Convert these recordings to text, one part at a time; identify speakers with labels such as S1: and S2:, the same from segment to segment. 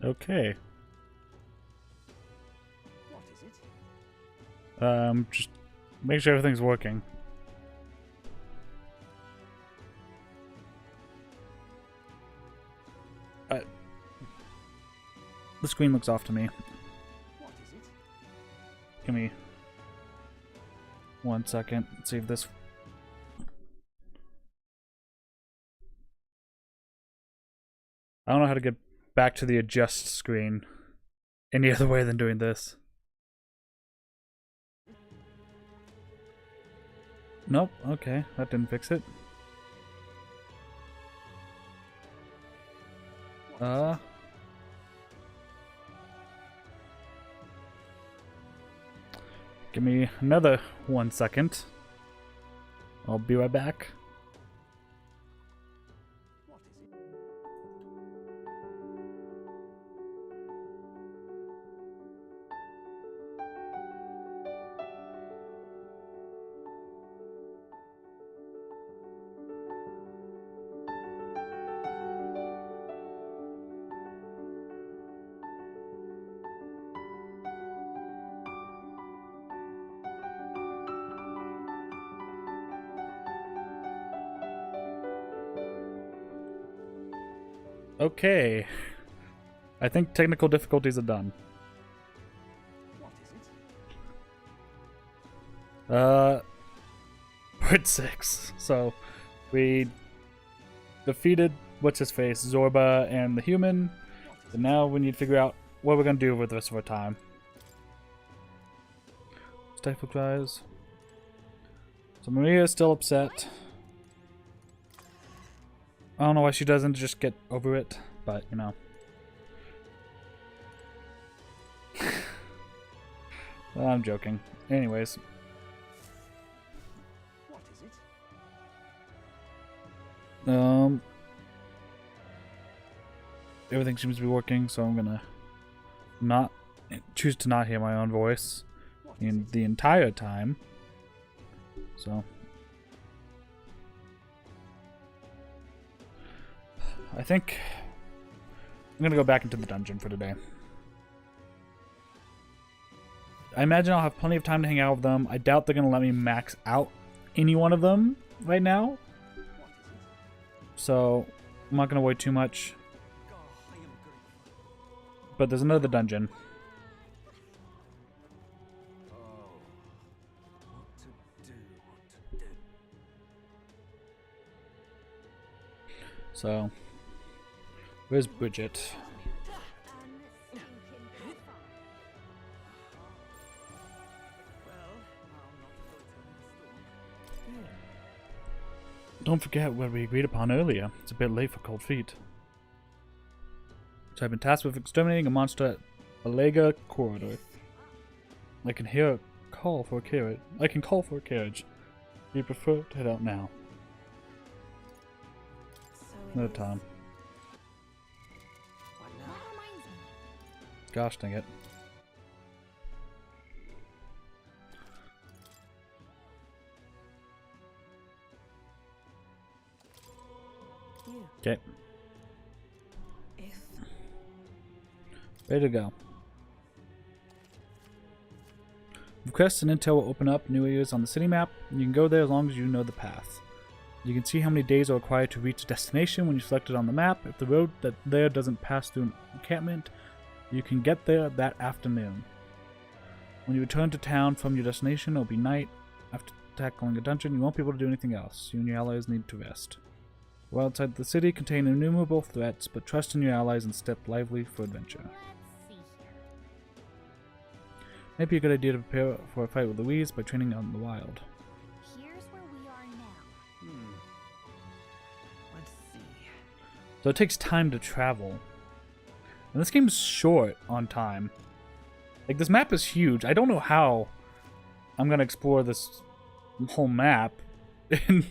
S1: Okay.
S2: What is it?
S1: Just make sure everything's working. The screen looks off to me.
S2: What is it?
S1: Give me 1 second. Let's see if this... I don't know how to get back to the adjust screen any other way than doing this. Nope, okay, that didn't fix it. Give me another 1 second. I'll be right back.
S2: What is it?
S1: Okay. I think technical difficulties are done.
S2: What is it?
S1: Part 6. So, we defeated what's-his-face, Zorba and the human, and now we need to figure out what we're gonna do with the rest of our time. Stifle cries. So Maria is still upset. I don't know why she doesn't just get over it, but you know. Well, I'm joking. Anyways.
S2: What is it?
S1: Everything seems to be working, so I'm gonna choose to not hear my own voice in the entire time. So I think I'm gonna go back into the dungeon for today. I imagine I'll have plenty of time to hang out with them. I doubt they're gonna let me max out any one of them right now. So I'm not gonna worry too much. But there's another dungeon. So, where's Bridget? Don't forget what we agreed upon earlier. It's a bit late for cold feet. So I've been tasked with exterminating a monster at Alega Corridor. I can hear a call for a carriage. I can call for a carriage. Do you prefer to head out now? Another time. Gosh dang it. Okay. Ready to go. Quests and intel will open up new areas on the city map, and you can go there as long as you know the path. You can see how many days are required to reach a destination when you select it on the map. If the road there doesn't pass through an encampment, you can get there that afternoon. When you return to town from your destination, it will be night. After tackling a dungeon, you won't be able to do anything else. You and your allies need to rest. While outside the city contain innumerable threats, but trust in your allies and step lively for adventure. Maybe a good idea to prepare for a fight with Louise by training out in the wild.
S3: Here's where we are now.
S2: Let's see.
S1: So it takes time to travel. And this game's short on time. Like, this map is huge. I don't know how I'm gonna explore this whole map and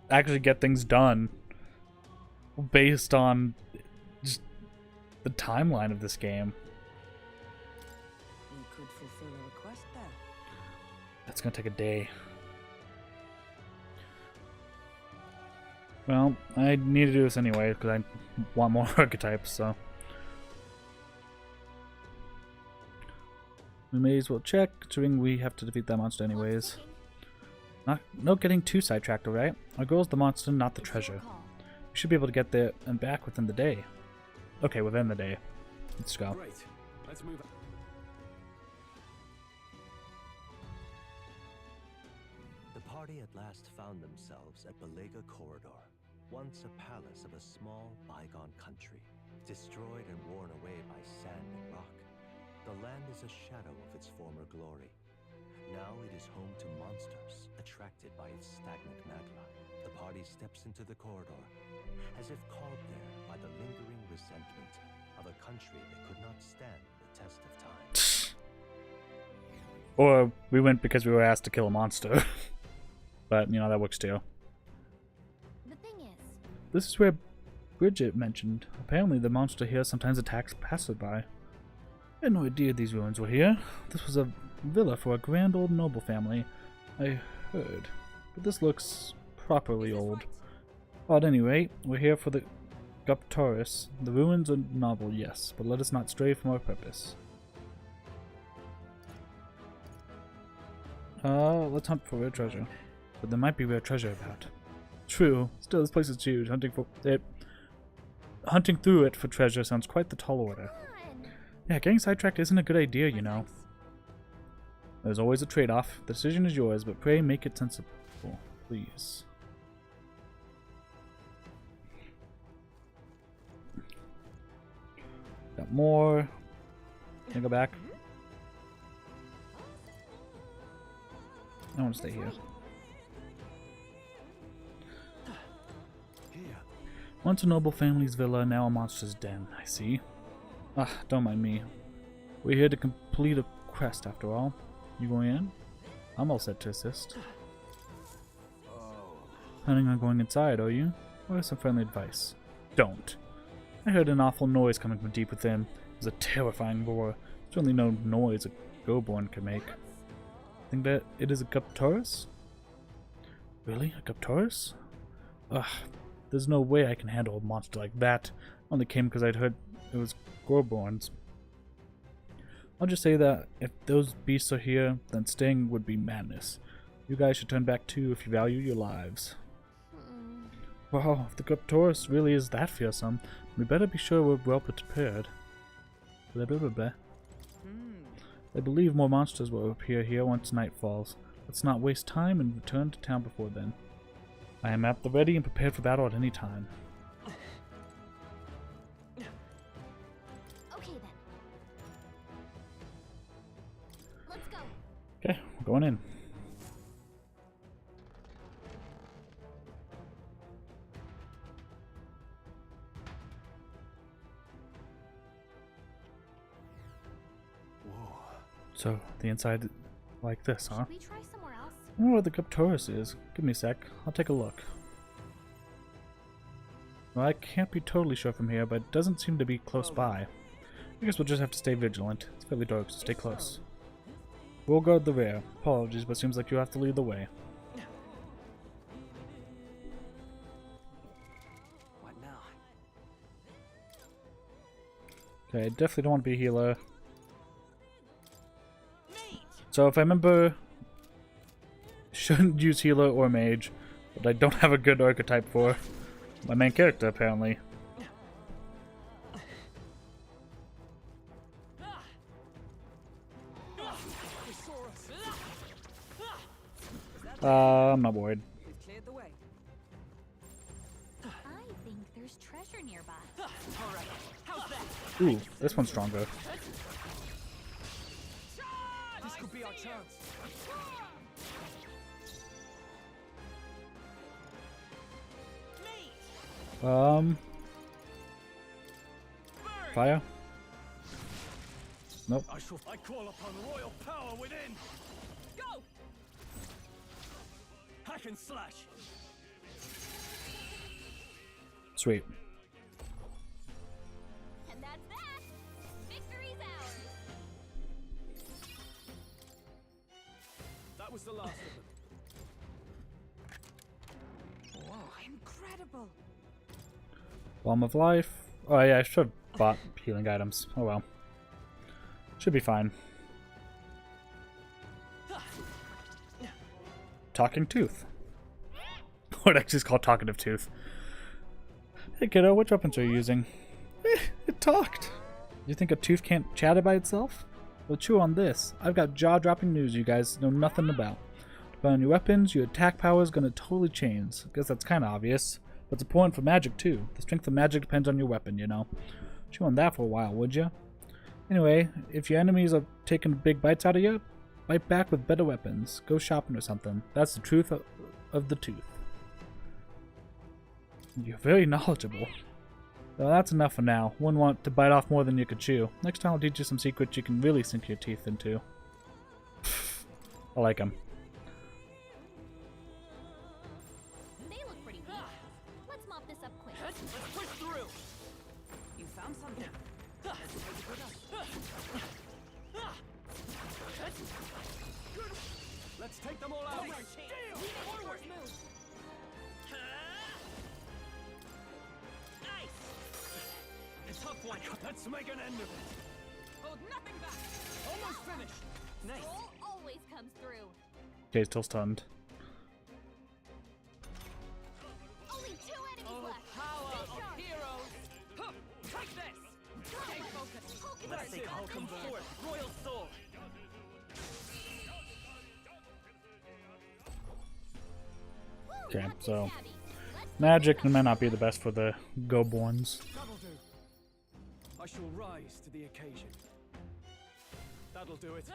S1: actually get things done based on just the timeline of this game.
S2: We could fulfill a request there.
S1: That's gonna take a day. Well, I need to do this anyway because I want more archetypes, so We may as well check, considering we have to defeat that monster anyways. No getting too sidetracked, alright? Our goal is the monster, not the treasure. We should be able to get there and back within the day. Okay, within the day. Let's go.
S4: Great. Let's move on.
S5: The party at last found themselves at Belega Corridor, once a palace of a small, bygone country, destroyed and worn away by sand and rock. The land is a shadow of its former glory. Now it is home to monsters, attracted by its stagnant magma. The party steps into the corridor, as if called there by the lingering resentment of a country that could not stand the test of time.
S1: Or we went because we were asked to kill a monster. But, you know, that works too.
S3: The thing is,
S1: This is where Bridget mentioned. Apparently the monster here sometimes attacks passerby. I had no idea these ruins were here. This was a villa for a grand old noble family, I heard. But this looks properly old. Well, at any rate, we're here for the Guptaurus. The ruins are novel, yes, but let us not stray from our purpose. Let's hunt for rare treasure. But there might be rare treasure about. True. Still, this place is huge. Hunting through it for treasure sounds quite the tall order.
S3: fun.
S1: Yeah, getting sidetracked isn't a good idea, you know. There's always a trade-off. The decision is yours, but pray make it sensible, please. Got more. Can I go back? I want to stay here. Once a noble family's villa, now a monster's den, I see. Ah, don't mind me. We're here to complete a quest after all. You going in? I'm all set to assist. Planning on going inside, are you? Or some friendly advice? Don't. I heard an awful noise coming from deep within. It was a terrifying roar. Certainly no noise a Goborn could make. Think that it is a Guptaurus? Really? A Guptaurus? Ugh. There's no way I can handle a monster like that. Only came because I'd heard it was Gorborns. I'll just say that if those beasts are here, then staying would be madness. You guys should turn back too if you value your lives. Wow, if the Guptaurus really is that fearsome, we better be sure we're well prepared. Blah, blah, blah, blah. I believe more monsters will appear here once night falls. Let's not waste time and return to town before then. I am at the ready and prepared for battle at any time.
S3: Okay then. Let's go.
S1: Okay, we're going in. So, the inside like this, huh?
S3: Should we try somewhere else?
S1: I wonder where the Guptaurus is. Give me a sec. I'll take a look. Well, I can't be totally sure from here, but it doesn't seem to be close by. I guess we'll just have to stay vigilant. It's fairly dark, so stay close. We'll guard the rear. Apologies, but seems like you have to lead the way.
S4: What now?
S1: Okay, definitely don't want to be a healer. So if I remember, shouldn't use healer or mage, but I don't have a good archetype for my main character apparently. I'm not worried.
S2: We've cleared the way.
S3: I think there's treasure nearby.
S2: Alright, how's that?
S1: Ooh, this one's stronger.
S2: This could be our chance.
S1: Fire? Nope.
S4: I call upon royal power within.
S2: Go!
S4: Hack and slash.
S1: Sweet.
S3: And that's that. Victory's ours.
S4: That was the last of them.
S2: Whoa, incredible.
S1: Balm of Life. Oh yeah, I should have bought healing items. Oh well. Should be fine. talking tooth. What actually is called talkative tooth. Hey kiddo, which weapons are you using? It talked. You think a tooth can't chatter by itself? Well, chew on this. I've got jaw-dropping news you guys know nothing about. Depending on your weapons, your attack power is going to totally change. I guess that's kind of obvious. But it's important for magic too. The strength of magic depends on your weapon, you know. Chew on that for a while, would you? Anyway, if your enemies are taking big bites out of you, bite back with better weapons. Go shopping or something. That's the truth of the tooth. You're very knowledgeable. Well, that's enough for now. Wouldn't want to bite off more than you could chew. Next time I'll teach you some secrets you can really sink your teeth into. I like them.
S3: They look pretty weak. Let's mop this up quick.
S4: Let's push through. You found something. Let's take them all out. Forward. Nice. A tough one. Let's make an end of it.
S3: Hold nothing back.
S4: Almost finished. Nice.
S3: Roll always comes through.
S1: Okay, still stunned.
S3: Only 2 enemies
S4: Oh,
S3: left.
S4: power
S3: Stay
S4: of
S3: sharp.
S4: heroes. Huh, take this. Stay focused.
S3: Focus
S4: Let's
S3: on
S4: see how come
S3: Convert.
S4: forth. Royal soul.
S3: Woo,
S1: Okay,
S3: not too
S1: so
S3: shabby. Let's
S1: magic
S3: keep this
S1: may
S3: up.
S1: not be the best for the Goborns.
S4: That'll do. I shall rise to the occasion. That'll do it.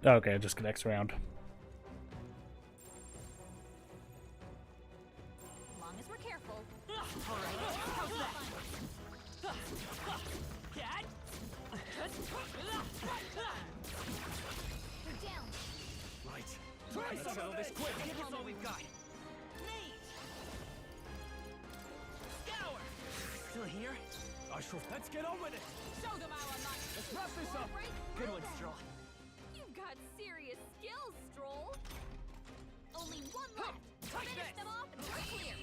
S1: Okay, it just connects around.
S3: As long as we're careful. We're down.
S4: Right. Let's settle this quick. Give us all we've got. Scour. Still here? I shall. Let's get on with it.
S3: Show them our might.
S4: Let's wrap this up.
S3: Right
S4: Good
S3: through
S4: one,
S3: them.
S4: Straw.
S3: You've got serious skills, Stroll. Only one left.
S4: Take
S3: Finish
S4: this.
S3: them off and we're clear.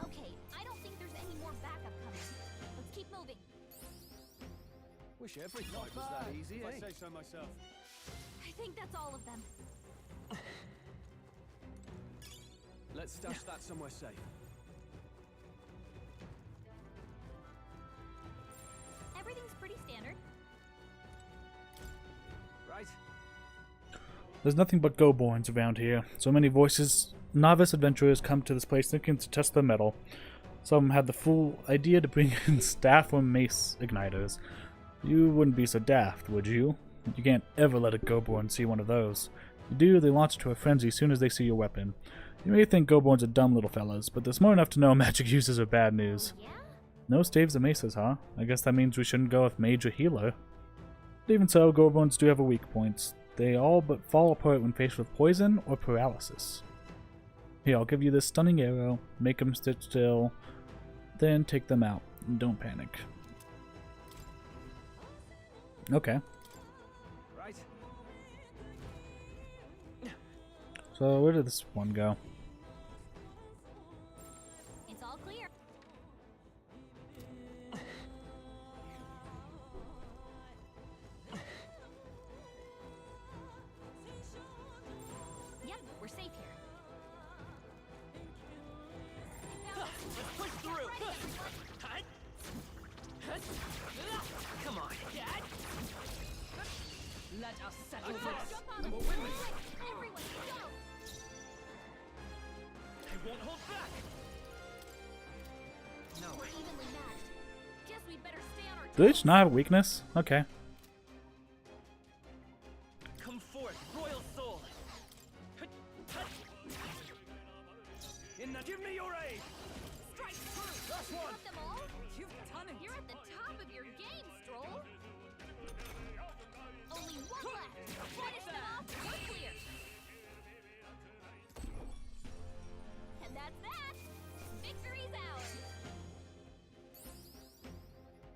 S3: Okay, I don't think there's any more backup coming. Let's keep moving.
S4: Wish every fight was that easy, eh? If I say so myself.
S3: I think that's all of them.
S4: Let's stash that somewhere safe.
S3: Everything's pretty standard.
S4: Right?
S1: There's nothing but Goborns around here. So many voices. Novice adventurers come to this place thinking to test their mettle. Some had the fool idea to bring in staff or mace igniters. You wouldn't be so daft, would you? You can't ever let a Goborn see one of those. You do, they launch into a frenzy as soon as they see your weapon. You may think Goborns are dumb little fellas, but they're smart enough to know magic uses are bad news.
S3: Yeah?
S1: No staves or maces, huh? I guess that means we shouldn't go with mage or healer. But even so, Goborns do have a weak points. They all but fall apart when faced with poison or paralysis. Here, I'll give you this stunning arrow, make them sit still, then take them out. And don't panic. Okay,
S4: Right?
S1: so where did this one go?
S3: It's all clear. Yep, we're safe here.
S4: Let's push through. Come on. Let us settle this.
S3: Jump on them.
S4: We'll win this.
S3: Everyone, go!
S4: They won't hold back. No.
S3: We're evenly matched. Guess we better stay on our
S1: Do they
S3: toes.
S1: just not have a weakness? Okay.
S4: Come forth, royal soul. Give me your aid.
S3: Strike through.
S4: Last one.
S3: Got them all? You've done it. You're at the top of your game, Stroll. Only one left. Finish them off. We're clear. And that's that. Victory's ours.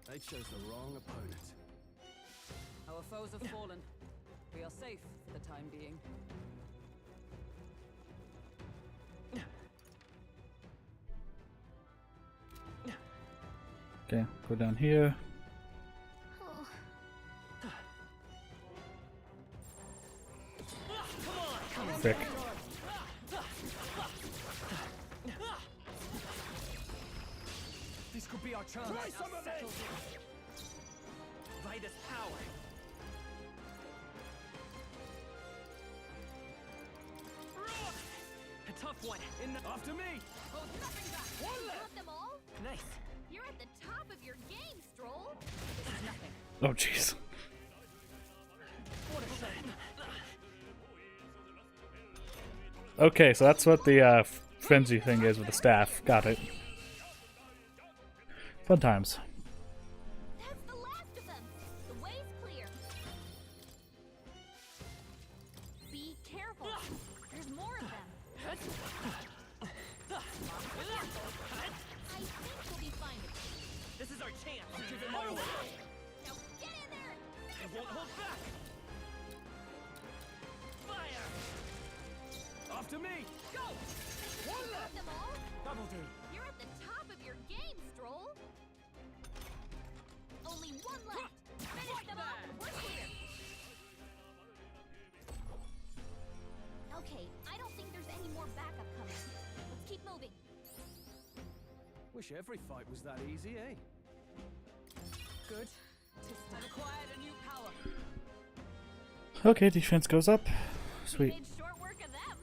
S4: They chose the wrong opponent.
S2: Our foes have fallen. We are safe for the time being.
S1: Okay, go down here. Frick.
S4: This could be our chance. Try some of it. Vitus power. A tough one. After me.
S3: Oh, nothing back.
S4: One
S3: You
S4: left.
S3: want them all?
S4: Nice.
S3: You're at the top of your game, Stroll. This is nothing.
S1: Oh, jeez.
S4: What a shame.
S1: Okay, so that's what the frenzy thing is with the staff. Got it. Fun times.
S3: That's the last of them. The way's clear. Be careful. There's more of them. I think we'll be fine with this.
S4: This is our chance. I'll give it my all.
S3: Now get in there.
S4: I won't hold back. Fire. After me. Go. One
S3: Got
S4: left.
S3: them all.
S4: That'll do.
S3: You're at the top of your game, Stroll. Only one left. Finish them off. We're clear. Okay, I don't think there's any more backup coming. Let's keep moving.
S4: Wish every fight was that easy, eh? Good.
S2: I've acquired a new power.
S1: Okay, defense goes up.
S3: We
S1: Sweet.
S3: made short work of them.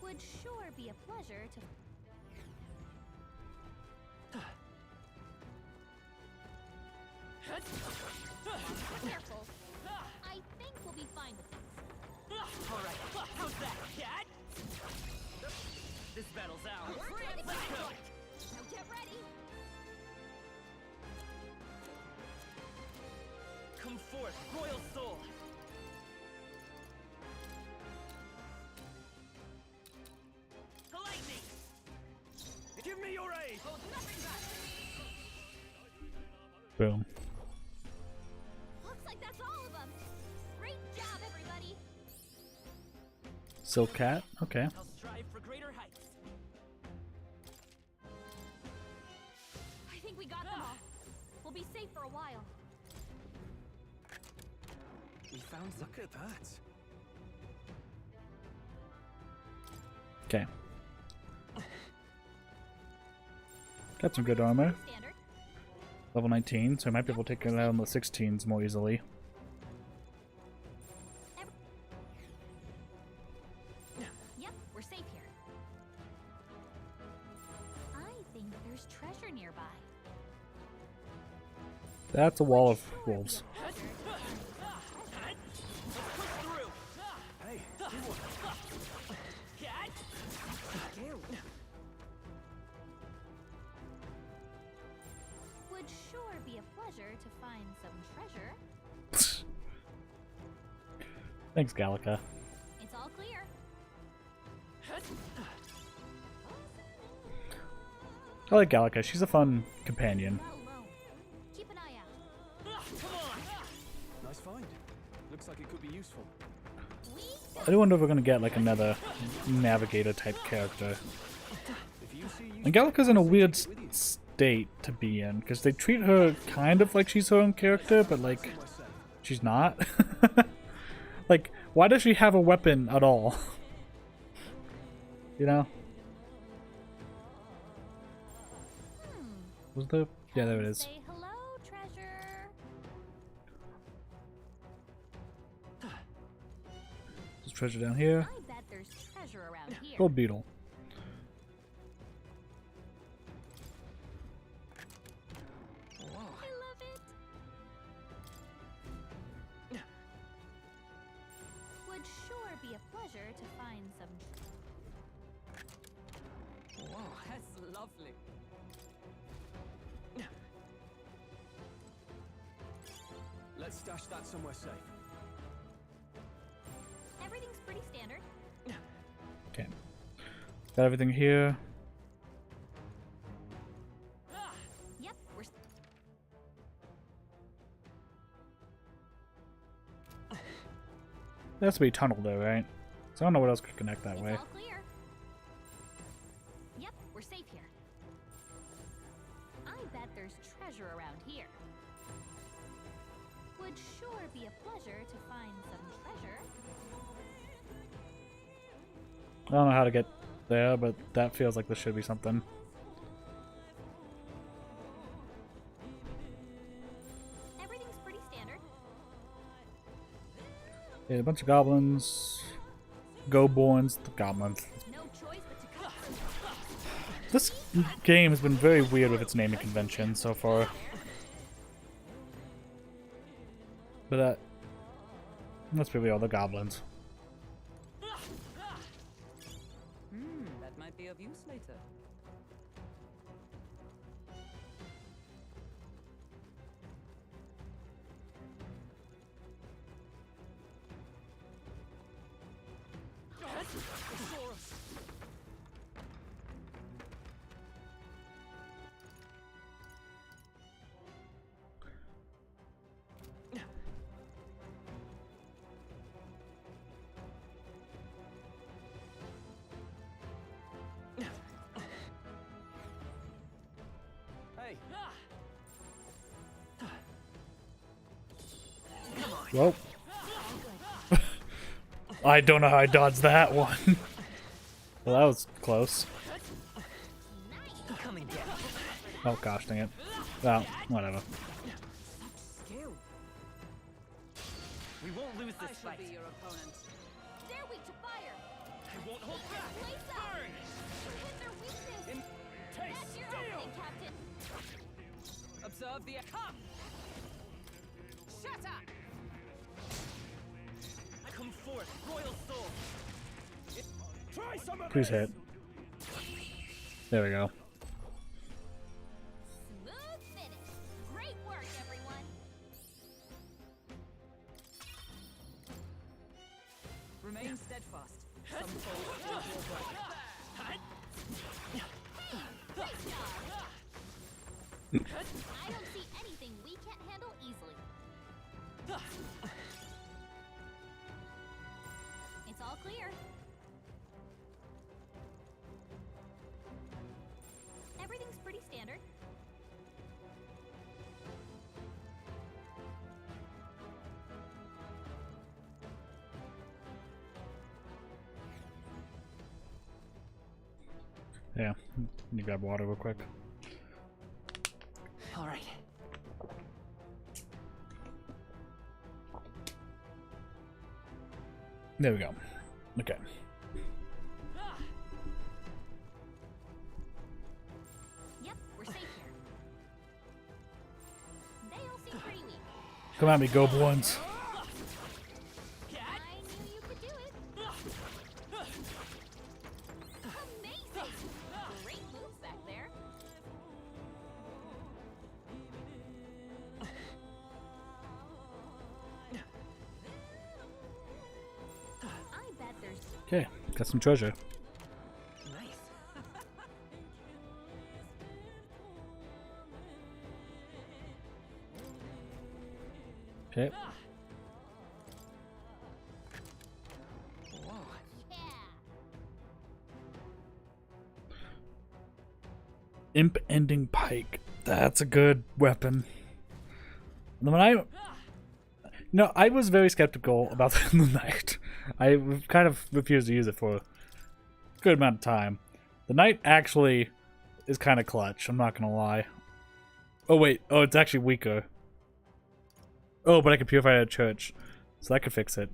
S3: Would sure be a pleasure to. Careful. I think we'll be fine with this.
S4: All right. How's that, cat? This battle's ours.
S3: We're ready to
S4: Let's
S3: fight.
S4: go.
S3: Now get ready.
S4: Come forth, royal soul. Lightning. Give me your aid.
S2: Hold nothing back.
S1: Boom.
S3: Looks like that's all of them. Great job, everybody.
S1: Silk Cat. Okay.
S4: I'll strive for greater heights.
S3: I think we got them all. We'll be safe for a while.
S4: We found. Look at that.
S1: Okay. Got some good armor.
S3: Standard.
S1: Level 19, so I might be able to take it out on the 16s more easily.
S3: Yep, we're safe here. I think there's treasure nearby.
S1: That's a wall of wolves.
S4: Through. Hey, cat.
S3: Would sure be a pleasure to find some treasure.
S1: Thanks, Gallica.
S3: It's all clear.
S1: I like Gallica. She's a fun companion.
S3: Not alone. Keep an eye out.
S4: Come on. Nice find. Looks like it could be useful.
S3: We
S1: I do wonder if we're gonna get like another navigator type character.
S4: If you see
S1: And Gallica's in a weird state to be in because they treat her kind of like she's her own character, but like she's not. Like, why does she have a weapon at all? You know? Was there? Yeah, there it is.
S3: Say hello, treasure.
S1: There's treasure down here.
S3: I bet there's treasure around here.
S1: Gold beetle.
S3: I love it. Would sure be a pleasure to find some.
S2: Wow, that's lovely.
S4: Let's stash that somewhere safe.
S3: Everything's pretty standard.
S1: Okay. Got everything here.
S3: Yep, we're.
S1: There has to be a tunnel there, right? So I don't know what else could connect that
S3: It's
S1: way.
S3: all clear. Yep, we're safe here. I bet there's treasure around here. Would sure be a pleasure to find some treasure.
S1: I don't know how to get there, but that feels like there should be something.
S3: Everything's pretty standard.
S1: Yeah, a bunch of goblins. Go-borns. The goblins.
S3: No choice but to cut through.
S1: This game has been very weird with its naming convention so far. But that's really all the goblins.
S2: That might be of use later.
S4: Hey,
S1: Well, I don't know how I dodged that one. Well, that was close.
S2: Come and get.
S1: Oh gosh, dang it. Well, whatever.
S2: Skill.
S4: we won't lose
S2: I
S4: this
S2: shall
S4: fight.
S2: be your opponent.
S3: They're weak to fire.
S4: I won't hold back.
S3: Blaze up.
S4: Burn!
S3: Hit their weakness.
S4: In taste
S3: That's your
S4: steel.
S3: opening, Captain.
S2: Observe the come. Shut up.
S4: Come forth, royal soul. Try some of
S1: Please
S4: this.
S1: hit. There we go.
S3: Smooth finish. Great work, everyone.
S2: Remain steadfast. Some foes will your work.
S3: Great job. I don't see anything we can't handle easily. It's all clear. Everything's pretty standard.
S1: Yeah, let me grab water real quick.
S2: All right.
S1: There we go. Okay.
S3: Yep, we're safe here. They all seem pretty weak.
S1: Come at me, go-borns.
S3: I knew you could do it. Amazing! Great moves back there. I bet there's
S1: Okay, got some treasure.
S2: Nice.
S1: Okay.
S2: Whoa.
S3: yeah.
S1: Imp ending pike. That's a good weapon. When I was very skeptical about the knight. I kind of refused to use it for a good amount of time. The knight actually is kind of clutch. I'm not gonna lie. Oh wait. Oh, it's actually weaker. Oh, but I can purify a church, so that could fix it.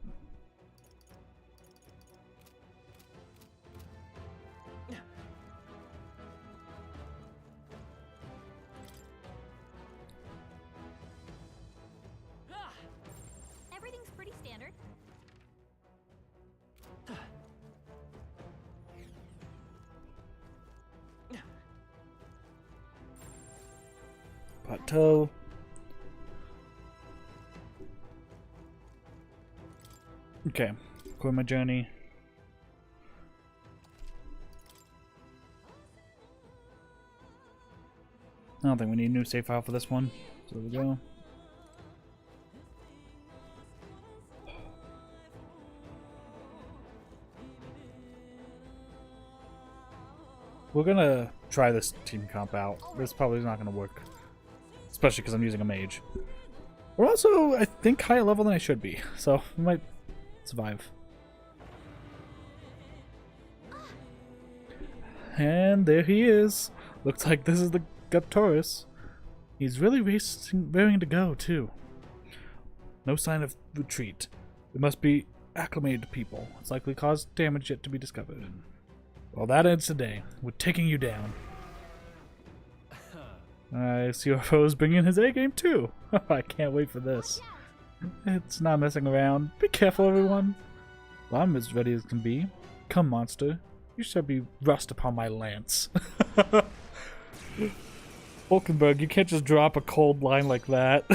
S3: Everything's pretty standard.
S1: Plateau. Okay, quit my journey. I don't think we need a new save file for this one. So there we go. We're gonna try this team comp out. This probably is not gonna work. Especially because I'm using a mage. We're also, I think, higher level than I should be. So, we might survive. And there he is. Looks like this is the Guptaurus. He's really raring to go, too. No sign of retreat. It must be acclimated to people. It's likely caused damage yet to be discovered. Well, that ends today. We're taking you down. I see our foe's bringing his A game, too. I can't wait for this. It's not messing around. Be careful, everyone. Well, I'm as ready as can be. Come, monster. You shall be rust upon my lance. Hulkenberg, you can't just drop a cold line like that.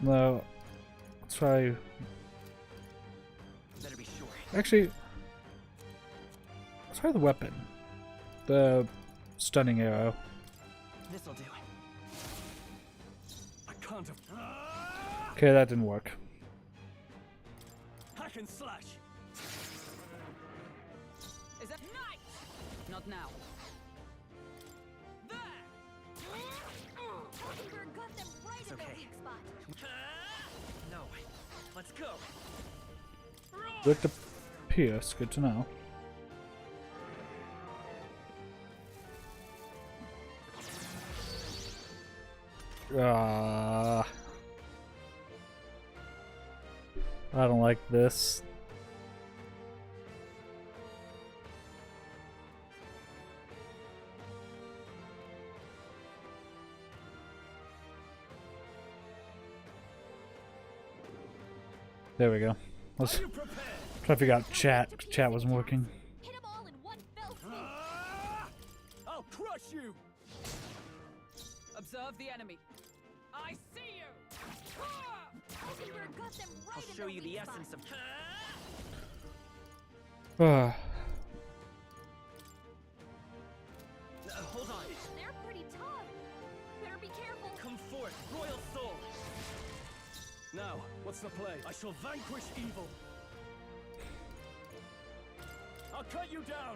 S1: No. Let's try. Actually, let's try the weapon. The stunning arrow.
S4: This'll do it. I can't have.
S1: Okay, that didn't work.
S4: Hack and slash.
S2: Is that nice? Not now.
S3: Hulkenberg got them right
S4: It's
S3: in their
S4: okay.
S3: weak spot.
S4: No. Let's go.
S1: Look to Pierce, good to know. I don't like this. There we go. Let's try to figure out chat. Chat wasn't working.
S3: Hit them all in one fell swoop.
S4: I'll crush you.
S2: Observe the enemy. I see you.
S3: Hulkenberg got them right
S4: I'll
S3: in
S4: show
S3: their
S4: you the
S3: weak spot.
S4: essence of. Hold on.
S3: They're pretty tough. Better be careful.
S4: Come forth, royal soul. Now, what's the play? I shall vanquish evil. I'll cut you down.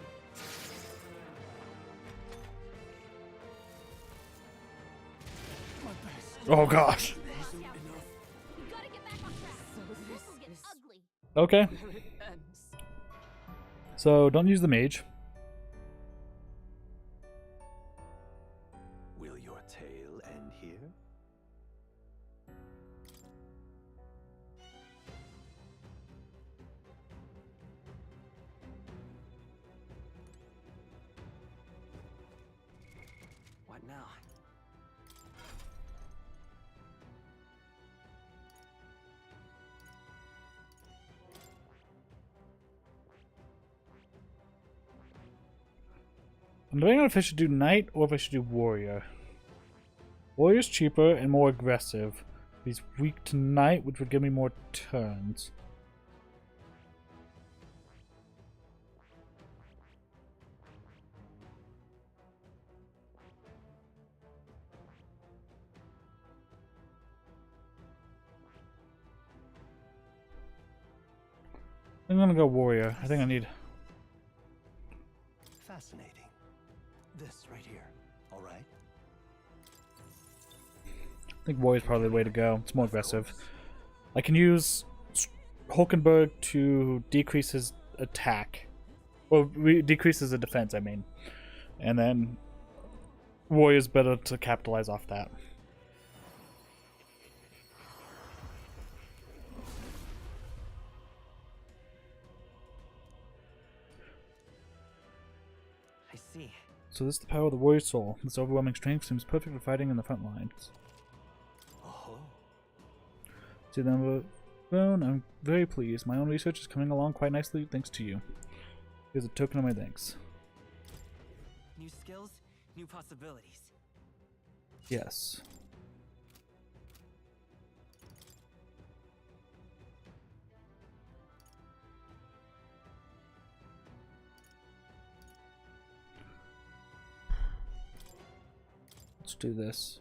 S4: My best.
S1: Oh gosh.
S4: Isn't enough.
S3: We gotta get back on track. This will get ugly.
S1: Okay.
S2: Ends.
S1: So don't use the mage.
S5: Will your tale end here?
S4: What now?
S1: I'm debating on if I should do knight or if I should do warrior. Warrior's cheaper and more aggressive. He's weak to knight, which would give me more turns. I'm gonna go warrior. I think I need.
S5: Fascinating. This right here. All right.
S1: I think warrior's probably the way to go. It's more aggressive. I can use Hulkenberg to decrease his attack. Well, decrease his defense, I mean. And then warrior's better to capitalize off that.
S4: I see.
S1: So this is the power of the warrior soul. This overwhelming strength seems perfect for fighting in the front lines.
S5: Oh.
S1: See the number phone? I'm very pleased. My own research is coming along quite nicely thanks to you. Here's a token of my thanks.
S4: New skills, new possibilities.
S1: Yes. Let's do this.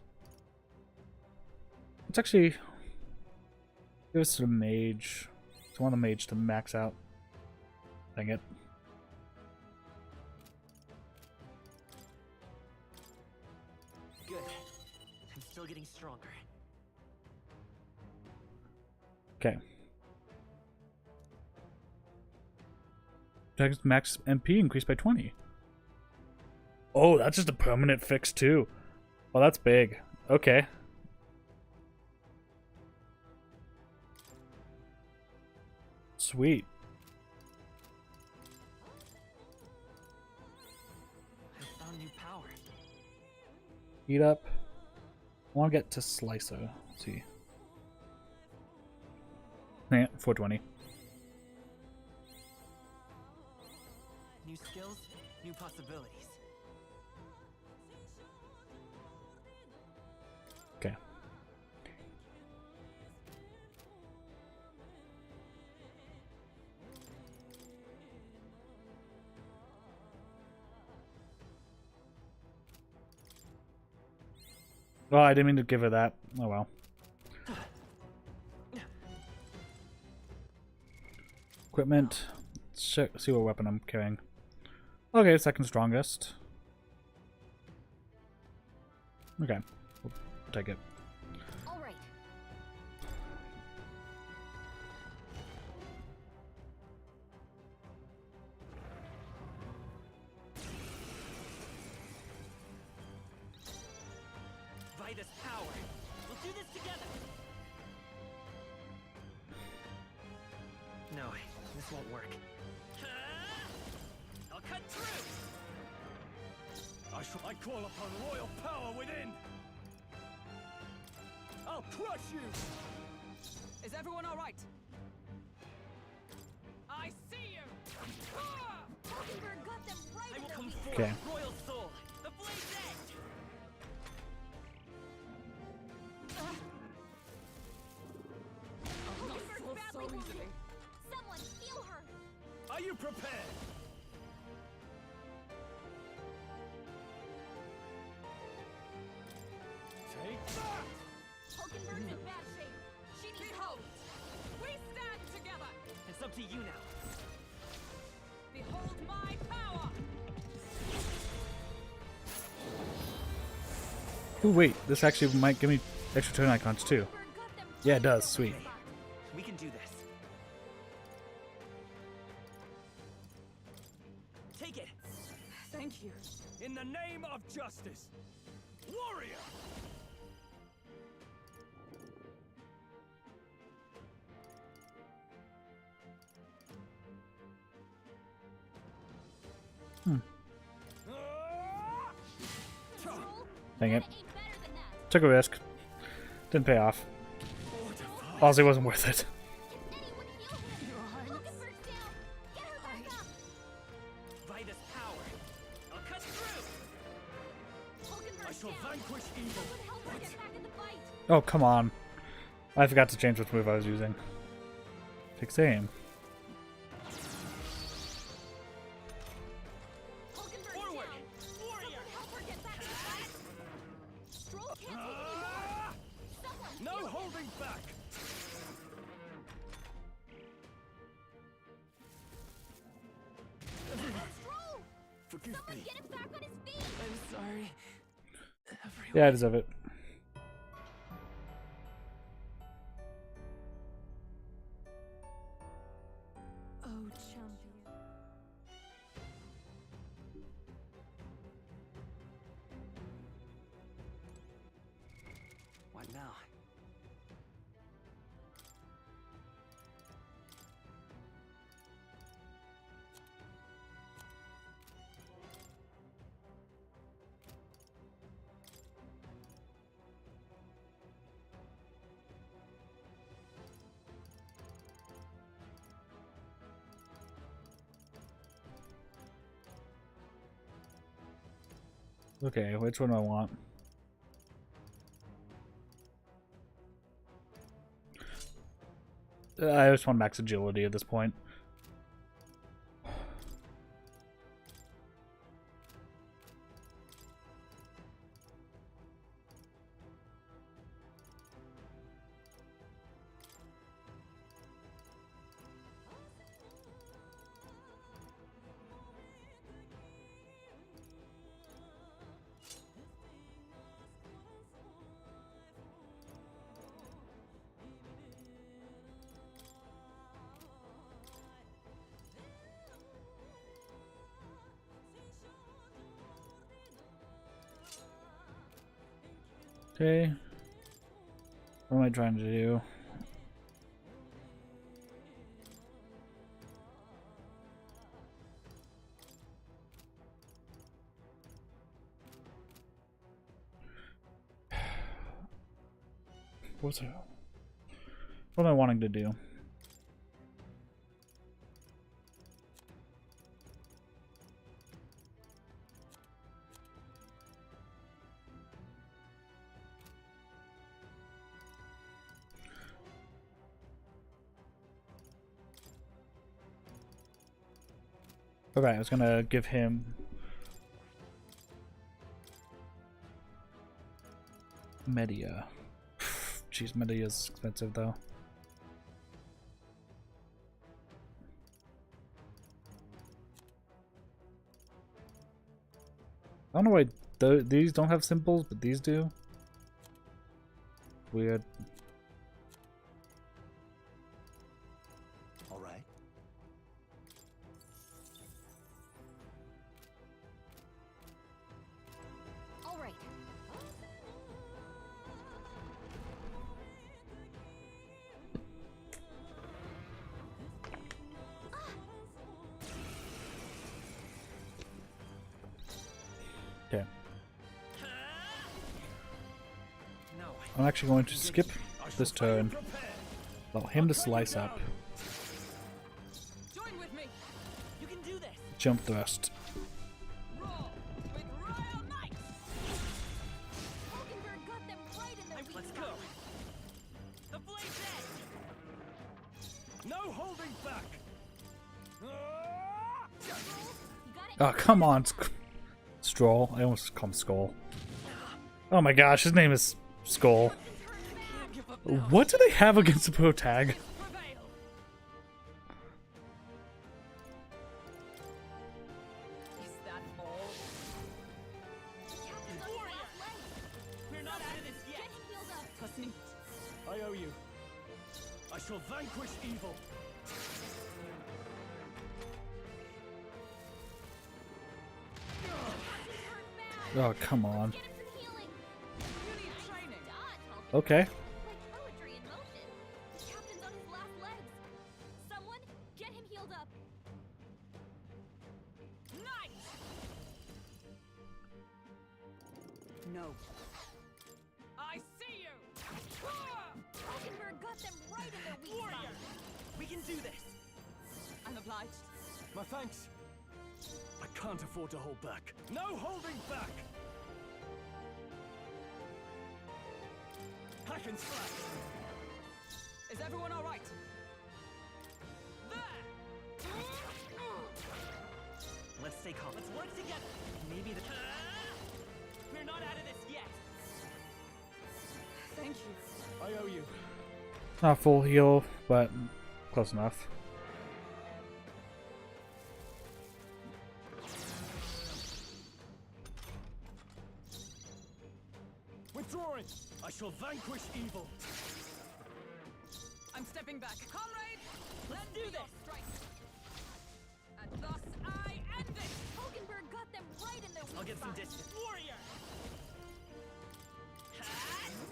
S1: Let's actually give us a mage. So want the mage to max out. Dang it.
S6: Good. I'm still getting stronger.
S1: Okay. Max MP increased by 20. Oh, that's just a permanent fix too. Well, that's big. Okay. Sweet.
S6: I found new power.
S1: Heat up. I want to get to Slicer. Let's see. Yeah, 420.
S6: New skills, new possibilities.
S1: Okay. Oh, I didn't mean to give her that. Oh well. Equipment. Let's check, see what weapon I'm carrying. Okay, second strongest. Okay, we'll take it.
S3: All right.
S6: Vitus power. We'll do this together. No, this won't work. I'll cut through.
S4: I call upon royal power within. I'll crush you.
S2: Is everyone all right? I see you.
S3: Falkenberg got them right
S6: I
S3: in
S6: will
S3: their
S6: come
S3: weak
S6: forth.
S1: Okay.
S6: Royal soul. The blade's edge.
S3: Falkenberg's badly wounded. Someone heal her.
S4: Are you prepared? Take that!
S3: Falkenberg's in bad shape. She needs help.
S2: We stand together.
S6: It's up to you now.
S2: Behold my power.
S1: Ooh, wait, this actually might give me extra turn icons too.
S3: Falkenberg got them
S1: Yeah, it
S3: right in
S1: does.
S3: their
S1: Sweet.
S3: weak spot.
S6: We can do this. Take it.
S2: Thank you.
S4: In the name of justice, warrior!
S1: Hmm.
S3: Stroll,
S1: Dang it.
S3: that ain't better than that.
S1: Took a risk. Didn't pay off. Honestly, wasn't worth it.
S3: Can anyone heal him?
S2: Your Highness.
S3: Falkenberg's down. Get her back up.
S6: Vitus power. I'll cut through.
S4: I
S3: Falkenberg's
S4: shall
S3: down.
S4: vanquish evil.
S3: Someone help her get back in the fight.
S1: Oh, come on. I forgot to change which move I was using. Fix aim.
S3: Falkenberg's
S6: Forward.
S3: down.
S6: Warrior.
S3: Someone help her get back in the fight. Stroll can't take any more.
S4: Ah!
S3: Someone
S4: No
S3: heal him.
S4: holding back!
S3: Stroll!
S4: Forgive
S3: Someone
S4: me.
S3: get him back on his feet.
S2: I'm sorry. Everyone.
S1: Yeah, I deserve it.
S3: Oh, champion.
S6: What now?
S1: Okay, which one do I want? I just want max agility at this point. Okay. What am I trying to do? What am I wanting to do? Okay, I was gonna give him Media. Jeez, Media's expensive though. I don't know why these don't have symbols, but these do. Weird.
S5: All right.
S3: All right.
S1: Okay.
S4: Now,
S1: I'm actually going to skip this turn. Allow him to slice up.
S6: Join with me. You can do this.
S1: Jump thrust.
S6: Roll with Royal Knight.
S3: Hulkenberg got them right in their weak
S6: Let's
S3: spot.
S6: go. The blade's edge.
S4: no holding back.
S3: You got it.
S1: Oh, come on. Stroll. I almost call him Skull. Oh my gosh, his name is Skull.
S6: Can't give up now.
S1: What do they have against the pro tag?
S6: Prevail. Is that all?
S3: Captain's on his last leg.
S6: We're not out of this yet.
S3: Get him healed up.
S6: Trust me.
S4: I owe you. I shall vanquish evil.
S1: Oh, come on.
S3: Get him some healing.
S6: You need training.
S3: Dodge, Hulkenberg.
S1: Okay.
S3: Like poetry in motion. Captain's on his last legs. Someone, get him healed up.
S6: Knight.
S2: No.
S6: I see you.
S3: Hulkenberg got them right in their weak
S6: Warrior.
S3: spot.
S6: We can do this. I'm obliged.
S4: My thanks. I can't afford to hold back. No holding back. Hack and slash.
S6: Is everyone all right? There. Let's stay calm. Let's work together. Maybe the. We're not out of this yet. Thank you.
S4: I owe you.
S1: Not full heal, but close enough.
S4: Withdrawing. I shall vanquish evil.
S6: I'm stepping back. Comrade, let's do this. Strike. And thus I end this.
S3: Hulkenberg got them right in their weak
S6: I'll get some
S3: spot.
S6: distance. Warrior.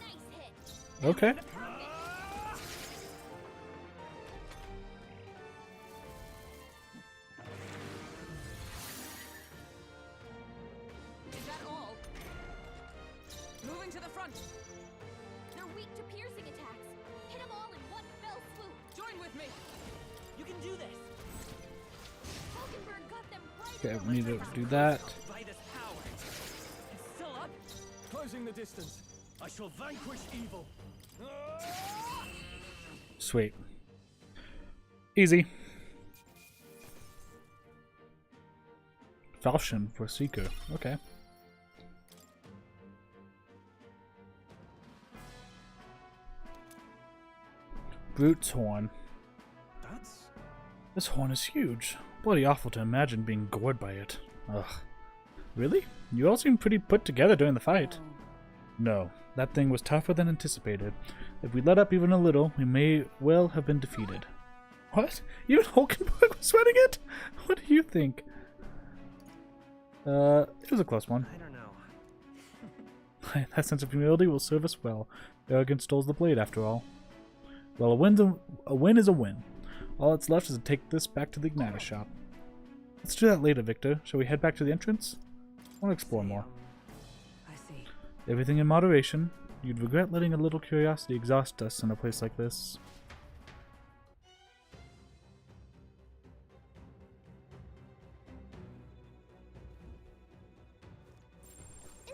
S3: Nice hit.
S1: Okay.
S3: Perfect.
S6: Is that all? Moving to the front.
S3: They're weak to piercing attacks. Hit them all in one fell swoop.
S6: Join with me. You can do this.
S3: Hulkenberg got them right
S1: Okay,
S3: in their
S1: we need
S3: weak
S1: to
S3: spot.
S1: do that.
S6: By this power. It's still up.
S4: Closing the distance. I shall vanquish evil.
S1: Sweet. Easy. Falchion for Seeker. Okay. Brute's horn.
S4: That's
S1: This horn is huge. Bloody awful to imagine being gored by it. Ugh. Really? You all seem pretty put together during the fight. No, that thing was tougher than anticipated. If we let up even a little, we may well have been defeated. What? Even Hulkenberg was sweating it? What do you think? It was a close one.
S6: I don't know.
S1: That sense of humility will serve us well. Arrogance stole the blade, after all. Well, a win is a win. All that's left is to take this back to the Igniter shop. Let's do that later, Victor. Shall we head back to the entrance? I want to explore more.
S2: I see.
S1: Everything in moderation. You'd regret letting a little curiosity exhaust us in a place like this.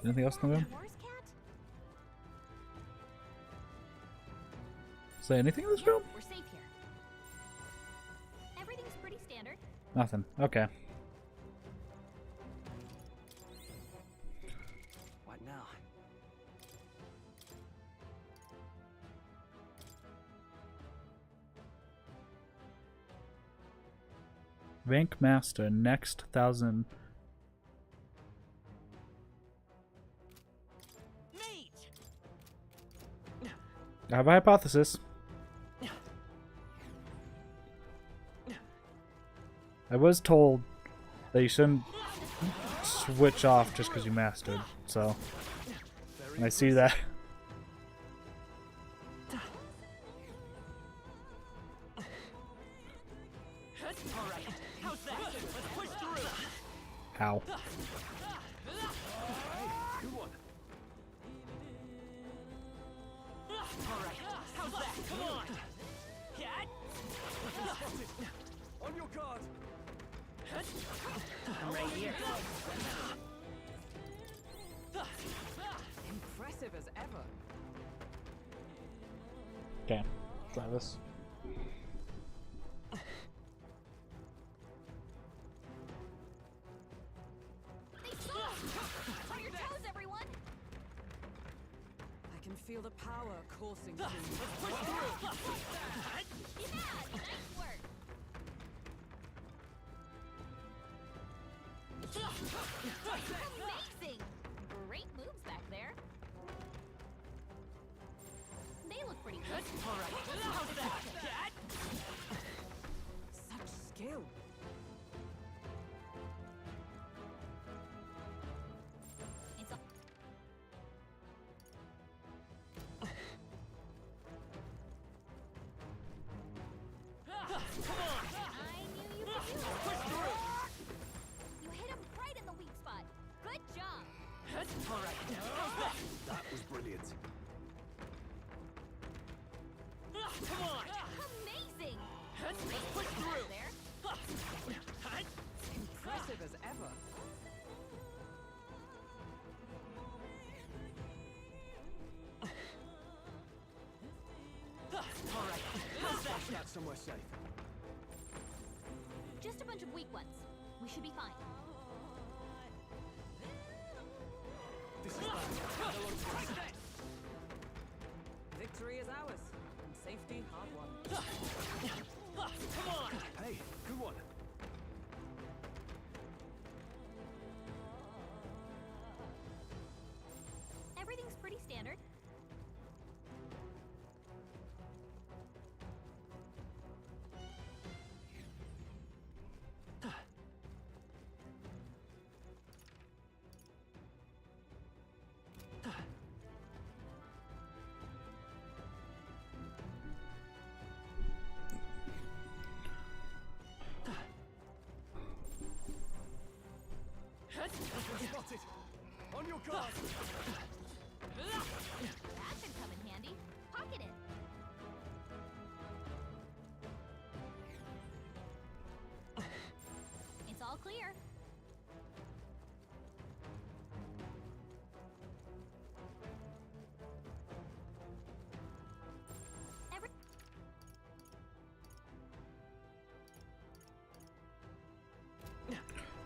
S1: Anything else in the room? Is there anything in this room?
S3: We're safe here. Everything's pretty standard.
S1: Nothing. Okay.
S4: What now?
S1: Rank Master, next 1000. I have a hypothesis. I was told that you shouldn't switch off just because you mastered, so when I see that. How?
S4: Good one. On your guard.
S6: I'm right here. Impressive as ever.
S1: Okay, try this.
S3: On your toes, everyone!
S6: I can feel the power coursing through me.
S3: Yeah, nice work! Amazing! Great moves back there. They look pretty good.
S6: Such skill.
S3: It's a I knew you could do it. You hit him right in the weak spot. Good job.
S4: That was brilliant.
S3: Amazing. Push through there.
S6: Impressive as ever.
S4: Flash that somewhere safe.
S3: Just a bunch of weak ones. We should be fine.
S4: This is bad.
S6: Victory is ours, and safety hard won.
S4: Hey, good one.
S3: Everything's pretty standard.
S4: Spotted. On your guard.
S3: That should come in handy. Pocket it. It's all clear. Every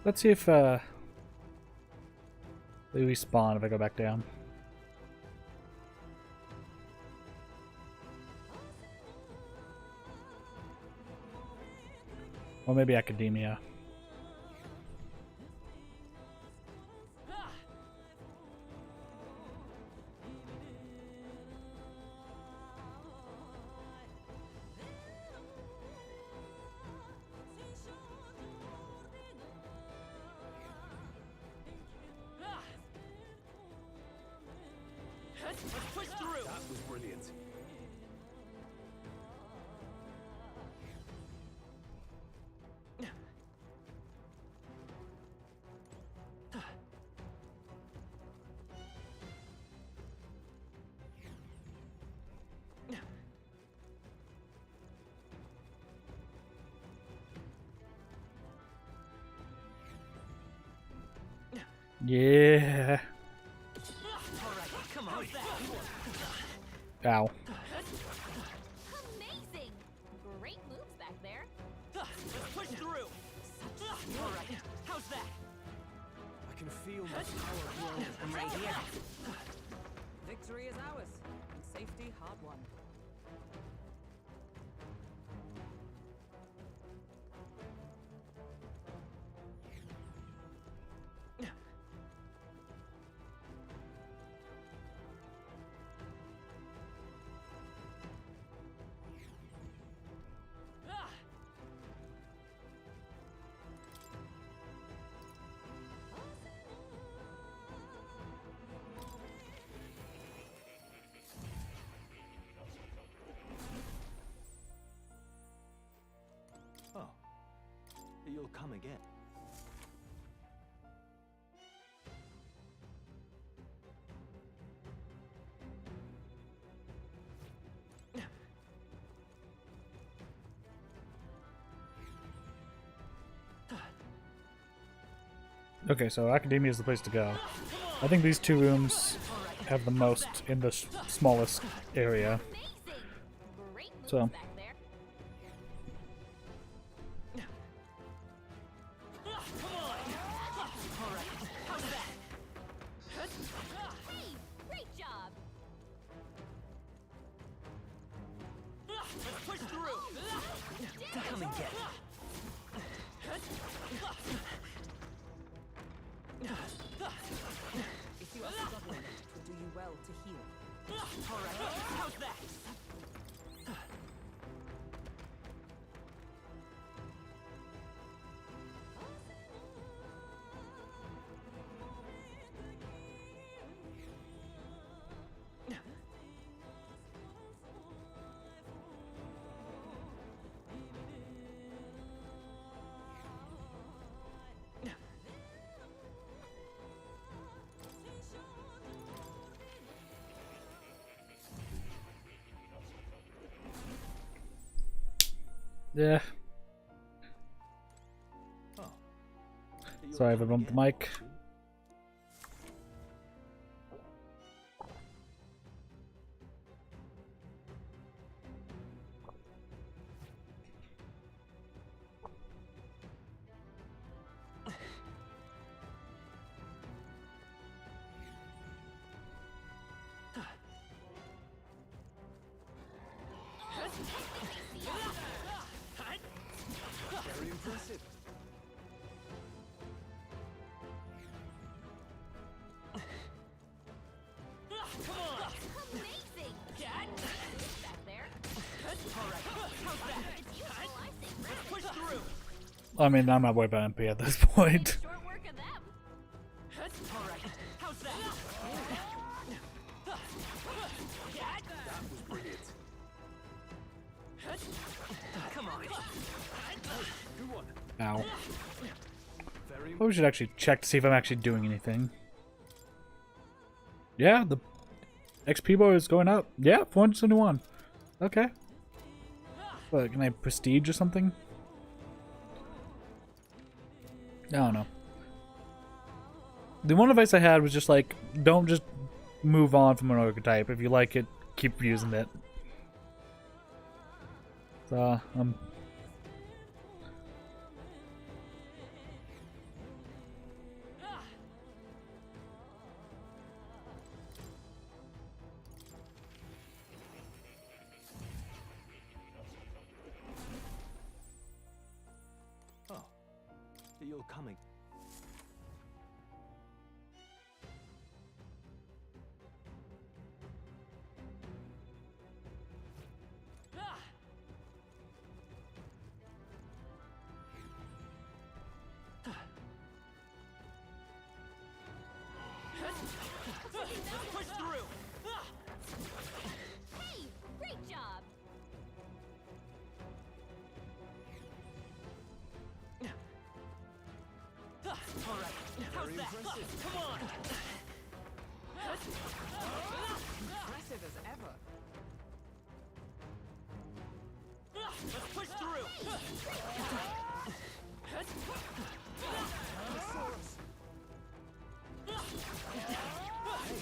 S1: Let's see if they respawn if I go back down. Or maybe Academia.
S4: Let's push through. That was brilliant.
S1: Yeah. Ow.
S3: Amazing! Great moves back there.
S4: Let's push through. All right. How's that? I can feel my power growing.
S6: I'm right here. Victory is ours, and safety hard won.
S5: Oh, you'll come again.
S1: Okay, so Academia is the place to go. I think these two rooms have the most in the smallest area.
S3: Amazing! Great moves
S1: So.
S3: back there. Hey, great job!
S4: Let's push through.
S6: Come and get it. If you are struggling, it will do you well to heal.
S4: All right. How's that?
S1: Yeah.
S5: Oh. You'll
S1: Sorry, I have a
S5: come
S1: bump the
S5: again,
S1: mic.
S5: won't you?
S4: Very impressive.
S3: Amazing! Back there. It's useful, I say.
S4: Push through.
S1: I mean, I'm not worried about MP at this point.
S3: Short work of them.
S4: All right. How's that? That was brilliant. Come on. Good one.
S1: Ow.
S4: Very
S1: Well, we should actually check to see if I'm actually doing anything. Yeah, the XP bar is going up. Yeah, 471. Okay. What, can I prestige or something? I don't know. The one advice I had was just like, don't just move on from an archetype. If you like it, keep using it. So,
S5: Oh, you'll come again.
S4: Push through. Very impressive. Come on.
S6: Impressive as ever.
S4: Let's push through.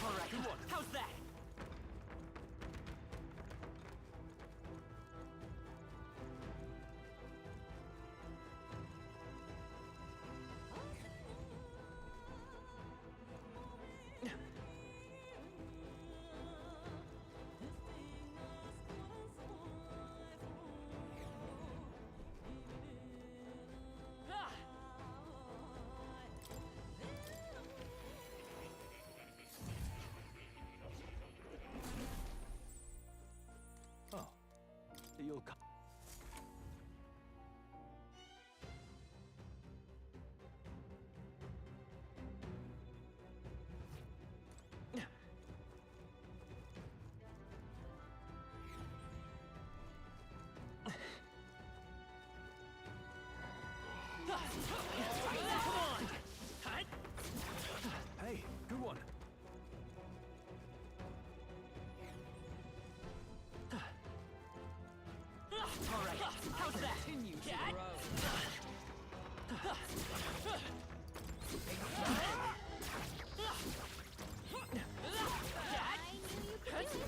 S4: All right, good one. How's that?
S5: Oh, you'll come.
S4: Hey, good one. All right, how's that?
S6: Continue to
S4: Cat?
S6: grow.
S3: I knew you could do it.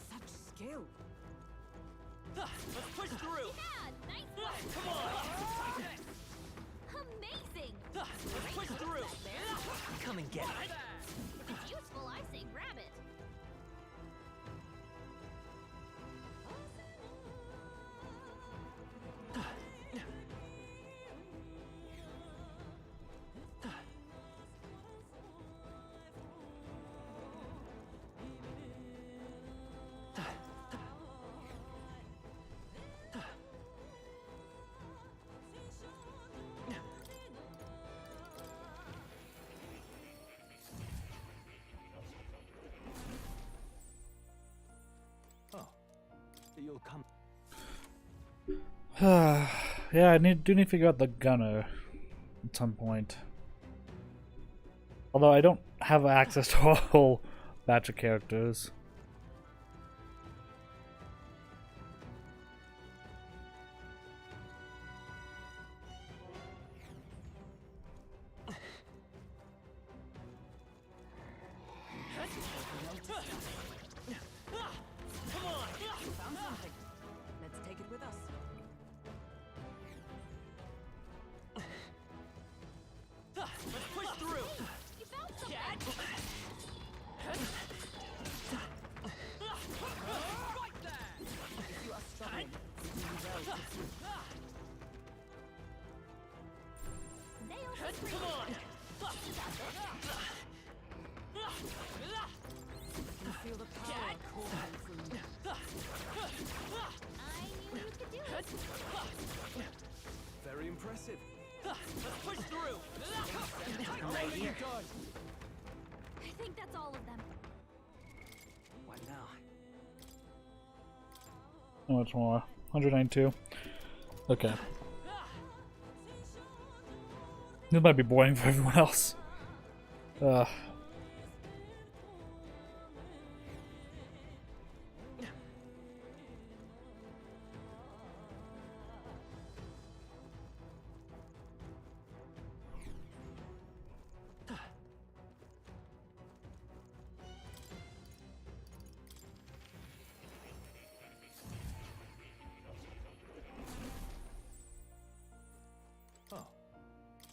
S6: Such skill.
S4: Let's push through.
S3: Yeah, nice work.
S4: Come on.
S3: Amazing.
S4: Let's push through. Come and get it.
S3: If it's useful, I say grab it.
S5: Oh, you'll come.
S1: Yeah, I do need to figure out the gunner at some point. Although I don't have access to a whole batch of characters.
S6: Found something. Let's take it with us.
S4: Let's push through.
S3: You found something.
S4: Cat. Right there.
S6: If you are struggling, you do well to see.
S3: They also free.
S4: Come on.
S3: You got this.
S6: You feel the power calling from you.
S3: I knew you could do it.
S4: Very impressive. Let's push through.
S6: Right here.
S4: Done.
S3: I think that's all of them.
S4: What now?
S1: How much more? 192. Okay. This might be boring for everyone else.
S5: Oh,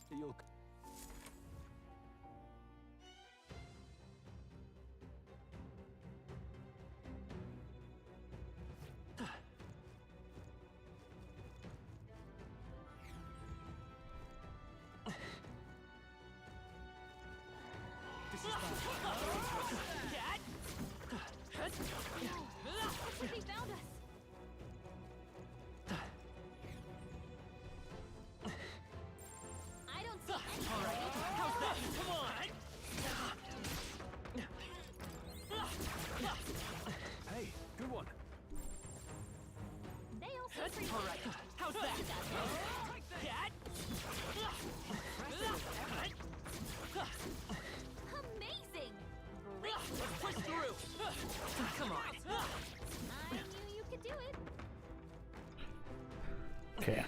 S5: you'll.
S4: This is bad. Cat.
S3: Looks like they found us. I don't see any.
S4: All right. How's that? Come on.
S5: Hey, good one.
S3: They also free.
S4: All right. How's that? Cat. Let's push through. Come on.
S3: I knew you could do it.
S1: Okay.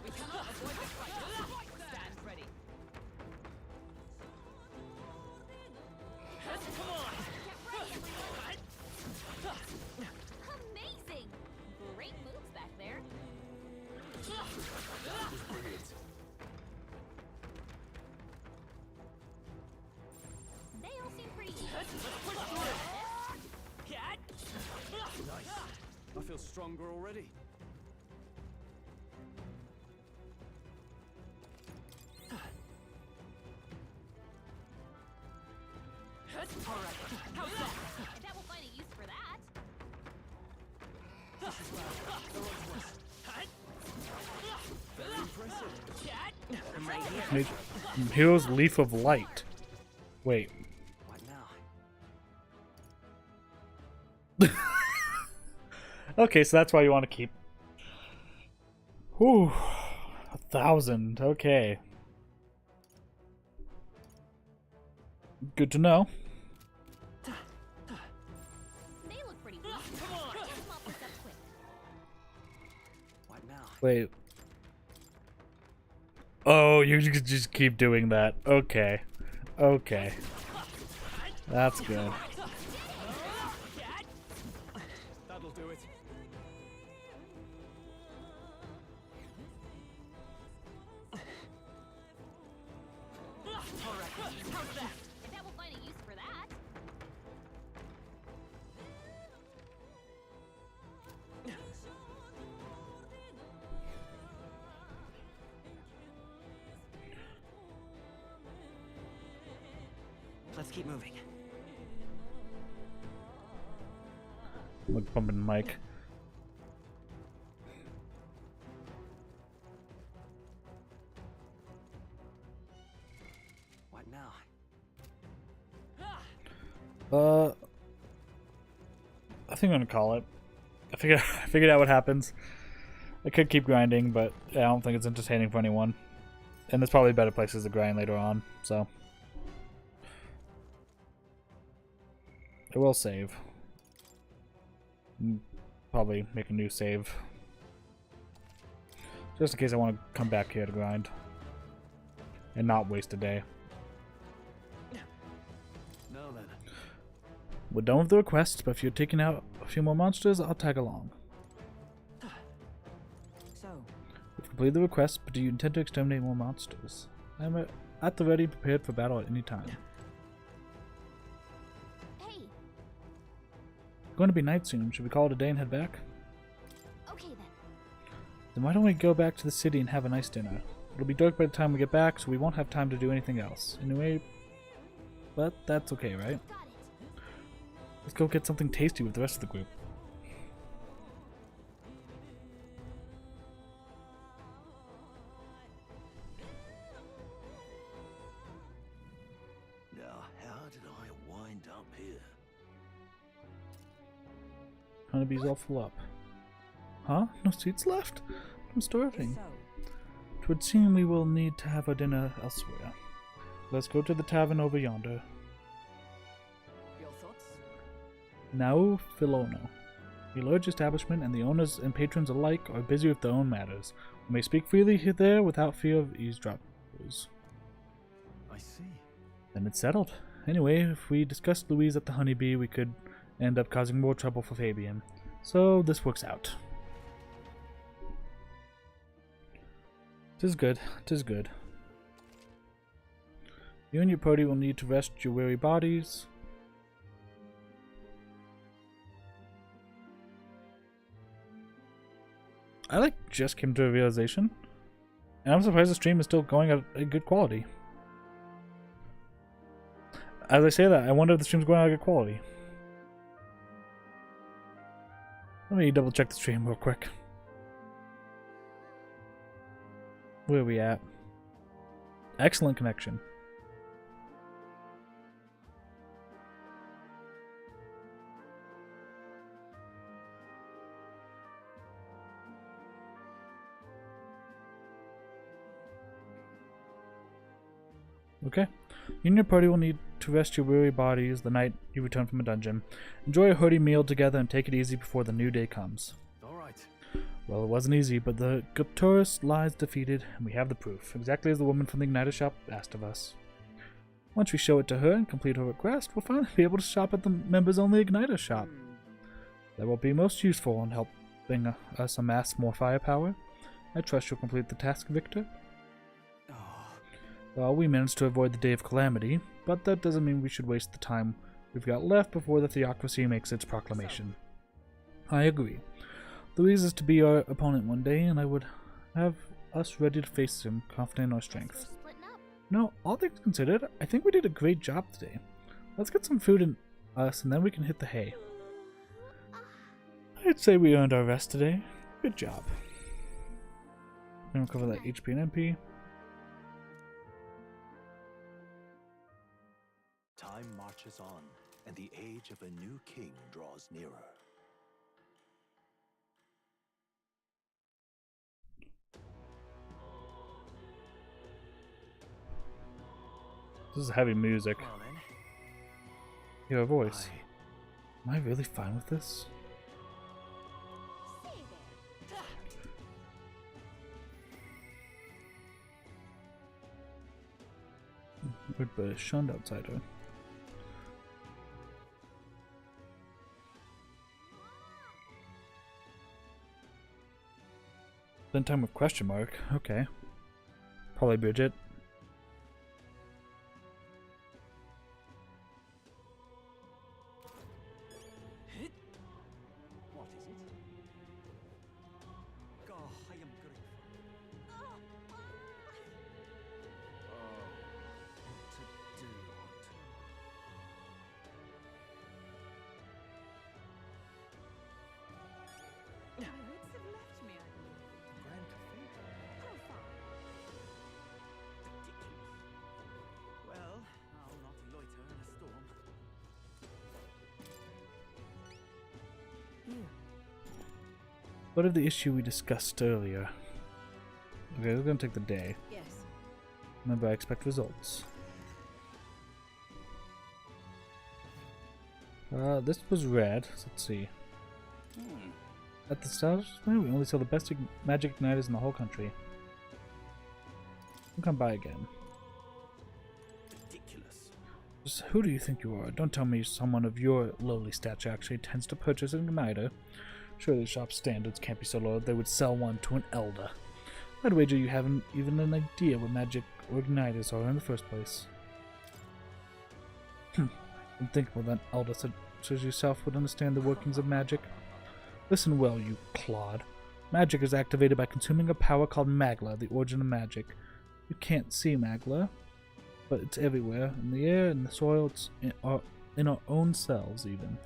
S6: We cannot avoid this fight. Stand ready.
S4: Come on.
S3: Amazing! Great moves back there. They all seem pretty easy.
S4: Cat. Nice. I feel stronger already. All right. How's that?
S3: I bet we'll find a use for that.
S4: Very impressive. Cat. I'm right here.
S1: Hero's Leaf of Light. Wait.
S4: What now?
S1: Okay, so that's why you want to keep. Whew. 1,000. Okay. Good to know.
S3: They look pretty weak.
S4: Come on.
S3: Just mop this up quick.
S4: What now?
S1: Wait. Oh, you just keep doing that. Okay. Okay. That's good.
S4: Cat. That'll do it. All right. How's that?
S3: I bet we'll find a use for that.
S4: Let's keep moving.
S1: Look, bumping the mic.
S4: What now?
S1: I think I'm gonna call it. I figured out what happens. I could keep grinding, but yeah, I don't think it's entertaining for anyone. And there's probably better places to grind later on, so. I will save. Probably make a new save. Just in case I want to come back here to grind. And not waste a day.
S4: Now then.
S1: We're done with the requests, but if you're taking out a few more monsters, I'll tag along.
S2: So,
S1: We've completed the request, but do you intend to exterminate more monsters? I'm at the ready, prepared for battle at any time.
S3: Hey,
S1: It's going to be night soon. Should we call it a day and head back?
S3: okay then.
S1: Then why don't we go back to the city and have a nice dinner? It'll be dark by the time we get back, so we won't have time to do anything else. Anyway, but that's okay, right?
S3: Got it.
S1: Let's go get something tasty with the rest of the group.
S5: Now, how did I wind up here?
S1: Honeybee's all full up. Huh? No seats left? I'm starving.
S2: so,
S1: It would seem we will need to have our dinner elsewhere. Let's go to the tavern over yonder.
S6: Your thoughts?
S1: Now Filono. A large establishment and the owners and patrons alike are busy with their own matters. We may speak freely here there without fear of eavesdroppers.
S5: I see.
S1: Then it's settled. Anyway, if we discussed Louise at the Honeybee, we could end up causing more trouble for Fabian. So this works out. 'Tis good, 'tis good. You and your party will need to rest your weary bodies. I just came to a realization, and I'm surprised the stream is still going at a good quality. As I say that, I wonder if the stream's going at a good quality. Let me double check the stream real quick. Where are we at? Excellent connection. Okay. You and your party will need to rest your weary bodies the night you return from a dungeon. Enjoy a hearty meal together and take it easy before the new day comes.
S4: All right.
S1: Well, it wasn't easy, but the Guptorus lies defeated, and we have the proof, exactly as the woman from the Igniter shop asked of us. Once we show it to her and complete her request, we'll finally be able to shop at the members-only Igniter shop. That will be most useful in helping us amass more firepower. I trust you'll complete the task, Victor.
S4: Oh,
S1: Well, we managed to avoid the Day of Calamity, but that doesn't mean we should waste the time we've got left before the Theocracy makes its proclamation. I agree. Louise is to be our opponent one day, and I would have us ready to face him, confident in our
S3: Guess we're
S1: strength.
S3: splitting up.
S1: No, all things considered, I think we did a great job today. Let's get some food in us, and then we can hit the hay. I'd say we earned our rest today. Good job. And we'll cover that HP and MP.
S5: Time marches on, and the age of a new king draws nearer.
S1: This is heavy music.
S4: well then.
S1: Hear her voice. Am I really fine with this?
S3: Say there.
S1: We're but shunned outside her. Spend time with question mark. Okay. Probably Bridget.
S4: What is it? Oh, I am grateful. Oh, what to do?
S6: My wits have left me, I believe.
S4: Grand Cathedral.
S6: How far?
S4: Ridiculous. Well, I'll not loiter in a storm.
S1: What of the issue we discussed earlier? Okay, we're gonna take the day.
S2: Yes.
S1: Remember, I expect results. This was red. So let's see. At the start, we only sell the best magic igniters in the whole country. We'll come by again.
S4: Ridiculous.
S1: Just who do you think you are? Don't tell me someone of your lowly stature actually tends to purchase an igniter. Surely the shop standards can't be so low that they would sell one to an elder. I'd wager you haven't even an idea what magic or igniters are in the first place. Unthinkable that an elder such as yourself would understand the workings of magic. Listen well, you clod. Magic is activated by consuming a power called Magla, the origin of magic. You can't see Magla, but it's everywhere, in the air, in the soil, it's in our own cells even.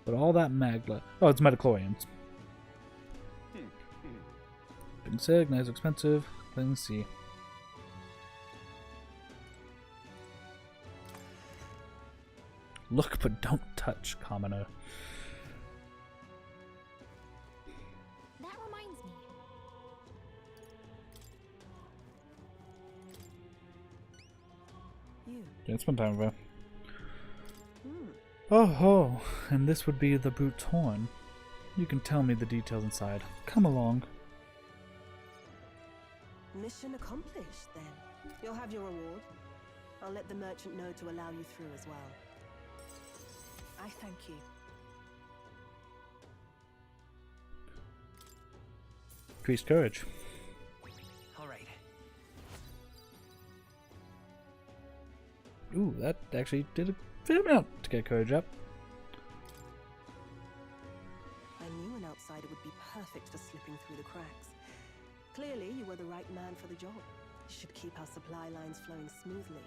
S1: But all that Magla... Oh, it's metachlorians. Being said, igniters are expensive. Let's see. Look, but don't touch, commoner.
S3: That reminds me.
S2: You.
S1: Can't spend time with her. Oh, and this would be the brute's horn. You can tell me the details inside. Come along.
S2: Mission accomplished, then. You'll have your reward. I'll let the merchant know to allow you through as well. I thank you.
S1: Increased courage.
S4: All right.
S1: Ooh, that actually did a fair amount to get courage up.
S2: I knew an outsider would be perfect for slipping through the cracks. Clearly, you were the right man for the job. You should keep our supply lines flowing smoothly.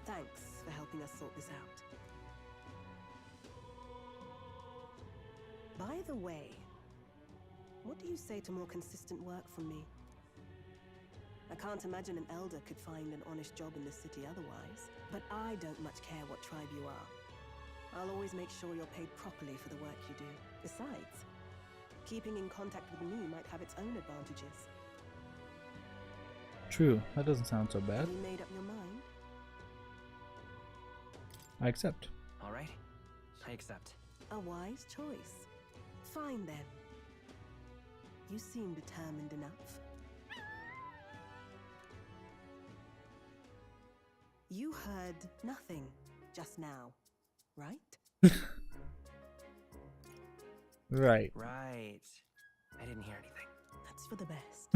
S2: Thanks for helping us sort this out. By the way, what do you say to more consistent work from me? I can't imagine an elder could find an honest job in this city otherwise, but I don't much care what tribe you are. I'll always make sure you're paid properly for the work you do. Besides, keeping in contact with me might have its own advantages.
S1: True, that doesn't sound so bad.
S2: Have you made up your mind?
S1: I accept.
S4: All right, I accept.
S2: A wise choice. Fine then. You seem determined enough. You heard nothing just now, right?
S1: Right.
S4: Right. I didn't hear anything.
S2: That's for the best.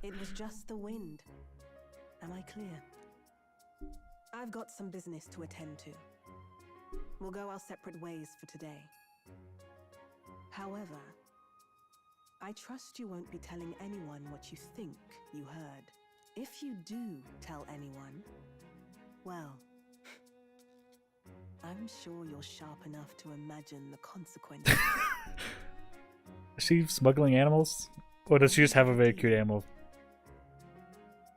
S2: It was just the wind. Am I clear? I've got some business to attend to. We'll go our separate ways for today. However, I trust you won't be telling anyone what you think you heard. If you do tell anyone, well, I'm sure you're sharp enough to imagine the consequences.
S1: Is she smuggling animals? Or does she just have a very cute animal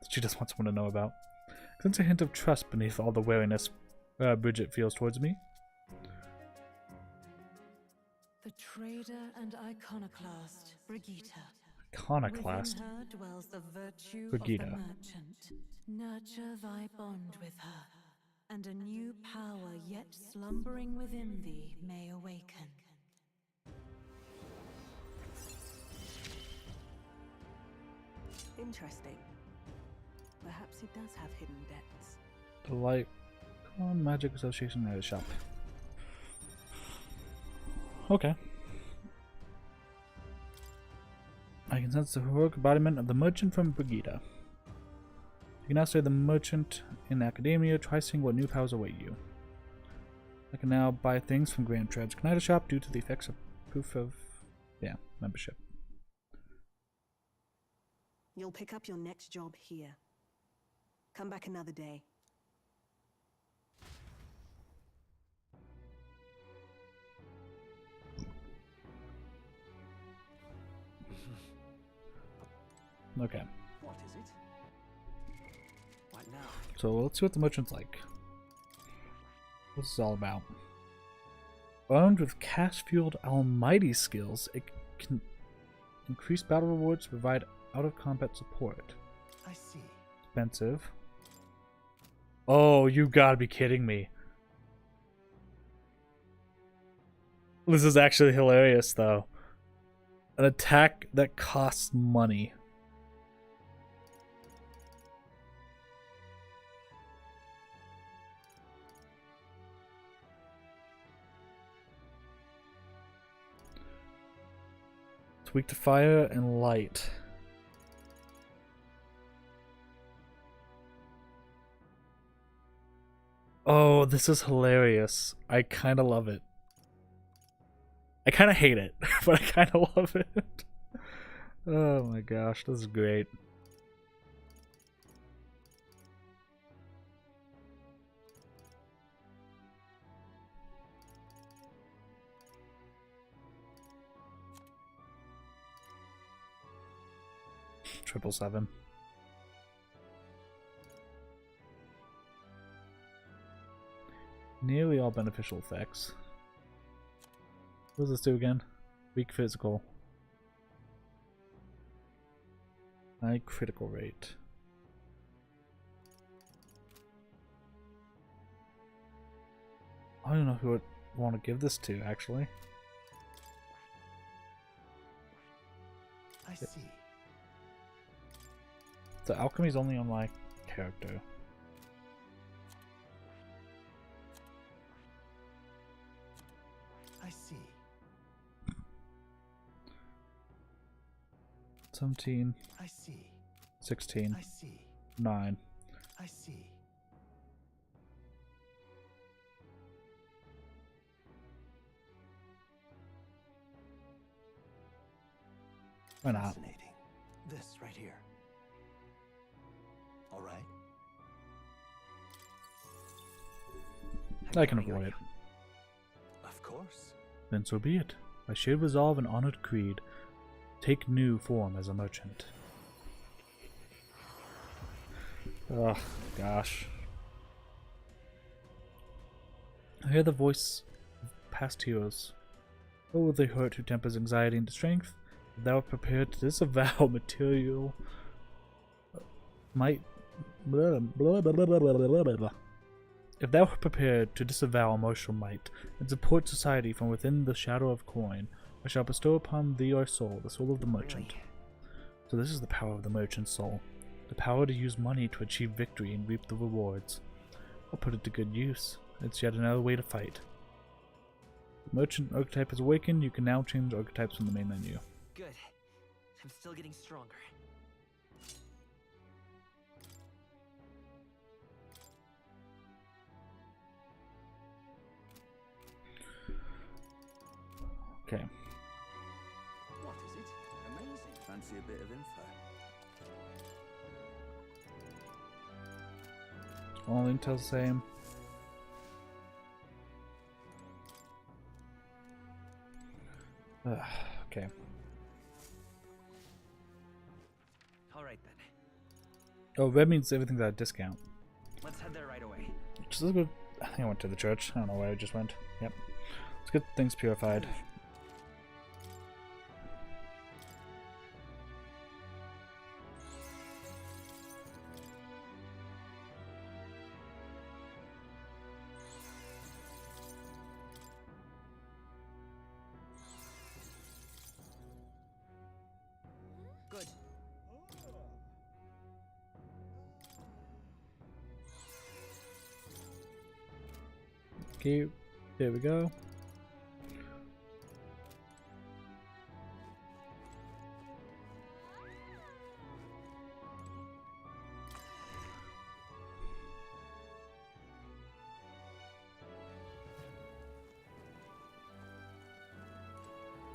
S1: that she just wants someone to know about? Sense a hint of trust beneath all the wariness Bridget feels towards me.
S7: The trader and iconoclast, Brigitte.
S1: Iconoclast?
S7: Within her dwells the virtue
S1: Brigitte.
S7: of the merchant. Nurture thy bond with her, and a new power yet slumbering within thee may awaken.
S2: Interesting. Perhaps it does have hidden depths.
S1: The Light Magic Association at a shop. Okay. I can sense the heroic embodiment of the merchant from Brigitte. You can now say the merchant in academia. Try seeing what new powers await you. I can now buy things from Grand Tread's Knight shop due to the effects of proof of, membership.
S2: You'll pick up your next job here. Come back another day.
S1: Okay.
S4: What is it? What now?
S1: So let's see what the merchant's like. What's this all about? Armed with cash-fueled almighty skills, it can increase battle rewards to provide out-of-combat support.
S5: I see.
S1: Expensive. Oh, you gotta be kidding me. This is actually hilarious, though. An attack that costs money. It's weak to fire and light. Oh, this is hilarious. I kind of love it. I kind of hate it, but I kind of love it. Oh my gosh, this is great. Triple seven. Nearly all beneficial effects. What does this do again? Weak physical. High critical rate. I don't know who I'd want to give this to, actually.
S5: I see.
S1: The alchemy's only on my character.
S5: I see.
S1: 17,
S5: I see.
S1: 16,
S5: I see.
S1: 9.
S5: I see.
S1: Why not?
S5: Fascinating. This right here. All right.
S1: I can
S5: count on
S1: avoid
S5: you.
S1: it.
S5: Of course.
S1: Then so be it. By shared resolve and honored creed, take new form as a merchant. Ugh, gosh. I hear the voice of past heroes. What will they hurt who tempers anxiety into strength? If thou art prepared to disavow material might If thou art prepared to disavow emotional might and support society from within the shadow of coin, I shall bestow upon thee our soul, the soul of the merchant. So this is the power of the merchant's soul. The power to use money to achieve victory and reap the rewards. I'll put it to good use. It's yet another way to fight. The merchant archetype has awakened. You can now change archetypes from the main menu.
S4: Good. I'm still getting stronger.
S1: Okay.
S8: What is it? Amazing. Fancy a bit of info.
S1: All intel's the same. Okay.
S4: Alright then.
S1: Oh, red means everything's at a discount.
S4: Let's head there right away.
S1: Just look good. I think I went to the church. I don't know where I just went. Yep. Let's get things purified.
S4: Good.
S1: Okay, there we go.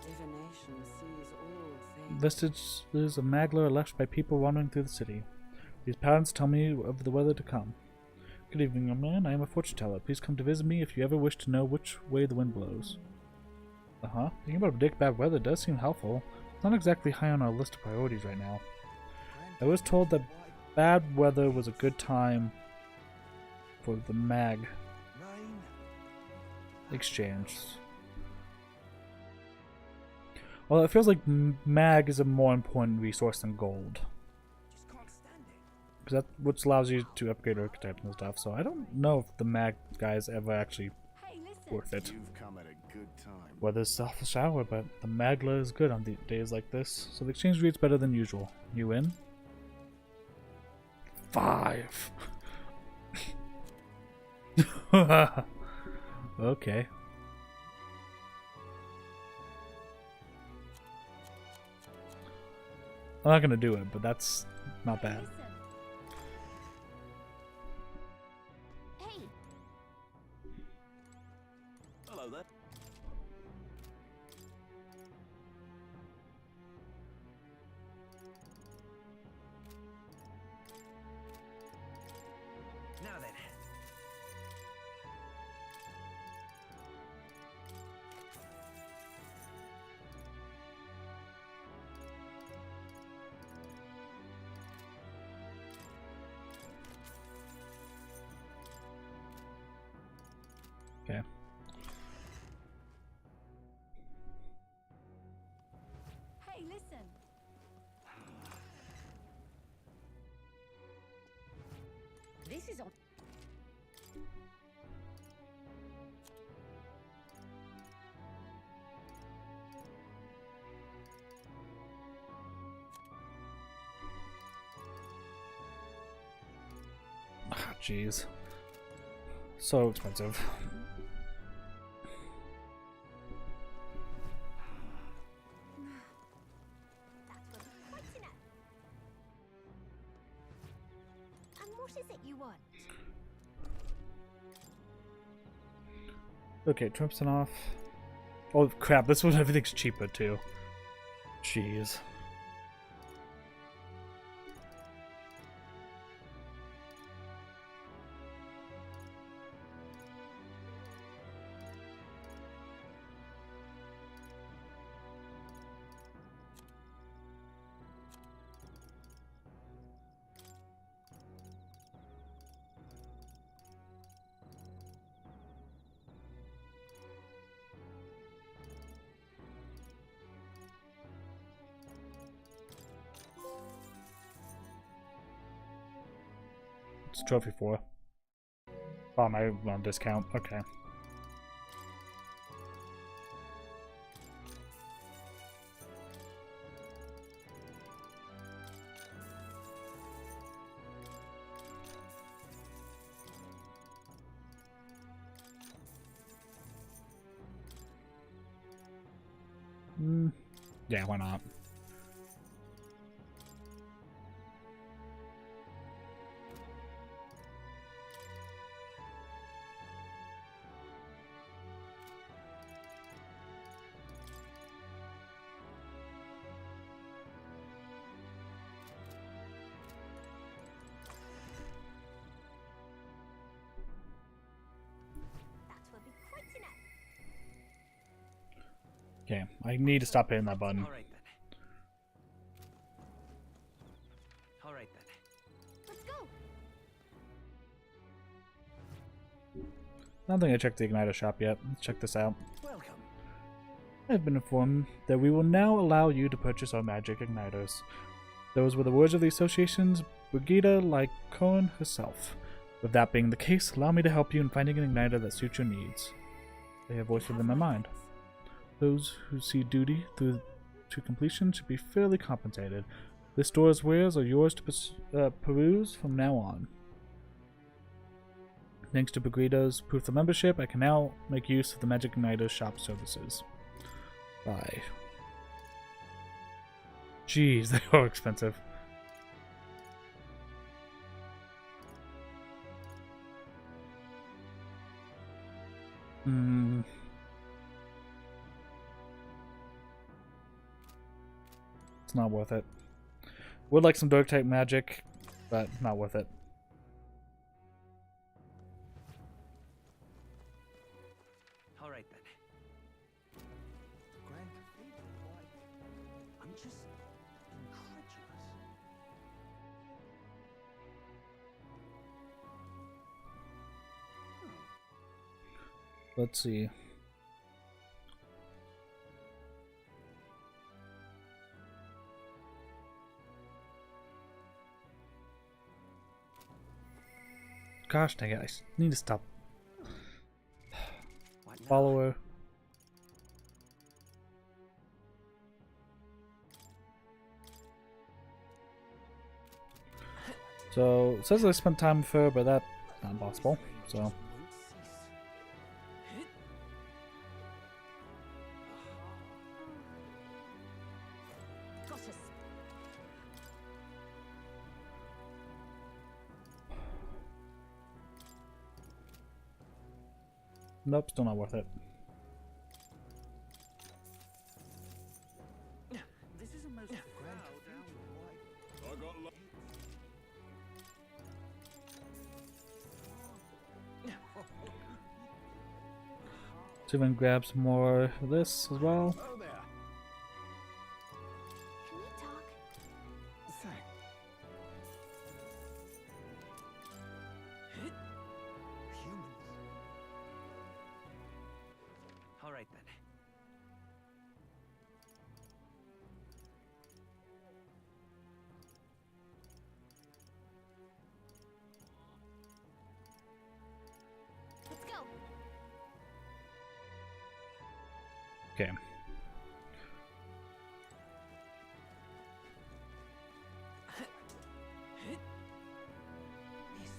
S7: Divination sees all things.
S1: Vestiges of Magla are left by people wandering through the city. These patterns tell me of the weather to come. Good evening, young man. I am a fortune teller. Please come to visit me if you ever wish to know which way the wind blows. Thinking about predict bad weather does seem helpful. It's not exactly high on our list of priorities right now. I was told that bad weather was a good time for the mag exchange. Well, it feels like mag is a more important resource than gold.
S8: Just can't stand it.
S1: Because that's what allows you to upgrade archetypes and stuff, so I don't know if the mag guy is ever actually
S3: Hey, listen.
S1: worth it.
S8: You've come at a good time.
S1: Weather's awful shower, but the Magla is good on the days like this, so the exchange rate's better than usual. You in? 5! Okay. I'm not gonna do it, but that's not
S3: Hey,
S1: bad.
S3: listen. Hey,
S8: Hello there.
S4: Now then.
S1: Okay.
S3: hey, listen. This is on.
S1: Ah, jeez. So expensive.
S3: That wasn't quite enough. And what is it you want?
S1: Okay, 20% off. Oh crap, this one everything's cheaper too. Jeez. It's trophy 4. Oh, my on discount. Okay. Yeah, why not?
S3: That will be quite enough.
S1: Okay, I need to stop hitting that button.
S4: All right then. All right then.
S3: Let's go.
S1: I don't think I checked the Igniter shop yet. Let's check this out.
S4: Welcome.
S1: I've been informed that we will now allow you to purchase our magic igniters. Those were the words of the Association's Brigida Lycoan herself. With that being the case, allow me to help you in finding an igniter that suits your needs. They have voices within my mind. Those who see duty through to completion should be fairly compensated. This store's wares are yours to peruse from now on. Thanks to Brigida's proof of membership, I can now make use of the Magic Igniter shop services. Bye. Jeez, they are expensive. It's not worth it. Would like some dark type magic, but not worth it.
S4: All right then.
S8: Grand Cathedral, why? I'm just incredulous.
S1: Let's see. Gosh dang it, I need to stop.
S4: What now?
S1: Follower. So, it says I spent time with her, but that's not impossible, so.
S4: Won't cease.
S3: Got us.
S1: Nope, still not worth it.
S8: This is a most grand cathedral. I got
S1: So even grab some more of this as well.
S8: Oh there.
S3: Can we talk?
S8: Thanks. Humans.
S4: All right then.
S3: Let's go.
S1: Okay.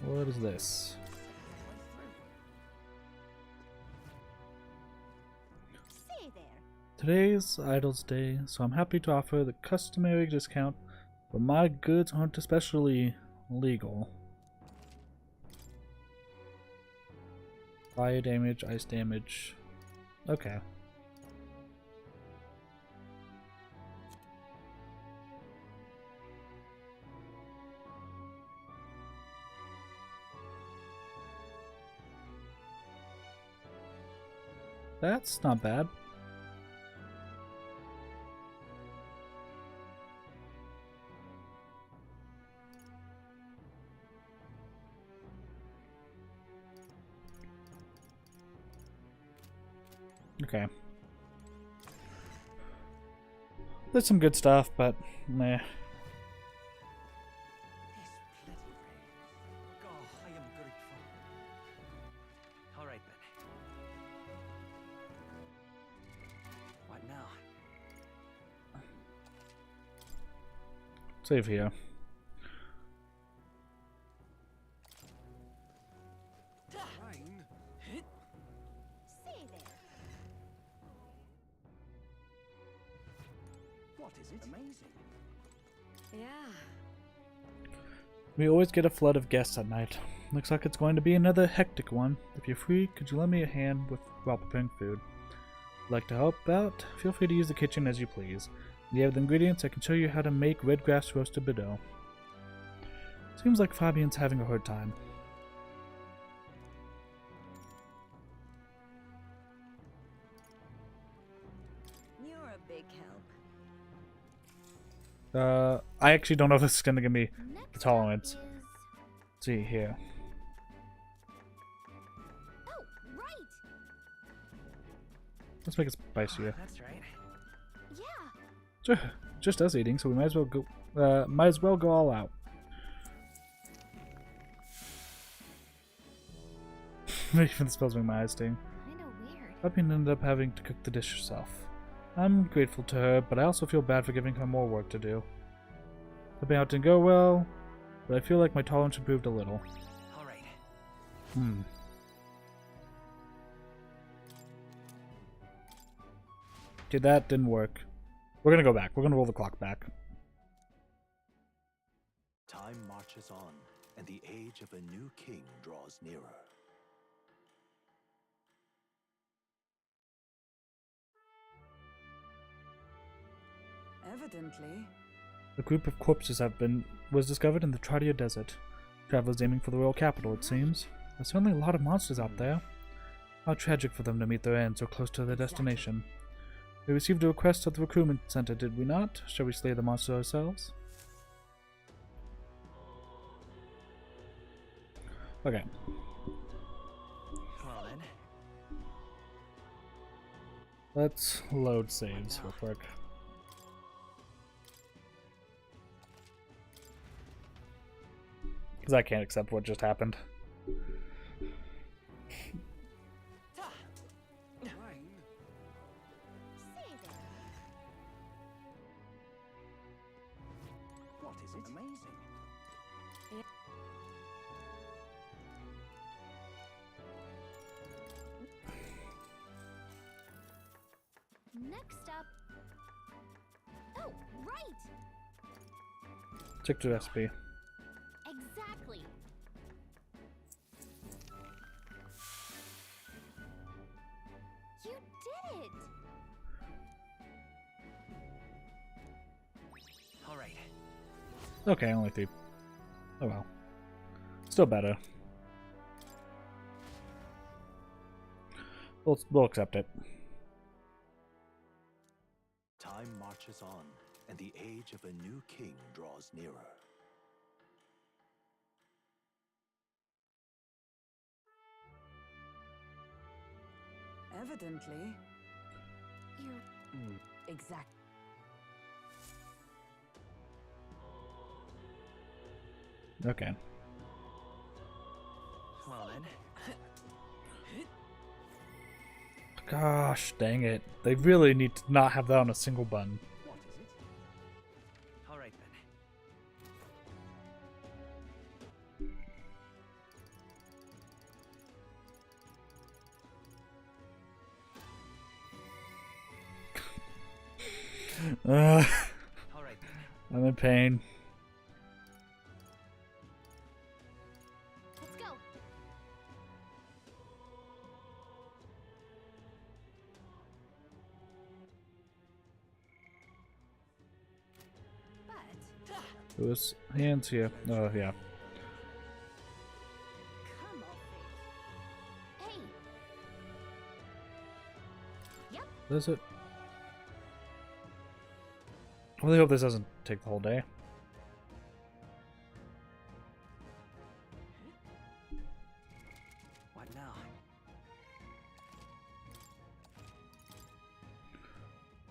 S1: What is this?
S3: Say there.
S1: Today's Idol's Day, so I'm happy to offer the customary discount, but my goods aren't especially legal. Fire damage, ice damage. Okay. That's not bad. Okay. There's some good stuff, but meh.
S4: This bloody rain. God, I am grateful.
S1: Save here.
S8: Rain?
S3: Say there.
S8: What is it? Amazing.
S2: Yeah.
S1: We always get a flood of guests at night. Looks like it's going to be another hectic one. If you're free, could you lend me a hand while preparing food? Like to help out? Feel free to use the kitchen as you please. If you have the ingredients, I can show you how to make red grass roasted Bordeaux. Seems like Fabian's having a hard time.
S2: You're a big help.
S1: I actually don't know if this is gonna give me
S3: Next
S1: the tolerance.
S3: up is...
S1: Let's see here.
S3: Oh, right!
S1: Let's make it spicier.
S4: That's right.
S3: Yeah.
S1: Sure, just us eating, so we might as well go all out. Even the spells make my eyes sting.
S3: Kinda weird.
S1: Fabian ended up having to cook the dish herself. I'm grateful to her, but I also feel bad for giving her more work to do. Helping out didn't go well, but I feel like my tolerance improved a little.
S4: All right.
S1: Okay, that didn't work. We're gonna go back. We're gonna roll the clock back.
S5: Time marches on, and the age of a new king draws nearer.
S7: Evidently.
S1: A group of corpses was discovered in the Tradia Desert. Travelers aiming for the royal capital, it seems. There's certainly a lot of monsters out there. How tragic for them to meet their end so close to their destination. We received a request at the recruitment center, did we not? Shall we slay the monster ourselves? Okay.
S4: Well then.
S1: Let's load saves real quick. Because I can't accept what just happened.
S8: Rain?
S3: Say there.
S8: What is it? Amazing.
S3: Next up... Oh, right!
S1: Check the recipe.
S3: Exactly. You did it!
S4: All right.
S1: Okay, only 3. Oh well. Still better. We'll accept it.
S5: Time marches on, and the age of a new king draws nearer.
S7: Evidently.
S3: You're...
S7: Exact.
S1: Okay.
S4: Well then.
S1: Gosh, dang it. They really need to not have that on a single button.
S8: What is it?
S4: All right then. All right then.
S1: I'm in pain.
S3: Let's go.
S2: But
S1: It was hands here. Oh, yeah.
S2: come off it.
S3: Hey! Yep.
S1: Is it? I really hope this doesn't take the whole day.
S4: What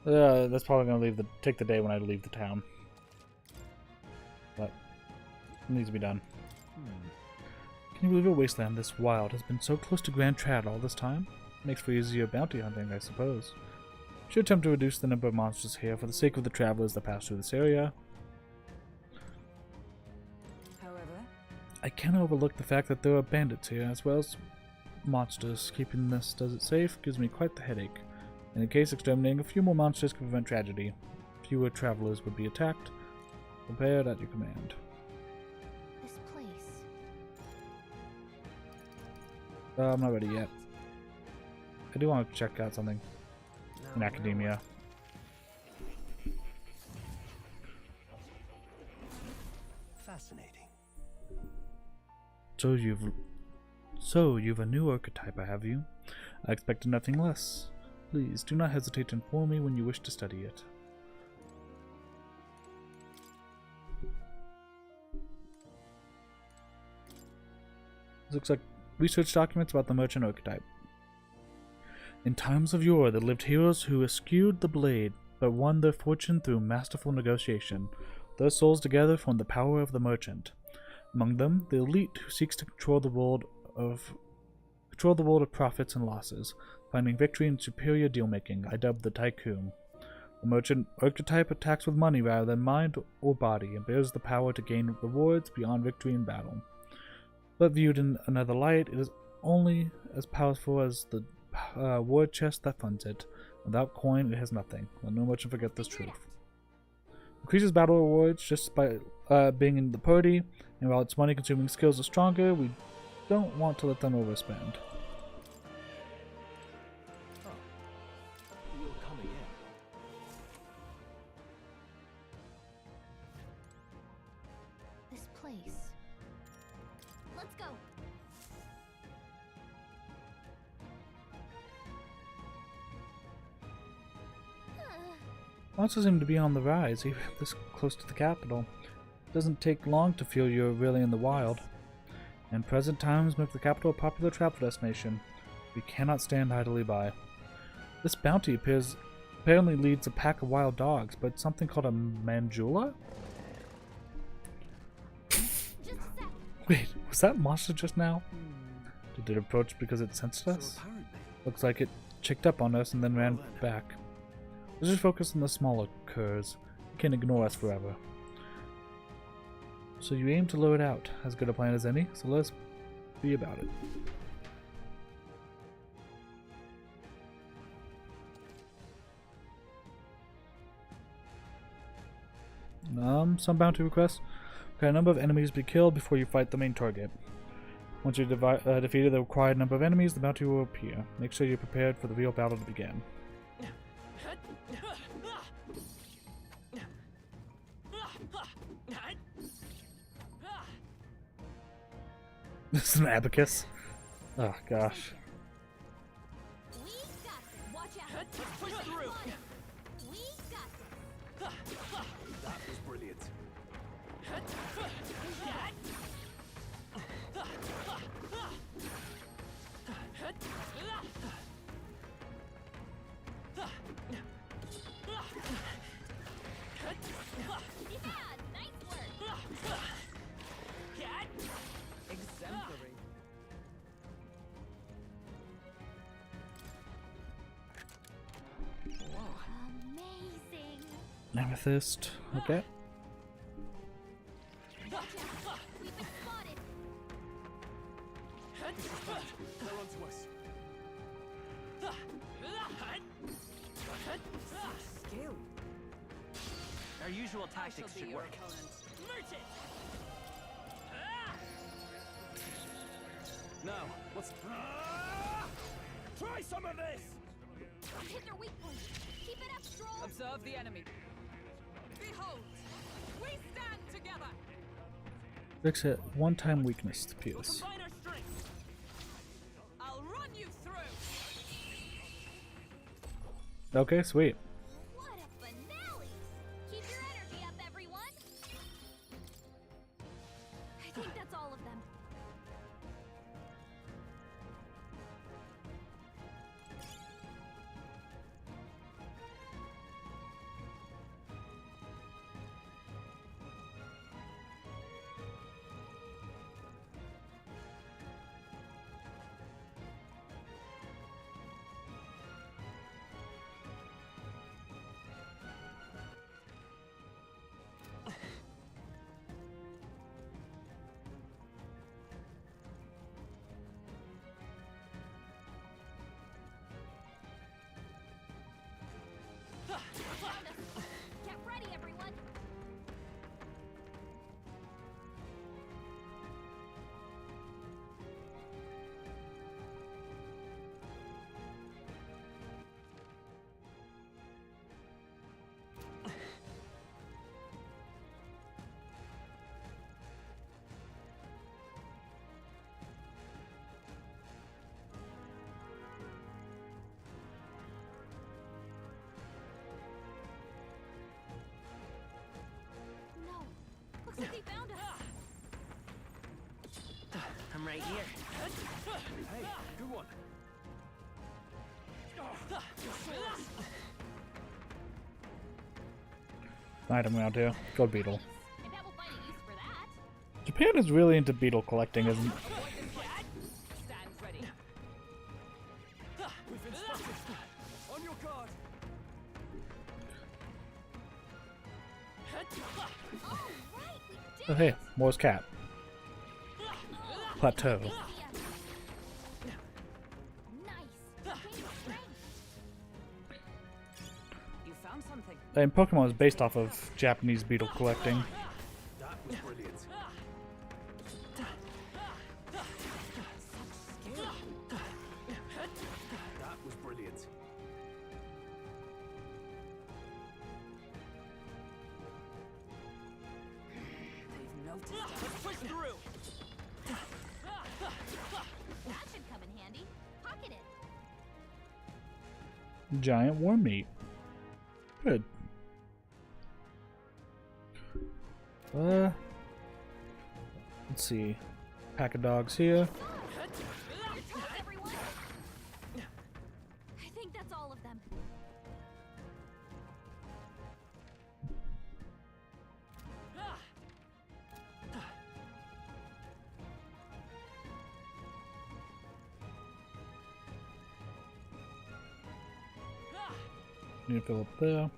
S4: now?
S1: That's probably gonna take the day when I leave the town. But it needs to be done. Can you believe a wasteland this wild has been so close to Grand Trad all this time? Makes for easier bounty hunting, I suppose. Should attempt to reduce the number of monsters here for the sake of the travelers that pass through this area. I can't overlook the fact that there are bandits here, as well as monsters. Keeping this desert safe gives me quite the headache. In the case, exterminating a few more monsters could prevent tragedy. Fewer travelers would be attacked. Prepared at your command.
S3: This place.
S1: I'm not ready yet. I do want to check out something in academia.
S5: Fascinating.
S1: So you've a new archetype, have you? I expected nothing less. Please do not hesitate to inform me when you wish to study it. This looks like research documents about the merchant archetype. In times of yore, there lived heroes who eschewed the blade, but won their fortune through masterful negotiation. Their souls together formed the power of the merchant. Among them, the elite who seeks to control the world of profits and losses, finding victory in superior deal-making. I dubbed the tycoon. The merchant archetype attacks with money rather than mind or body, and bears the power to gain rewards beyond victory in battle. But viewed in another light, it is only as powerful as the war chest that funds it. Without coin, it has nothing. Let no merchant forget this truth. Increases battle rewards just by being in the party, and while its money-consuming skills are stronger, we don't want to let them overspend.
S5: You're coming in.
S3: This place. Let's go.
S1: Monsters seem to be on the rise, even this close to the capital. It doesn't take long to feel you're really in the wild. And present times make the capital a popular travel destination. We cannot stand idly by. This bounty apparently leads a pack of wild dogs, but something called a manjula? Wait, was that monster just now? Did it approach because it sensed us?
S5: So apparently,
S1: Looks like it checked up on us and then ran back. Let's just focus on the smaller curs. It can ignore us forever. So you aim to lure it out. As good a plan as any, so let's be about it. Some bounty requests. Okay, a number of enemies be killed before you fight the main target. Once you defeated the required number of enemies, the bounty will appear. Make sure you're prepared for the real battle to begin. This is an abacus. Oh gosh.
S3: We got this. Watch out.
S4: Push through.
S3: We got this.
S5: that was brilliant.
S3: Yeah, nice work.
S4: Exemplary.
S3: Amazing.
S1: Amethyst. Okay.
S3: Watch out. We've been spotted.
S4: They're onto us. Scary. Our usual tactics should work. Merchant!
S8: Now, let's... Try some of this!
S3: Hit their weak point. Keep it up, Stroll.
S6: Observe the enemy. Behold, we stand together.
S1: Fix it. One-time weakness to Pierce.
S4: Combine our strength.
S6: I'll run you through.
S1: Okay, sweet.
S3: What a finale! Keep your energy up, everyone. I think that's all of them. Found us. Get ready, everyone. No. Looks like they found us.
S4: I'm right here. Hey, good one.
S1: Item around here. Gold beetle.
S3: I bet we'll find a use for that.
S1: Japan is really into beetle collecting, isn't it?
S6: Stand ready.
S4: We've been spotted. On your guard.
S3: All right, we did
S1: Oh hey,
S3: it.
S1: Moore's cat. Plateau.
S3: Nice. Gain strength.
S6: You found something.
S1: And Pokemon is based off of Japanese beetle collecting.
S8: That was brilliant. That was brilliant.
S6: They've noticed us.
S4: Let's push through.
S3: That should come in handy. Pocket it.
S1: Giant worm meat. Good. Let's see. Pack of dogs here.
S3: Your turn, everyone. I think that's all of them.
S1: Need to fill up there.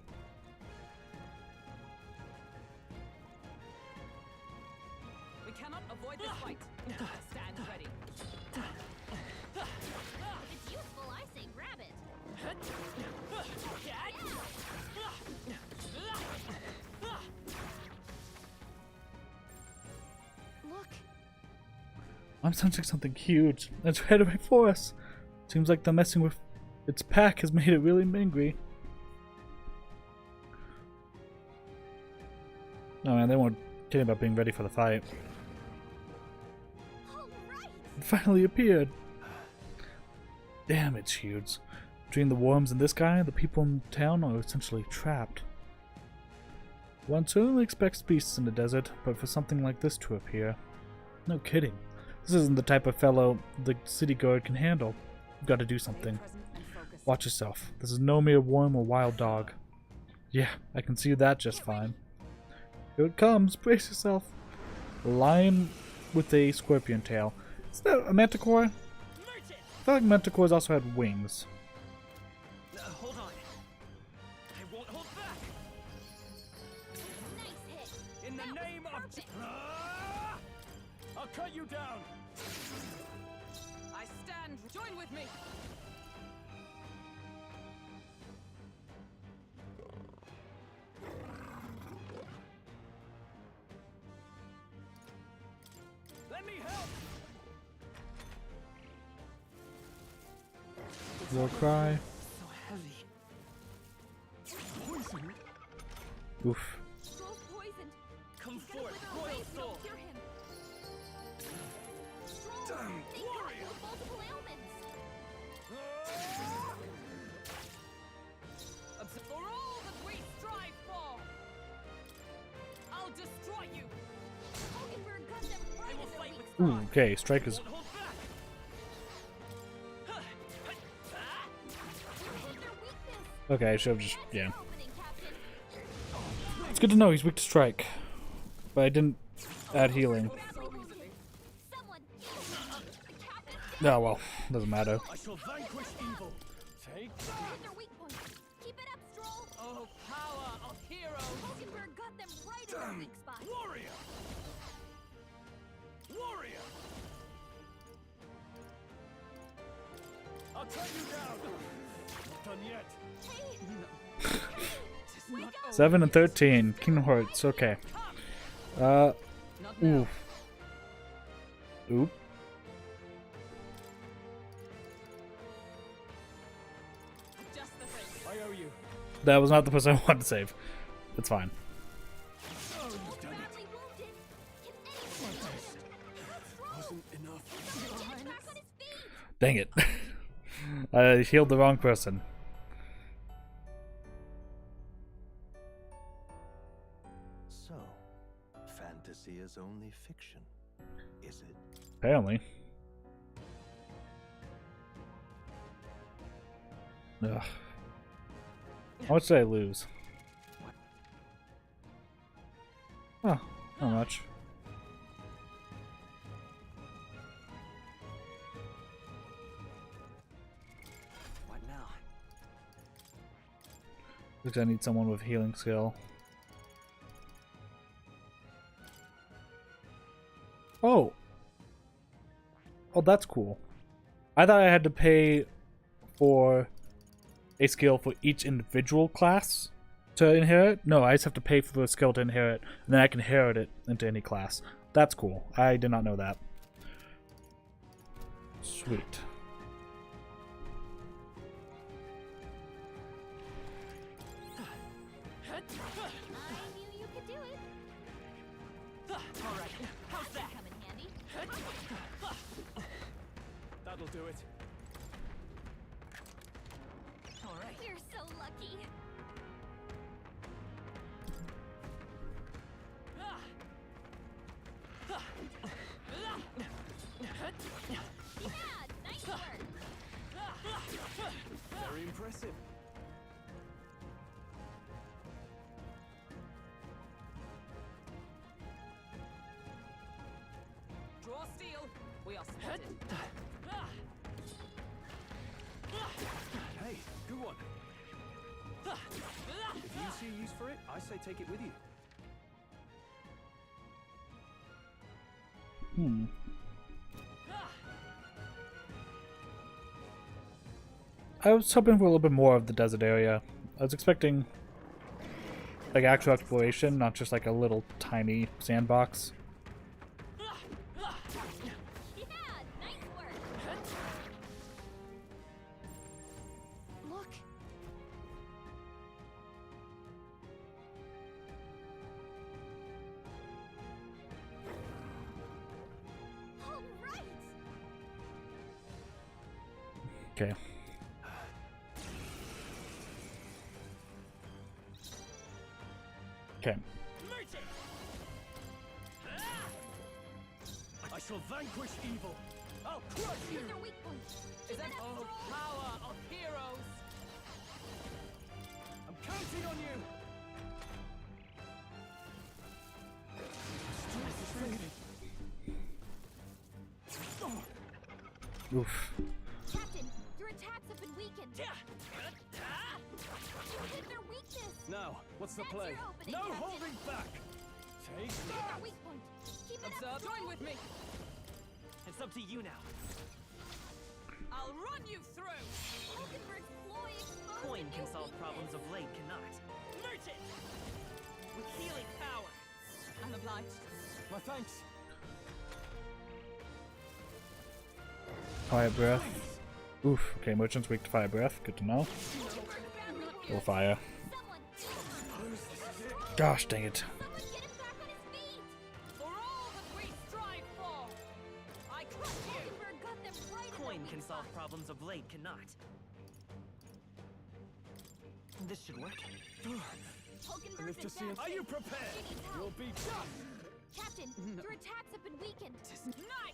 S6: We cannot avoid this fight. Stand ready.
S3: If it's useful, I say grab it. Look,
S1: I'm sensing something huge. It's right away for us. Seems like the messing with its pack has made it really angry. Oh man, they weren't kidding about being ready for the fight.
S3: all right.
S1: It finally appeared. Damn, it's huge. Between the worms and this guy, the people in town are essentially trapped. One certainly expects beasts in the desert, but for something like this to appear. No kidding. This isn't the type of fellow the city guard can handle. You've got to do something.
S6: Present and focus.
S1: Watch yourself. This is no mere worm or wild dog. Yeah, I can see that just fine. Here it comes. Brace yourself. A lion with a scorpion tail. Is that a manticore? I feel like manticores also had wings.
S4: Hold on. I won't hold back.
S3: Nice hit.
S4: In the
S3: That was
S4: name of...
S3: perfect.
S4: I'll cut you down.
S6: I stand. Join with me.
S4: Let me help.
S1: War cry.
S4: So heavy. Poison.
S1: Oof.
S3: Stroll's poisoned.
S4: Come
S3: He's gonna
S4: forth,
S3: wither away
S4: royal
S3: if we
S4: soul.
S3: don't cure him. Stroll,
S4: Damn
S3: they got
S4: warrior.
S3: you with multiple ailments.
S6: For all that we strive for, I'll destroy you.
S3: Hulkenberg got them right
S4: I will
S3: in their
S4: fight
S3: weak
S4: with
S1: Ooh,
S3: spot.
S1: okay, strike is.
S4: Won't hold back.
S3: We hit their weakness.
S1: Okay, I should have just.
S3: That's
S1: Yeah.
S3: an opening, Captain.
S1: It's good to know he's weak to strike. But I didn't add healing.
S3: Badly wounded. Someone heal. Captain,
S1: Oh well, doesn't matter.
S4: I shall vanquish evil. Take
S3: Stroll hit their weak point. Keep it up, Stroll.
S6: Oh, power of heroes.
S3: Hulkenberg got them right in their weak spot.
S4: warrior. Warrior. I'll cut you down. Not done yet.
S3: Hey,
S1: 7 and 13. Kingdom Hearts. Okay.
S6: Not now.
S1: Ooh. Oop.
S6: Just the thing.
S4: I owe you.
S1: That was not the person I wanted to save. It's fine.
S3: Badly wounded. Can anyone
S4: Wasn't enough.
S3: get back on his feet?
S1: Dang it. I healed the wrong person.
S5: So, fantasy is only fiction, is it?
S1: Apparently. Ugh. How much did I lose? Oh, not much.
S4: What now?
S1: Looks like I need someone with healing skill. Oh. Oh, that's cool. I thought I had to pay for a skill for each individual class to inherit. No, I just have to pay for the skill to inherit, and then I can inherit it into any class. That's cool. I did not know that. Sweet.
S3: I knew you could do it.
S4: All right. How's that?
S3: Come in handy.
S4: That'll do it. All right.
S3: You're so lucky. Yeah, nice work.
S4: Very impressive.
S6: Draw steel. We are spotted.
S4: Hey, good one. If you see a use for it, I say take it with you.
S1: I was hoping for a little bit more of the desert area. I was expecting like actual exploration, not just like a little tiny sandbox.
S3: Yeah, nice work. Look. All right.
S1: Okay. Okay.
S4: I shall vanquish evil. I'll crush you.
S3: Use their weak point. Keep it up,
S6: Oh,
S3: Stroll.
S6: power of heroes.
S4: I'm counting on you.
S1: Oof.
S3: Captain, your attacks have been weakened. You hit their weakness.
S4: Now, what's the
S3: That's
S4: play?
S3: your opening,
S4: No
S3: Captain.
S4: holding back. Take
S3: Hit
S4: that.
S3: their weak point. Keep it up,
S6: Observe.
S3: Stroll.
S6: Join with me. It's up to you now. I'll run you through.
S3: Hulkenberg's ploy exposed
S9: Coin
S3: a
S9: can
S3: new
S9: solve problems of
S3: weakness.
S9: late cannot.
S6: Merchant! With healing power. I'm obliged.
S4: My thanks.
S1: Fire breath. Oof. Okay, merchant's weak to fire breath. Good to know. Or fire.
S3: Someone,
S1: Gosh dang it.
S3: someone get him back on his feet.
S6: For all that we strive for. I crush you.
S3: Hulkenberg got them right in
S9: Coin
S3: the
S9: can
S3: weak
S9: solve
S3: spot.
S9: problems of late cannot. This should work.
S3: Hulkenberg's
S4: Live to see it.
S3: advancing.
S4: Are you prepared?
S3: She needs help.
S4: You'll be done.
S3: Captain, your attacks have been weakened.
S6: Night!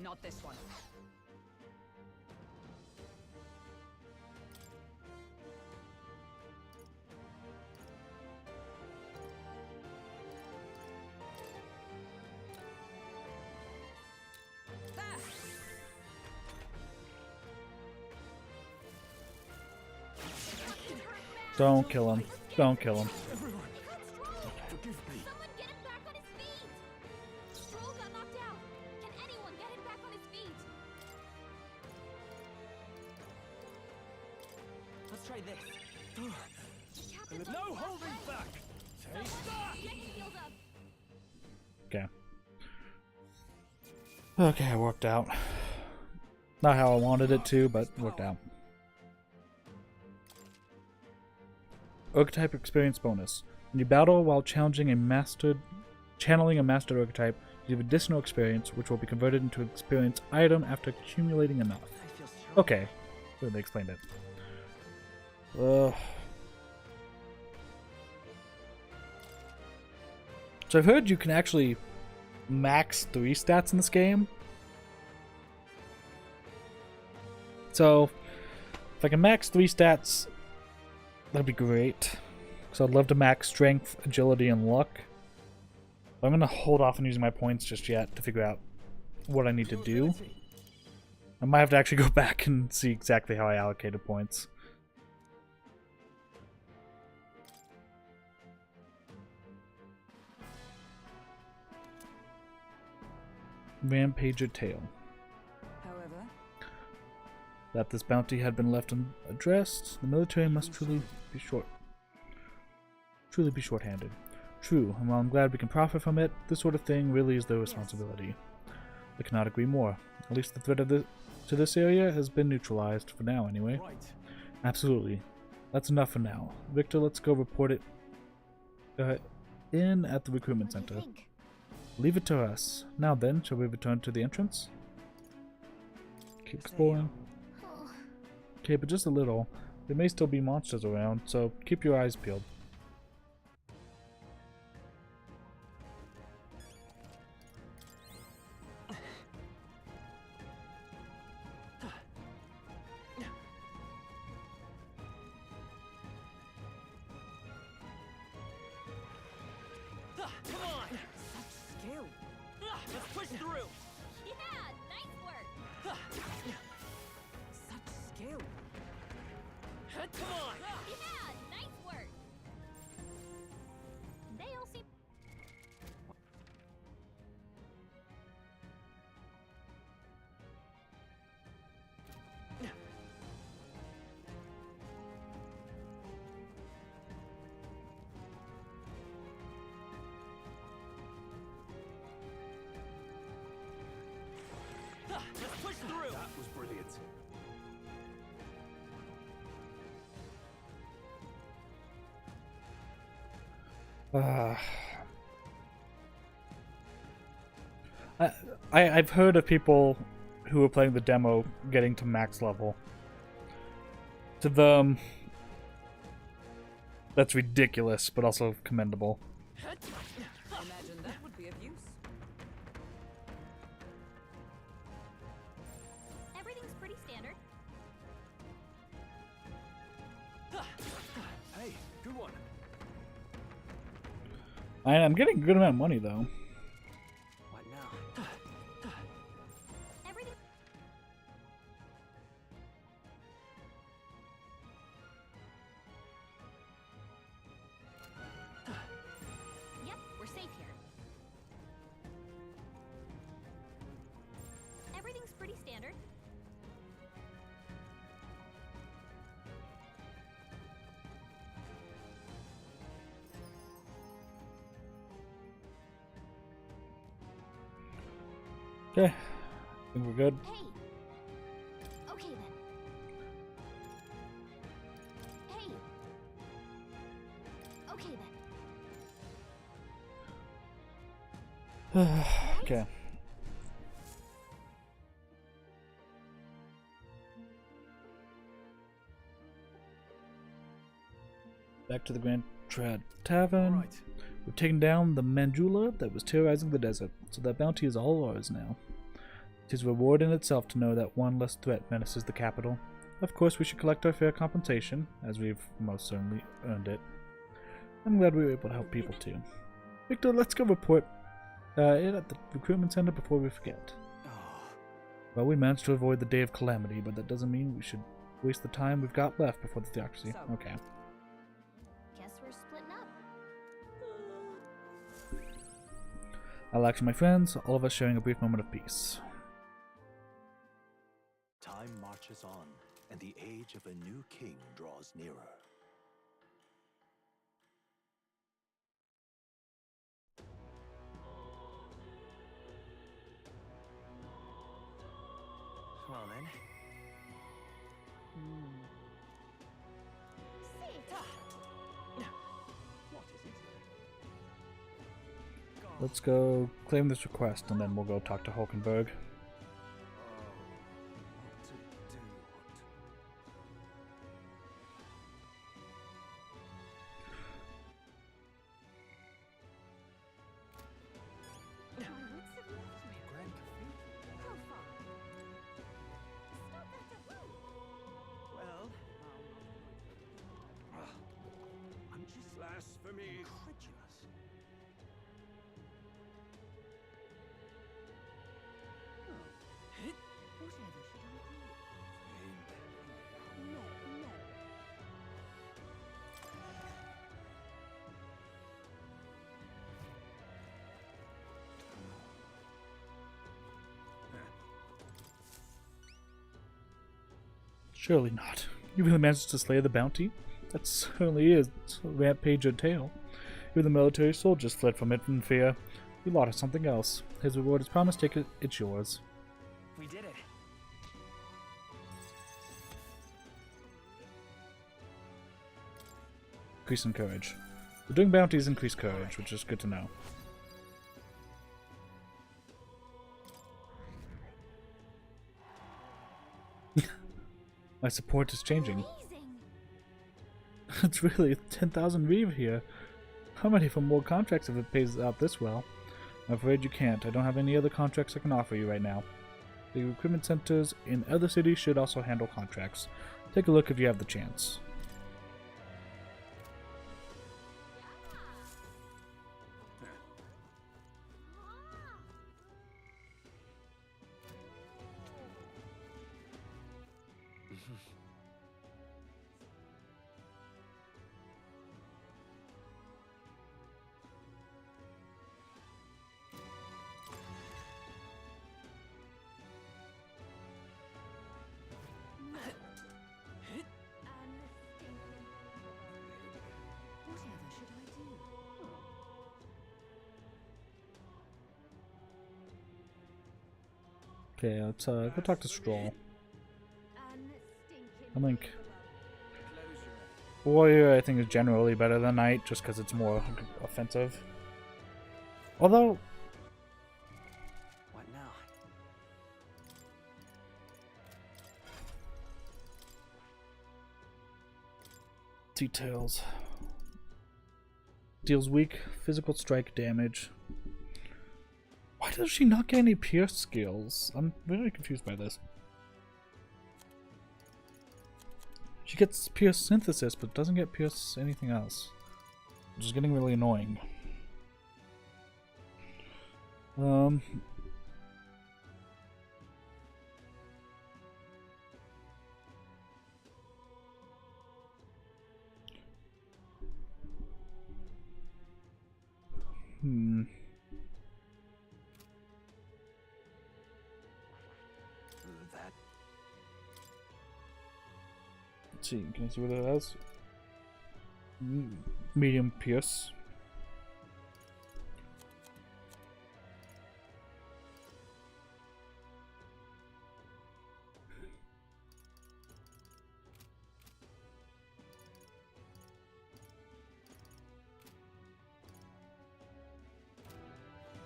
S6: Not this one. There!
S1: Don't kill him. Don't kill him.
S4: Everyone,
S3: Stroll!
S4: forgive me.
S3: Someone get him back on his feet! Stroll got knocked out. Can anyone get him back on his feet?
S9: Let's try this.
S4: No holding back! Taste that!
S3: Get your heels up.
S1: Okay. Okay, it worked out. Not how I wanted it to, but it worked out. Archetype experience bonus. When you battle while channeling a mastered archetype, you have additional experience, which will be converted into an experience item after accumulating enough.
S9: I feel strong.
S1: Okay, so they explained it. So I've heard you can actually max 3 stats in this game. So if I can max 3 stats, that'd be great. So I'd love to max strength, agility, and luck. But I'm gonna hold off on using my points just yet to figure out what I need to do. I might have to actually go back and see exactly how I allocated points. Rampager Tale.
S6: However,
S1: That this bounty had been left unaddressed, the military must truly be short-handed. True, and while I'm glad we can profit from it, this sort of thing really is their responsibility. I cannot agree more. At least the threat of to this area has been neutralized, for now anyway.
S4: Right.
S1: Absolutely. That's enough for now. Victor, let's go report it in at the recruitment
S3: What do
S1: center.
S3: you think?
S1: Leave it to us. Now then, shall we return to the entrance? Keep exploring.
S3: Oh,
S1: Okay, but just a little. There may still be monsters around, so keep your eyes peeled.
S4: Come on!
S9: Such skill.
S4: Let's push through!
S3: yeah, nice work.
S9: Such skill.
S4: Come on!
S3: Yeah, nice work. They all seem.
S4: Let's push through!
S8: That was brilliant.
S1: I've heard of people who are playing the demo getting to max level. To them, that's ridiculous, but also commendable.
S6: imagine that would be of use.
S3: Everything's pretty standard.
S8: Hey, good one.
S1: I'm getting a good amount of money, though.
S9: What now?
S3: Everything. Yep, we're safe here. Everything's pretty standard.
S1: Okay, I think we're good.
S3: Hey. Okay then. Hey. Okay then.
S1: Okay. Back to the Grand Tavern.
S8: Right.
S1: We've taken down the Manjula that was terrorizing the desert, so that bounty is all ours now. It is a reward in itself to know that one less threat menaces the capital. Of course, we should collect our fair compensation, as we've most certainly earned it. I'm glad we were able to help people too. Victor, let's go report it at the recruitment center before we forget. Well, we managed to avoid the day of calamity, but that doesn't mean we should waste the time we've got left before the theocracy.
S6: So-
S1: Okay.
S3: Guess we're splitting up.
S1: I'll action, my friends, all of us sharing a brief moment of peace.
S5: Time marches on, and the age of a new king draws nearer.
S4: on then.
S8: What is it?
S1: Let's go claim this request, and then we'll go talk to Hulkenberg.
S8: Oh, what to do?
S3: My wits have left me.
S8: Grand Cathedral.
S3: How far? Stop that at once.
S4: Well,
S8: I'm just
S4: blasphemy.
S8: incredulous.
S3: Whatever should I do? No, no.
S1: Surely not. You really managed to slay the bounty? That certainly is a rampage or tale. Even the military soldiers fled from it in fear. You lost something else. His reward is promised. Take it. It's yours.
S4: We did it.
S1: Increase in courage. So doing bounties increase courage, which is good to know. My support is changing.
S3: Amazing.
S1: It's really 10,000 reeve here. How many for more contracts if it pays out this well? I'm afraid you can't. I don't have any other contracts I can offer you right now. The recruitment centers in other cities should also handle contracts. Take a look if you have the chance.
S3: Whatever should I do?
S1: Okay, let's go talk to Stroll. I think Warrior I think is generally better than Knight just because it's more offensive. Although
S9: What now?
S1: details. Deals weak physical strike damage. Why does she not get any pierce skills? I'm very confused by this. She gets pierce synthesis, but doesn't get pierce anything else. Which is getting really annoying.
S5: That
S1: Let's see, can you see what it has? Medium pierce.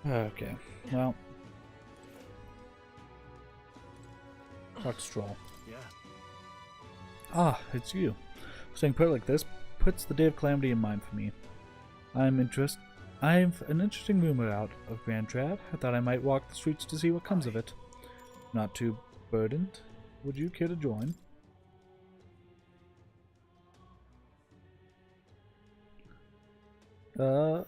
S1: Okay, well. Talk to Stroll.
S5: yeah.
S1: Ah, it's you. Saying put it like this puts the Day of Calamity in mind for me. I've an interesting rumor out of Grand Trad. I thought I might walk the streets to see what comes of it. Not too burdened. Would you care to join?
S4: Aye.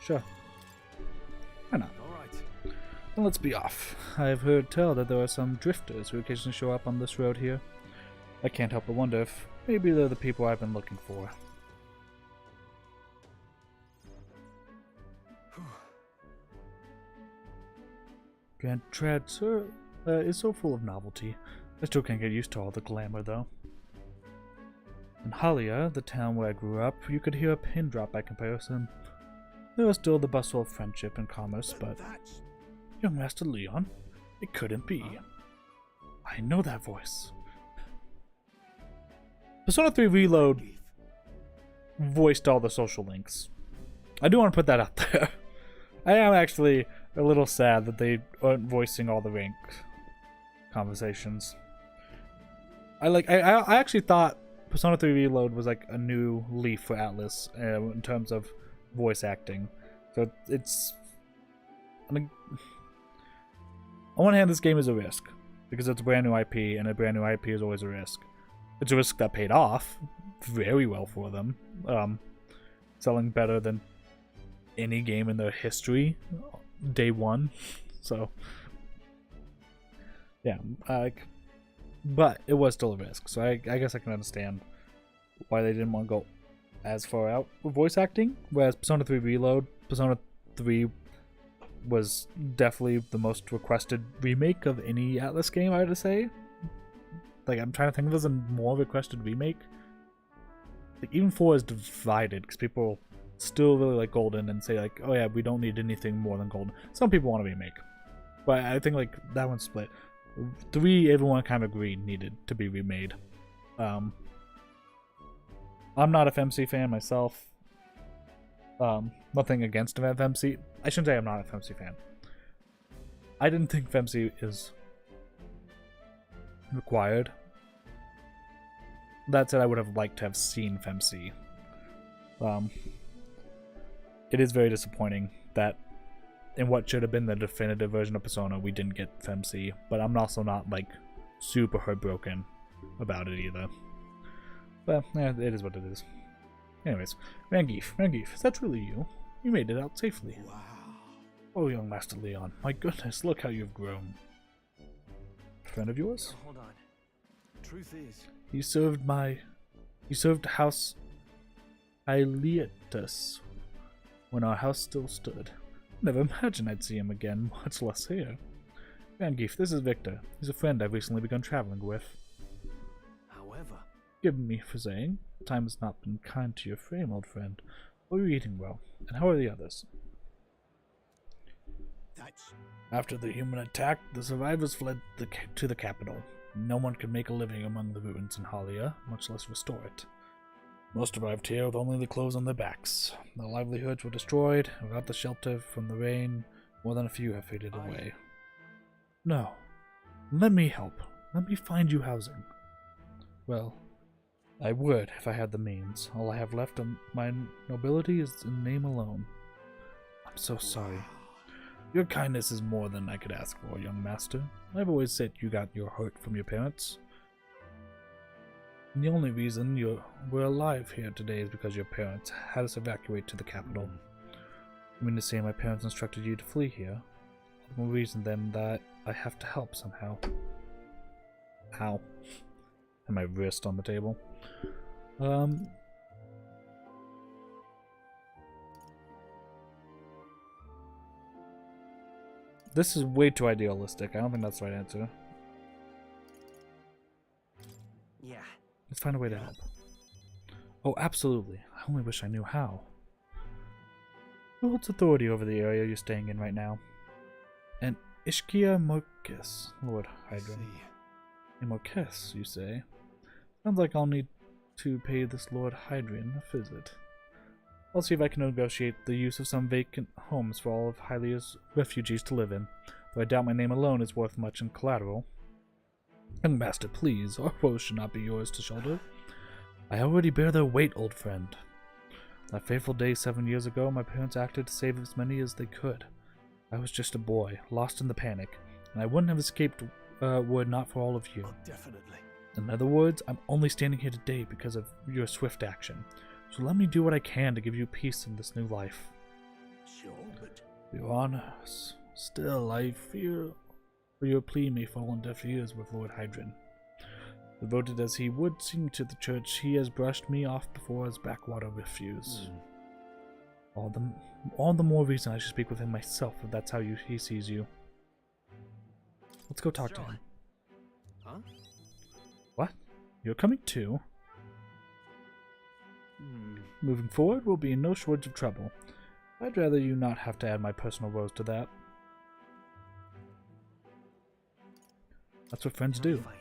S1: Sure. Why not?
S4: All right.
S1: Then let's be off. I've heard tell that there are some drifters who occasionally show up on this road here. I can't help but wonder if maybe they're the people I've been looking for. Grand Trad, sir, is so full of novelty. I still can't get used to all the glamour, though. In Halia, the town where I grew up, you could hear a pin drop by comparison. There was still the bustle of friendship and commerce, but Young Master Leon? It couldn't be. I know that voice. Persona 3 Reload voiced all the social links. I do want to put that out there. I am actually a little sad that they aren't voicing all the rank conversations. I actually thought Persona 3 Reload was like a new leaf for Atlas in terms of voice acting. So it's... I mean, on one hand, this game is a risk because it's a brand new IP, and a brand new IP is always a risk. It's a risk that paid off very well for them, selling better than any game in their history day one. So yeah, but it was still a risk. So I guess I can understand why they didn't want to go as far out with voice acting. Whereas Persona 3 Reload, Persona 3 was definitely the most requested remake of any Atlas game, I would say. Like, I'm trying to think if there's a more requested remake. Like, even 4 is divided, because people still really like Golden and say, like, oh yeah, we don't need anything more than Golden. Some people want a remake. But I think, like, that one's split. 3, everyone kind of agreed needed to be remade. I'm not a FMC fan myself. Nothing against FMC. I shouldn't say I'm not a FMC fan. I didn't think FMC is required. That said, I would have liked to have seen FMC. It is very disappointing that in what should have been the definitive version of Persona, we didn't get FMC, but I'm also not, like, super heartbroken about it either. But, yeah, it is what it is. Anyways, Rangief, is that truly you? You made it out safely.
S8: Wow.
S1: Oh, young Master Leon, my goodness, look how you've grown. Friend of yours?
S4: Hold on. Truth is,
S1: You served House Ileatus when our house still stood. Never imagined I'd see him again, much less here. Rangief, this is Victor. He's a friend I've recently begun traveling with.
S4: however,
S1: Forgive me for saying, time has not been kind to your frame, old friend. Are you eating well? And how are the others?
S8: That's
S1: After the human attack, the survivors fled to the capital. No one could make a living among the ruins in Halia, much less restore it. Most arrived here with only the clothes on their backs. Their livelihoods were destroyed. Without the shelter from the rain, more than a few have faded away. No. Let me help. Let me find you housing. Well, I would if I had the means. All I have left of my nobility is in name alone. I'm so sorry. Your kindness is more than I could ask for, young master. I've always said you got your hurt from your parents. And the only reason we're alive here today is because your parents had us evacuate to the capital. I mean to say my parents instructed you to flee here. All the more reason then that I have to help somehow. Ow. And my wrist on the table. This is way too idealistic. I don't think that's the right answer.
S4: yeah.
S1: Let's find a way to help. Oh, absolutely. I only wish I knew how. Who holds authority over the area you're staying in right now? And Ishkia Morkis, Lord Hydron. A Morkis, you say? Sounds like I'll need to pay this Lord Hydron a visit. I'll see if I can negotiate the use of some vacant homes for all of Hylia's refugees to live in, though I doubt my name alone is worth much in collateral. Young master, please, our woes should not be yours to shoulder. I already bear their weight, old friend. That fateful day 7 years ago, my parents acted to save as many as they could. I was just a boy, lost in the panic, and I wouldn't have escaped were it not for all of you.
S8: oh, definitely.
S1: In other words, I'm only standing here today because of your swift action. So let me do what I can to give you peace in this new life.
S8: Sure, but
S1: Your Honor, still I fear for your plea may fall on deaf ears with Lord Hydron. Devoted as he would seem to the church, he has brushed me off before as backwater refuse. All the more reason I should speak with him myself if that's how he sees you. Let's go talk to him.
S4: Huh?
S1: What? You're coming too? Moving forward, we'll be in no shortage of trouble. I'd rather you not have to add my personal woes to that. That's what friends do.
S9: Fine.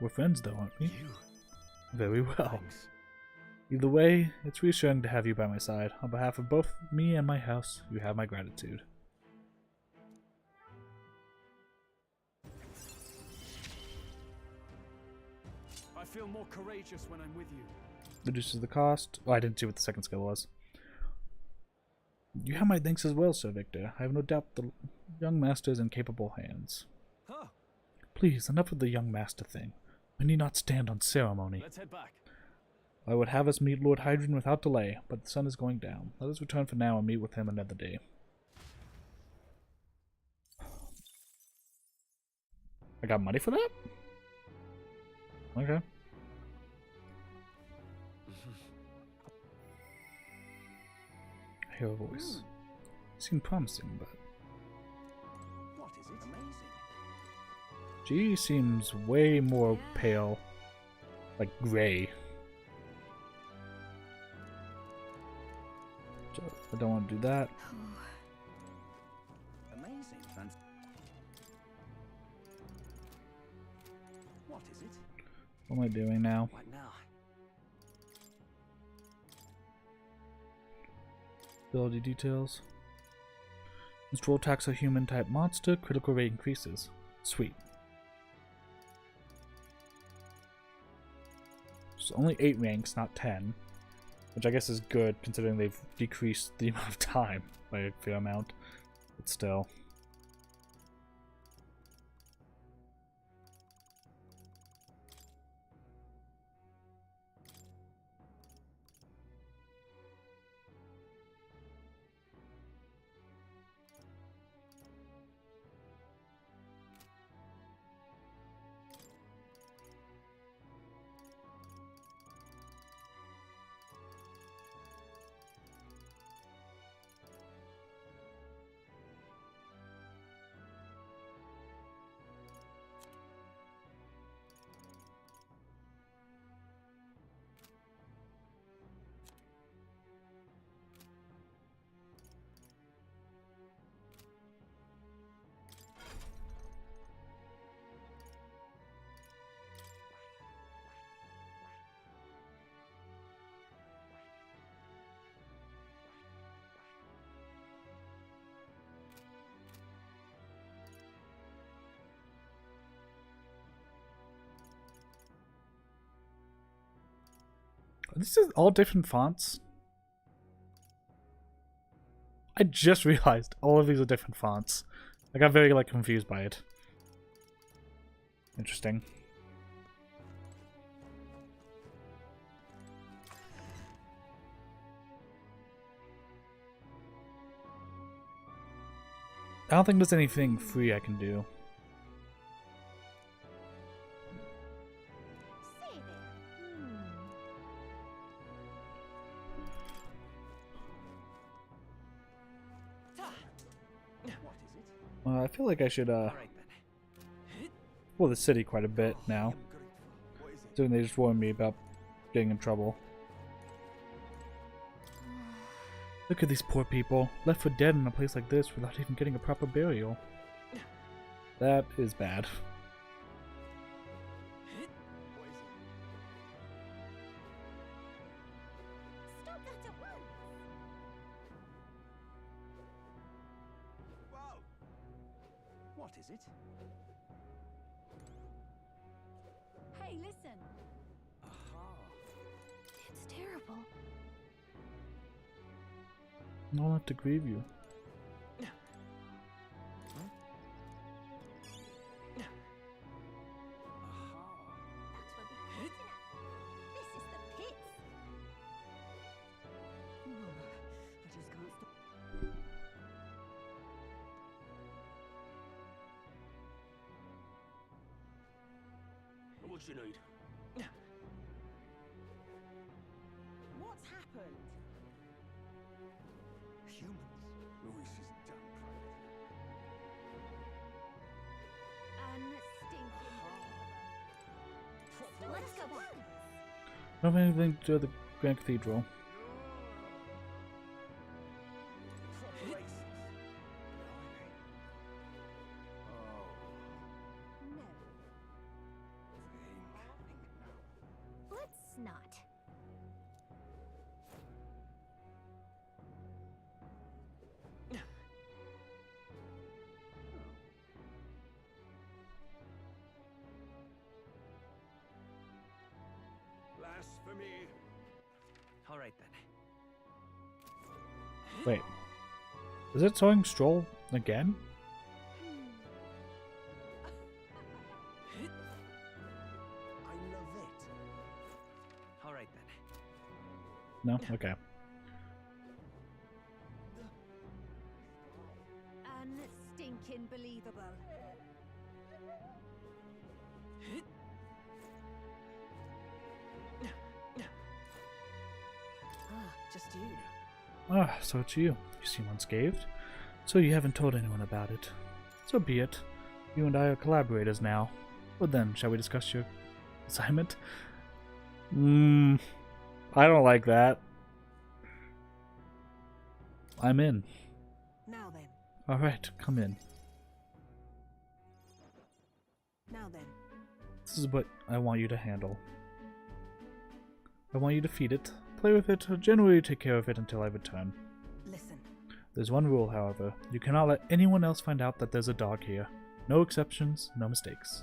S1: We're friends though, aren't we?
S9: You.
S1: Very well.
S9: Thanks.
S1: Either way, it's reassuring to have you by my side. On behalf of both me and my house, you have my gratitude.
S4: I feel more courageous when I'm with you.
S1: Reduces the cost. Oh, I didn't see what the second skill was. You have my thanks as well, Sir Victor. I have no doubt the young master is in capable hands.
S4: Huh.
S1: Please, enough of the young master thing. We need not stand on ceremony.
S4: Let's head back.
S1: I would have us meet Lord Hydron without delay, but the sun is going down. Let us return for now and meet with him another day. I got money for that? Okay. I hear a voice. Seemed promising, but
S8: What is it? Amazing.
S1: she seems way more pale. Like gray. So I don't want to do that.
S8: Amazing. What is it?
S1: What am I doing now?
S9: What now?
S1: Ability details. This troll attacks a human type monster, critical rate increases. Sweet. So only 8 ranks, not 10. Which I guess is good considering they've decreased the amount of time by a fair amount. But still. This is all different fonts. I just realized all of these are different fonts. I got very confused by it. Interesting. I don't think there's anything free I can do.
S3: Say there.
S8: What is it?
S1: I feel like I should
S9: All right then.
S1: explore the city quite a bit now.
S8: What is it?
S1: Doing they just warned me about getting in trouble. Look at these poor people, left for dead in a place like this without even getting a proper burial. That is bad.
S8: What is it?
S3: Stop that at once.
S8: Wow! What is it?
S3: Hey, listen.
S8: Aha!
S3: It's terrible.
S1: I'll have to grieve you.
S8: Aha!
S3: That's what we're pointing at. This is the pits.
S2: I just can't stop.
S4: What you need?
S2: What's happened?
S8: Humans. Louis is damn private.
S3: Unstinking. Let's go on.
S1: I don't have anything to do with the Grand Cathedral.
S8: Proper racist. Blimey. Oh.
S3: No. not.
S8: Blasphemy!
S9: All right then.
S1: Wait. Is it sewing Stroll again?
S8: I love it.
S9: All right then.
S1: No? Okay.
S3: Unstinking believable.
S2: Ah, just you.
S1: Ah, so it's you. You seem unscathed. So you haven't told anyone about it. So be it. You and I are collaborators now. But then, shall we discuss your assignment? I don't like that. I'm in.
S2: Now then.
S1: Alright, come in.
S2: Now then.
S1: This is what I want you to handle. I want you to feed it, play with it, or generally take care of it until I return.
S2: Listen.
S1: There's one rule, however. You cannot let anyone else find out that there's a dog here. No exceptions, no mistakes.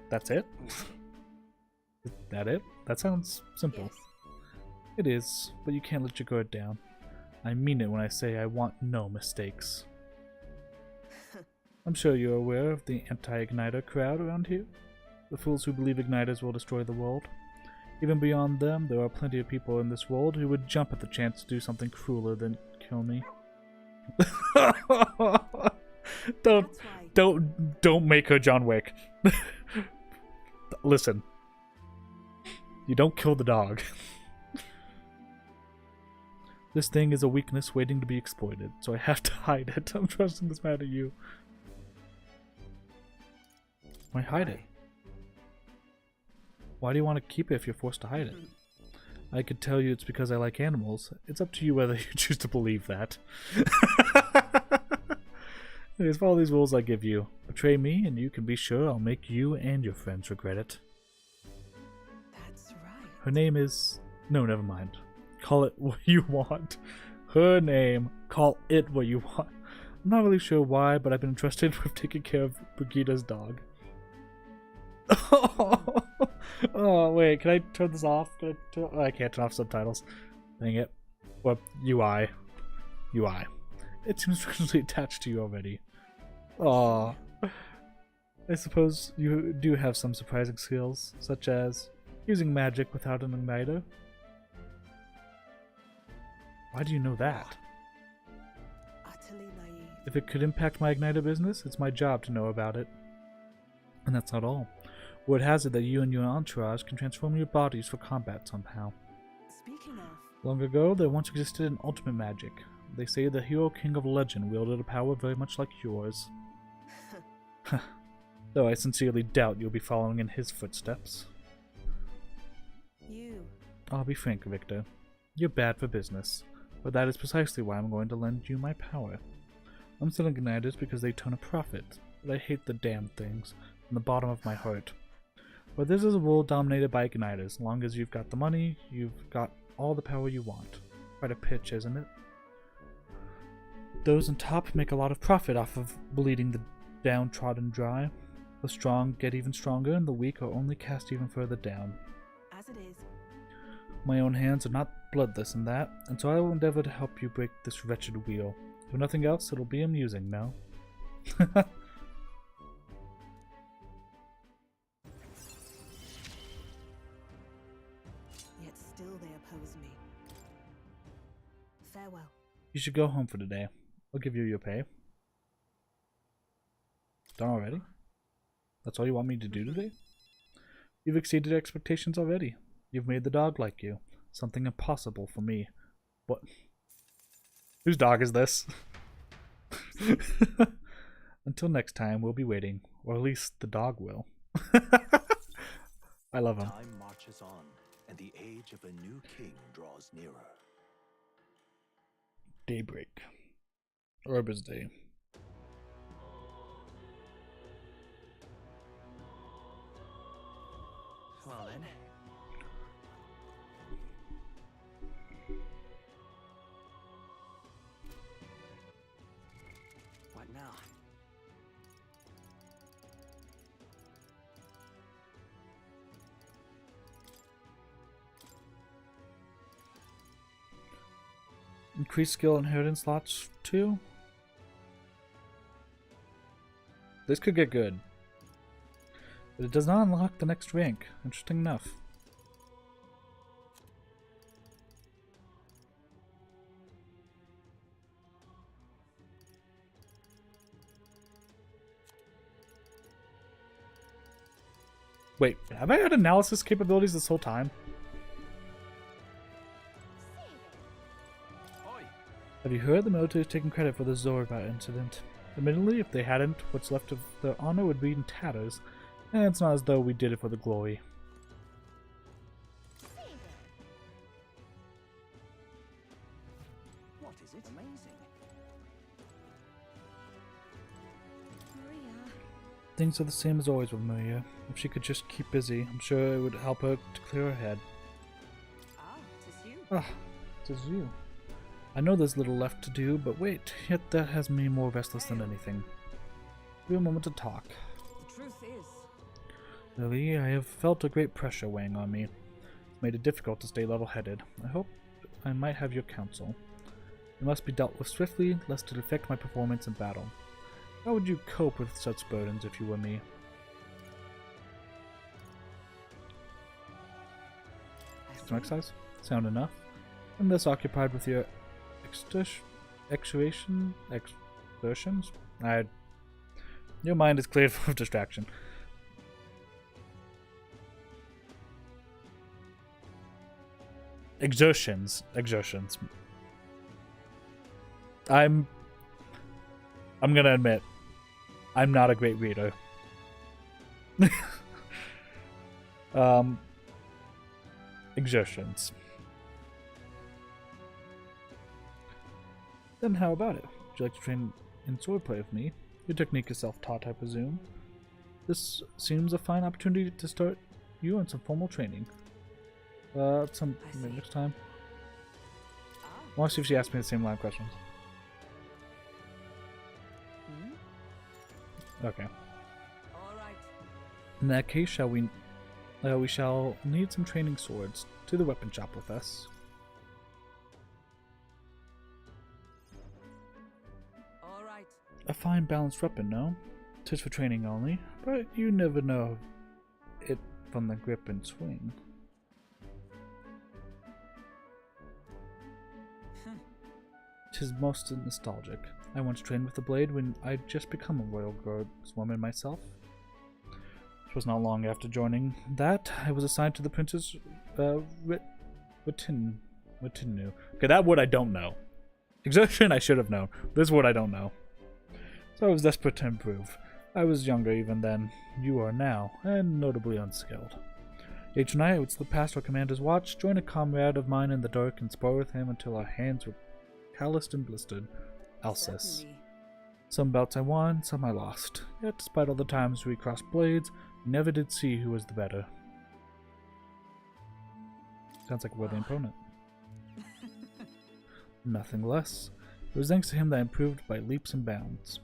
S1: That's it? Is that it? That sounds simple.
S2: Yes.
S1: It is, but you can't let your guard down. I mean it when I say I want no mistakes. I'm sure you're aware of the anti-igniter crowd around here. The fools who believe igniters will destroy the world. Even beyond them, there are plenty of people in this world who would jump at the chance to do something crueler than kill me. Don't make her John Wick. Listen. You don't kill the dog. This thing is a weakness waiting to be exploited, so I have to hide it. I'm trusting this man to you. Why hide it? Why do you want to keep it if you're forced to hide it? I could tell you it's because I like animals. It's up to you whether you choose to believe that. Anyways, follow these rules I give you. Betray me, and you can be sure I'll make you and your friends regret it.
S2: That's right.
S1: Her name is... No, never mind. Call it what you want. Her name. Call it what you want. I'm not really sure why, but I've been entrusted with taking care of Brigida's dog. Oh, wait, can I turn this off? Oh, I can't turn off subtitles. Dang it. Or UI. UI. It seems strangely attached to you already. Aw. I suppose you do have some surprising skills, such as using magic without an igniter. Why do you know that?
S2: Utterly naive.
S1: If it could impact my igniter business, it's my job to know about it. And that's not all. Word has it that you and your entourage can transform your bodies for combat somehow.
S2: Speaking of,
S1: Long ago, there once existed an ultimate magic. They say the hero king of legend wielded a power very much like yours. Though I sincerely doubt you'll be following in his footsteps.
S2: you.
S1: I'll be frank, Victor. You're bad for business, but that is precisely why I'm going to lend you my power. I'm selling igniters because they turn a profit, but I hate the damn things from the bottom of my heart. But this is a world dominated by igniters. As long as you've got the money, you've got all the power you want. Quite a pitch, isn't it? Those on top make a lot of profit off of bleeding the downtrodden dry. The strong get even stronger, and the weak are only cast even further down.
S2: As it is.
S1: My own hands are not bloodless in that, and so I will endeavor to help you break this wretched wheel. If nothing else, it'll be amusing, no?
S2: Yet still they oppose me. Farewell.
S1: You should go home for today. I'll give you your pay. Done already? That's all you want me to do today? You've exceeded expectations already. You've made the dog like you. Something impossible for me. What? Whose dog is this? Until next time, we'll be waiting. Or at least the dog will. I love him.
S5: Time marches on, and the age of a new king draws nearer.
S1: Daybreak. Arbor's Day.
S9: Well then.
S4: What now?
S1: Increased skill inheritance slots too. This could get good. But it does not unlock the next rank. Interesting enough. Wait, have I had analysis capabilities this whole time?
S4: Oi!
S1: Have you heard the military is taking credit for the Zorba incident? Admittedly, if they hadn't, what's left of their honor would be in tatters, and it's not as though we did it for the glory.
S8: What is it? Amazing.
S3: Maria.
S1: Things are the same as always with Maria. If she could just keep busy, I'm sure it would help her to clear her head.
S2: Ah, 'tis you.
S1: Ah, it is you. I know there's little left to do, but wait, yet that has me more restless than anything. Give me a moment to talk.
S2: The truth is,
S1: Lily, I have felt a great pressure weighing on me. It's made it difficult to stay level-headed. I hope I might have your counsel. It must be dealt with swiftly, lest it affect my performance in battle. How would you cope with such burdens if you were me? Stomach size? Sound enough? I'm less occupied with your exertions? Your mind is cleared of distraction. Exertions. I'm gonna admit, I'm not a great reader. Exertions. Then how about it? Would you like to train in swordplay with me? Your technique is self-taught, I presume. This seems a fine opportunity to start you on some formal training. Maybe next time. I want to see if she asks me the same line of questions. Okay.
S2: all right.
S1: In that case, we shall need some training swords. To the weapon shop with us.
S2: All right.
S1: A fine balanced weapon, no? 'Tis for training only, but you never know it from the grip and swing. 'Tis most nostalgic. I once trained with the blade when I'd just become a royal guardswoman myself. It was not long after joining that I was assigned to the Princess Retinue. Okay, that word I don't know. Exertion I should have known. This word I don't know. So I was desperate to improve. I was younger even then. You are now, and notably unskilled. Each night I would slip past our commander's watch, join a comrade of mine in the dark, and spar with him until our hands were calloused and blistered. Alsace.
S2: Certainly.
S1: Some bouts I won, some I lost. Yet, despite all the times we crossed blades, we never did see who was the better. Sounds like a worthy opponent. Nothing less. It was thanks to him that I improved by leaps and bounds.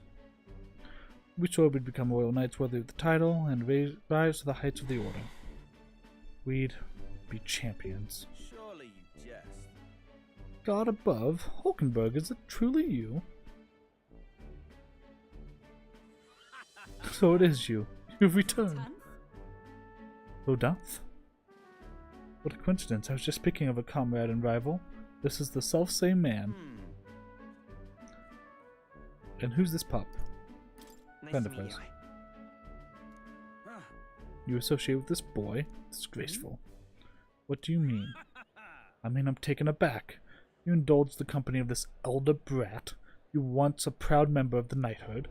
S1: We swore we'd become royal knights worthy of the title and rise to the heights of the order. We'd be champions.
S8: Surely you jest.
S1: God above, Hulkenberg, is it truly you? So it is you. You've returned. Lodath? What a coincidence. I was just speaking of a comrade and rival. This is the self-same man. And who's this pup?
S9: Nice
S1: Friend
S9: to
S1: of
S9: meet
S1: hers.
S9: you.
S1: You associate with this boy? Disgraceful. What do you mean? I mean, I'm taken aback. You indulge the company of this elder brat. You once a proud member of the knighthood.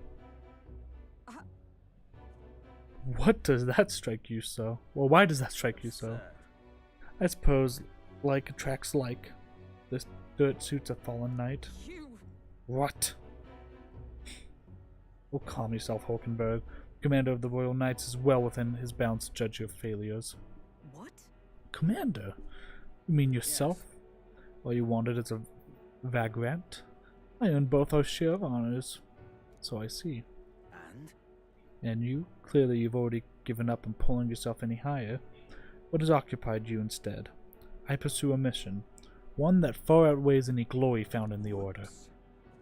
S1: What does that strike you so? Well, why does that strike you so? I suppose like attracts like. This dirt suits a fallen knight. What? Oh, calm yourself, Hulkenberg. Commander of the Royal Knights is well within his bounds to judge your failures.
S2: What?
S1: Commander? You mean yourself? While you wanted as a vagrant? I earned both our share of honors. So I see.
S8: And?
S1: And you? Clearly you've already given up on pulling yourself any higher. What has occupied you instead? I pursue a mission. One that far outweighs any glory found in the Order.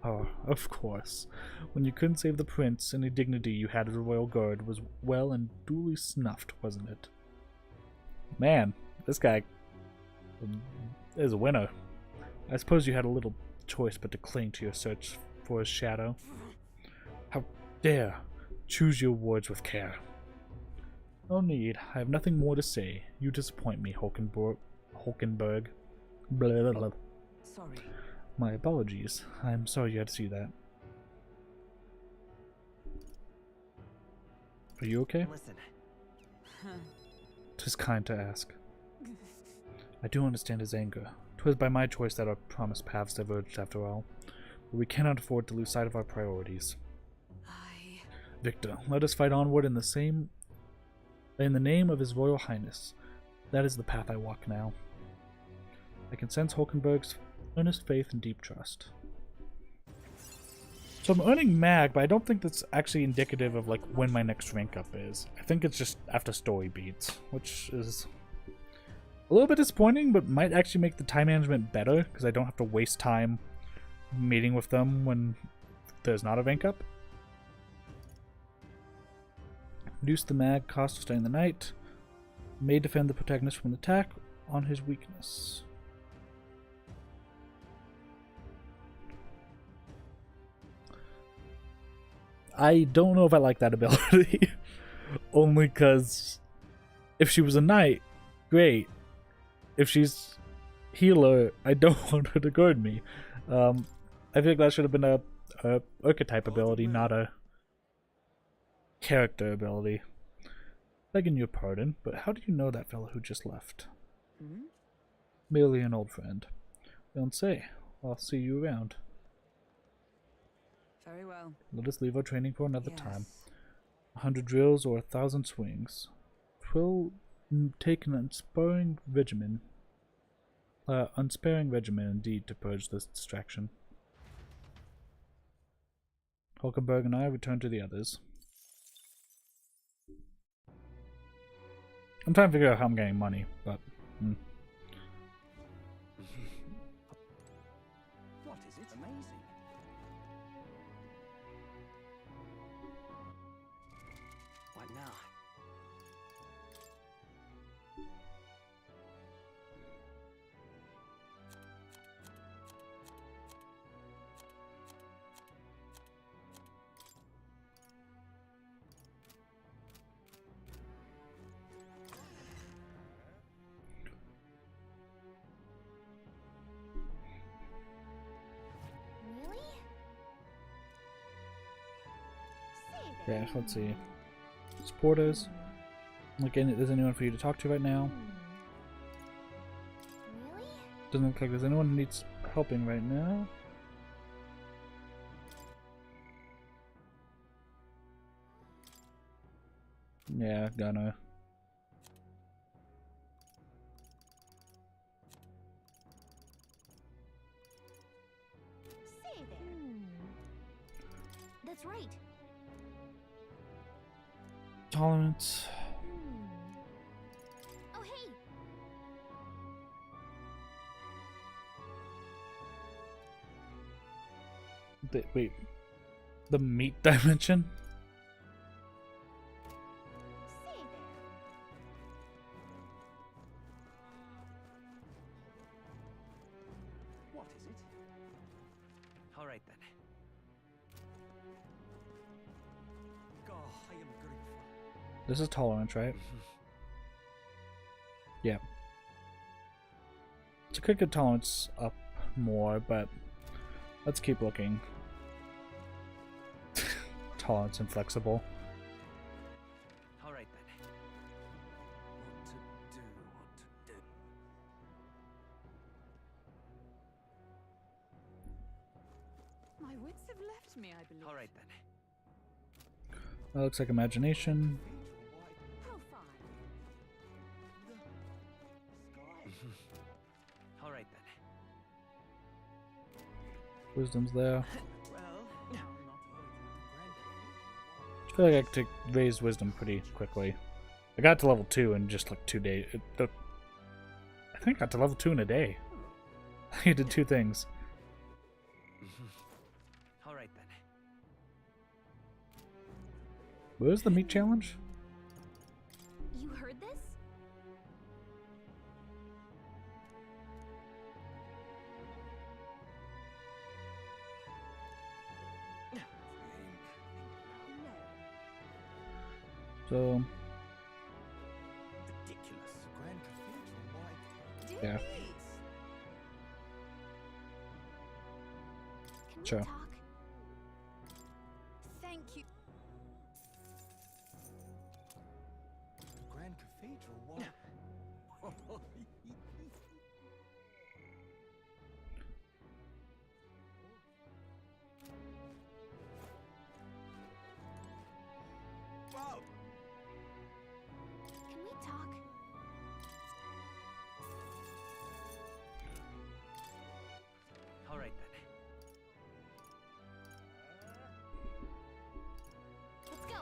S1: Oh, of course. When you couldn't save the prince, any dignity you had as a royal guard was well and duly snuffed, wasn't it? Man, this guy is a winner. I suppose you had a little choice but to cling to your search for his shadow. How dare! Choose your words with care. No need. I have nothing more to say. You disappoint me, Hulkenberg. Blah, blah, blah.
S2: Sorry.
S1: My apologies. I'm sorry you had to see that. Are you okay?
S9: Listen.
S1: 'Tis kind to ask. I do understand his anger. 'Twas by my choice that our promised paths diverged after all. But we cannot afford to lose sight of our priorities. Victor, let us fight onward in the name of His Royal Highness. That is the path I walk now. I can sense Hulkenberg's earnest faith and deep trust. So I'm earning mag, but I don't think that's actually indicative of like when my next rank up is. I think it's just after story beats, which is a little bit disappointing, but might actually make the time management better because I don't have to waste time meeting with them when there's not a rank up. Reduce the mag cost of staying the night. May defend the protagonist from an attack on his weakness. I don't know if I like that ability. Only because if she was a knight, great. If she's healer, I don't want her to guard me. I think that should have been a archetype ability, not a character ability. Begging your pardon, but how do you know that fellow who just left? Merely an old friend. Don't say. I'll see you around.
S6: Very well.
S1: Let us leave our training for another time. 100 drills or 1,000 swings. 'Twill take an unsparing regimen. Unsparing regimen indeed to purge this distraction. Hulkenberg and I return to the others. I'm trying to figure out how I'm getting money, but
S8: What is it? Amazing. What now?
S3: Really? Say that.
S1: yeah, let's see. Supporters. Look, there's anyone for you to talk to right now?
S3: Really?
S1: Doesn't look like there's anyone who needs helping right now. Yeah, gonna.
S3: Say there. That's right.
S1: Tolerance.
S3: Oh, hey.
S1: Wait. The meat dimension?
S3: Say there.
S8: What is it?
S9: All right then.
S8: God, I am grateful.
S1: This is tolerance, right? Yeah. So I could get tolerance up more, but let's keep looking. Tolerance inflexible.
S9: All right then.
S8: What to do?
S6: My wits have left me, I believe.
S9: All right then.
S1: That looks like imagination.
S6: How fine.
S9: All right then.
S1: Wisdom's there.
S4: Well,
S1: I feel like I could raise wisdom pretty quickly. I got to level 2 in just like 2 days. I think I got to level 2 in a day. I did 2 things.
S9: All right then.
S1: Where's the meat challenge?
S3: You heard this?
S1: So,
S8: Ridiculous. Grand Cathedral, why?
S1: yeah.
S3: Can we
S1: Sure.
S3: talk? Thank you.
S8: The Grand Cathedral, why? Wow.
S3: Can we talk?
S9: All right then.
S3: Let's go.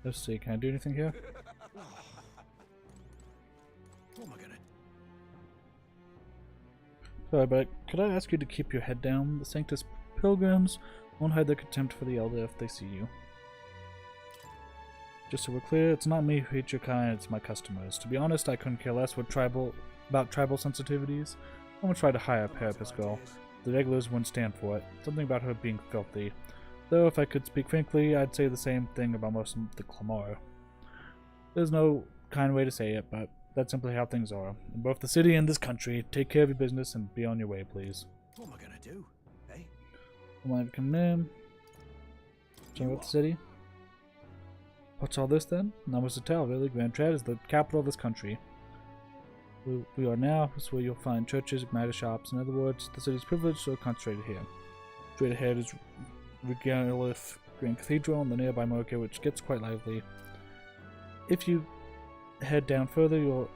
S1: Let's see, can I do anything here?
S8: What am I gonna?
S1: Sorry, but could I ask you to keep your head down? The Sanctus pilgrims won't hide their contempt for the Elder if they see you. Just so we're clear, it's not me who hates your kind, it's my customers. To be honest, I couldn't care less about tribal sensitivities. I would try to hire a Parapus girl. The regulars wouldn't stand for it. Something about her being filthy. Though, if I could speak frankly, I'd say the same thing about most of the Clamora. There's no kind way to say it, but that's simply how things are. In both the city and this country, take care of your business and be on your way, please.
S8: What am I gonna do? Eh?
S1: Don't mind coming in. Tell me about the city. What's all this then? Not much to tell, really. Grand Trad is the capital of this country. We are now, is where you'll find churches, matter shops. In other words, the city's privileged are concentrated here. Straight ahead is Regalith Grand Cathedral and the nearby market, which gets quite lively. If you head down further, you'll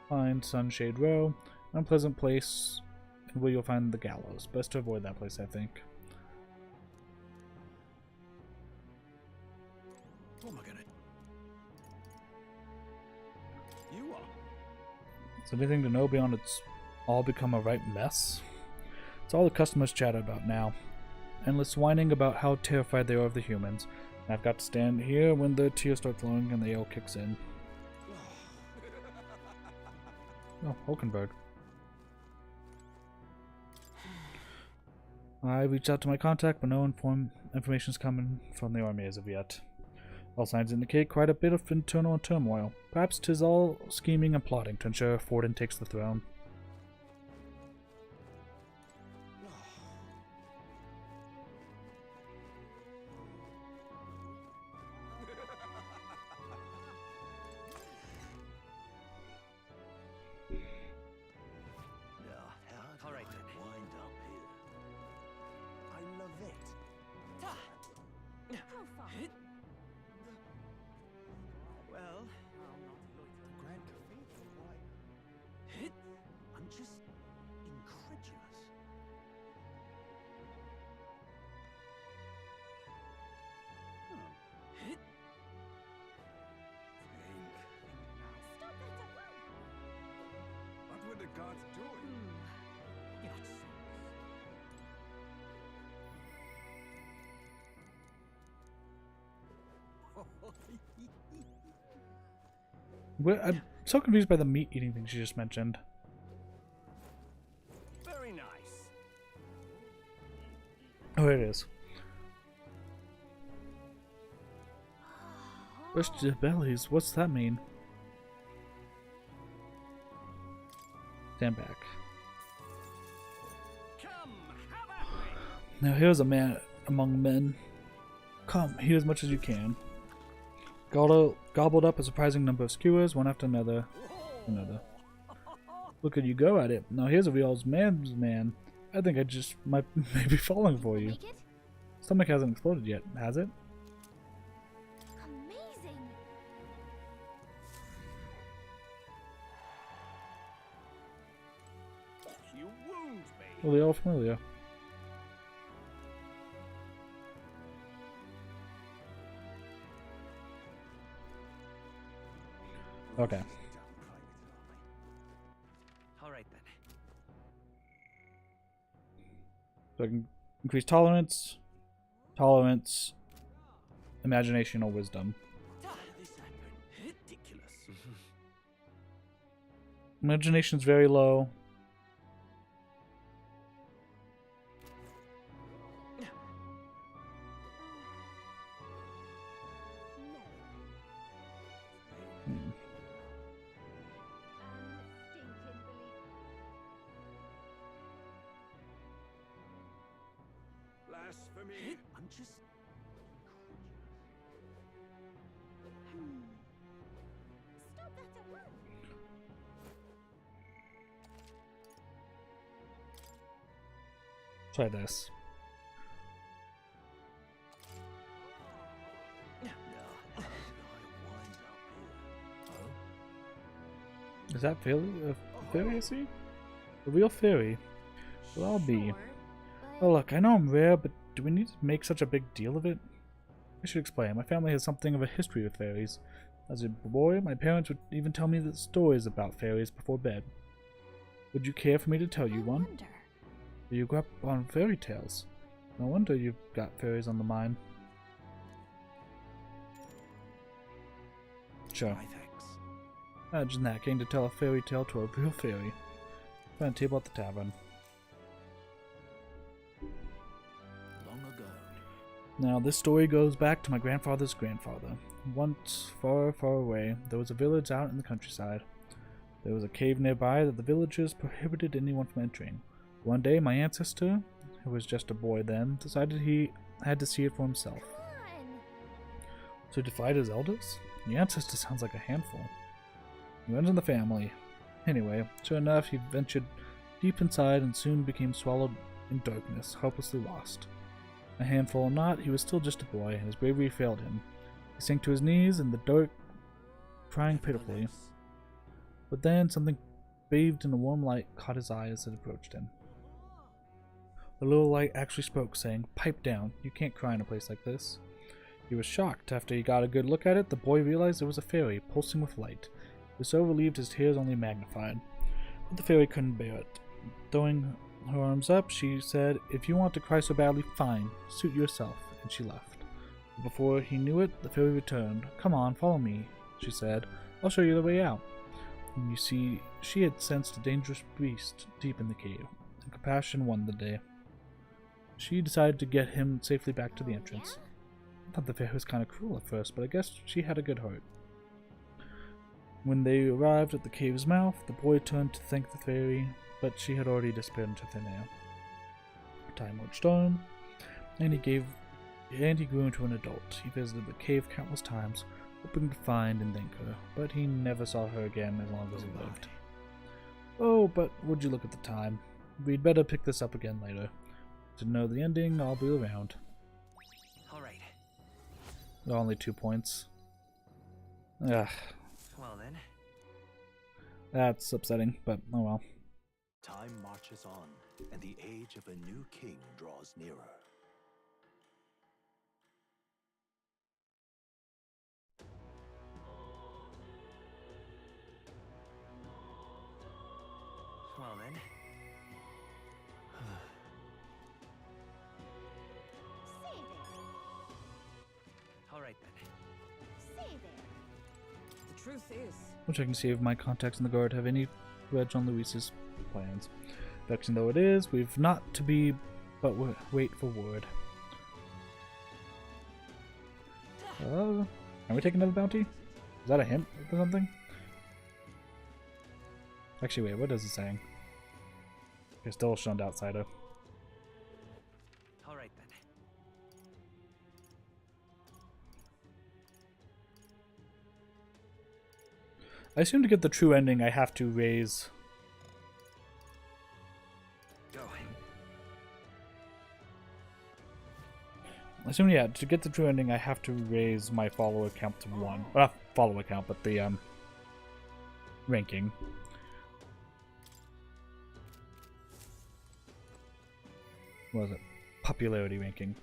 S1: find Sunshade Row, an unpleasant place where you'll find the gallows. Best to avoid that place, I think.
S8: What am I gonna? You are.
S1: Is there anything to know beyond it's all become a right mess? It's all the customers chatter about now. Endless whining about how terrified they are of the humans. And I've got to stand here when the tears start flowing and the yell kicks in. Oh, Hulkenberg. I reached out to my contact, but no information's coming from the army as of yet. All signs indicate quite a bit of internal turmoil. Perhaps 'tis all scheming and plotting to ensure Forden takes the throne.
S8: Now, how
S9: All
S8: do
S9: right,
S8: I
S9: then.
S8: wind up here? I love it.
S3: How far?
S4: Well,
S8: The Grand Cathedral, why? I'm just incredulous. Think.
S3: Stop that to run!
S8: What were the gods doing? You're not
S1: I'm so confused by the meat eating thing she just mentioned.
S4: very nice.
S1: Oh, here it is. Burst your bellies. What's that mean? Stand back.
S4: Come, have at me.
S1: Now here's a man among men. Come, eat as much as you can. Gobbled up a surprising number of skewers, one after another. Look at you go at it. Now here's a real man's man. I think I just might be falling for you.
S3: Make it?
S1: Stomach hasn't exploded yet, has it?
S3: Amazing!
S4: wings, baby.
S1: Well, they're all familiar. Okay.
S9: All right then.
S1: So I can increase tolerance, imagination, or wisdom.
S4: This happened. Ridiculous.
S1: Imagination's very low.
S8: Blasphemy.
S4: I'm just...
S3: Stop that at once!
S1: Try this. Is that fairy? Fairy I see? A real fairy? Well, I'll be.
S3: Sure, but
S1: Oh, look, I know I'm rare, but do we need to make such a big deal of it? I should explain. My family has something of a history with fairies. As a boy, my parents would even tell me the stories about fairies before bed. Would you care for me to tell you
S3: I
S1: one?
S3: wonder.
S1: You grew up on fairy tales. No wonder you've got fairies on the mind. Sure.
S4: My thanks.
S1: Imagine that, getting to tell a fairy tale to a real fairy. Find a table at the tavern.
S4: Long ago.
S1: Now, this story goes back to my grandfather's grandfather. Once, far, far away, there was a village out in the countryside. There was a cave nearby that the villagers prohibited anyone from entering. One day, my ancestor, who was just a boy then, decided he had to see it for himself.
S3: Come on!
S1: So he defied his elders? The ancestor sounds like a handful. He went in the family. Anyway, sure enough, he ventured deep inside and soon became swallowed in darkness, hopelessly lost. A handful or not, he was still just a boy, and his bravery failed him. He sank to his knees in the dark, crying pitifully. But then something bathed in a warm light caught his eye as it approached him. The little light actually spoke, saying, "Pipe down, you can't cry in a place like this." He was shocked. After he got a good look at it, the boy realized it was a fairy, pulsing with light. He was so relieved his tears only magnified. But the fairy couldn't bear it. Throwing her arms up, she said, "If you want to cry so badly, fine. Suit yourself," and she left. But before he knew it, the fairy returned. "Come on, follow me," she said. "I'll show you the way out." And you see, she had sensed a dangerous beast deep in the cave, and compassion won the day. She decided to get him safely back to the entrance. I thought the fairy was kind of cruel at first, but I guess she had a good heart. When they arrived at the cave's mouth, the boy turned to thank the fairy, but she had already disappeared into thin air. Time marched on, and he grew into an adult. He visited the cave countless times, hoping to find and thank her, but he never saw her again as long as he lived. Oh, but would you look at the time? We'd better pick this up again later. To know the ending, I'll be around.
S9: All right.
S1: Only 2 points. Ugh,
S9: Well then.
S1: that's upsetting, but oh well.
S5: Time marches on, and the age of a new king draws nearer.
S9: Well then.
S3: Say there!
S9: All right then.
S3: Say there!
S6: The truth is,
S1: Which I can see if my contacts in the guard have any wedge on Luis's plans. Vexing though it is, we've not to be, but wait for word. Can we take another bounty? Is that a hint or something? Actually, wait, what is it saying? You're still a shunned outsider.
S9: All right then.
S1: I assume to get the true ending, I have to raise.
S9: Go.
S1: I assume, yeah, to get the true ending, I have to raise my follower count to 1. Well, not follower count, but the ranking. what was it? Popularity ranking.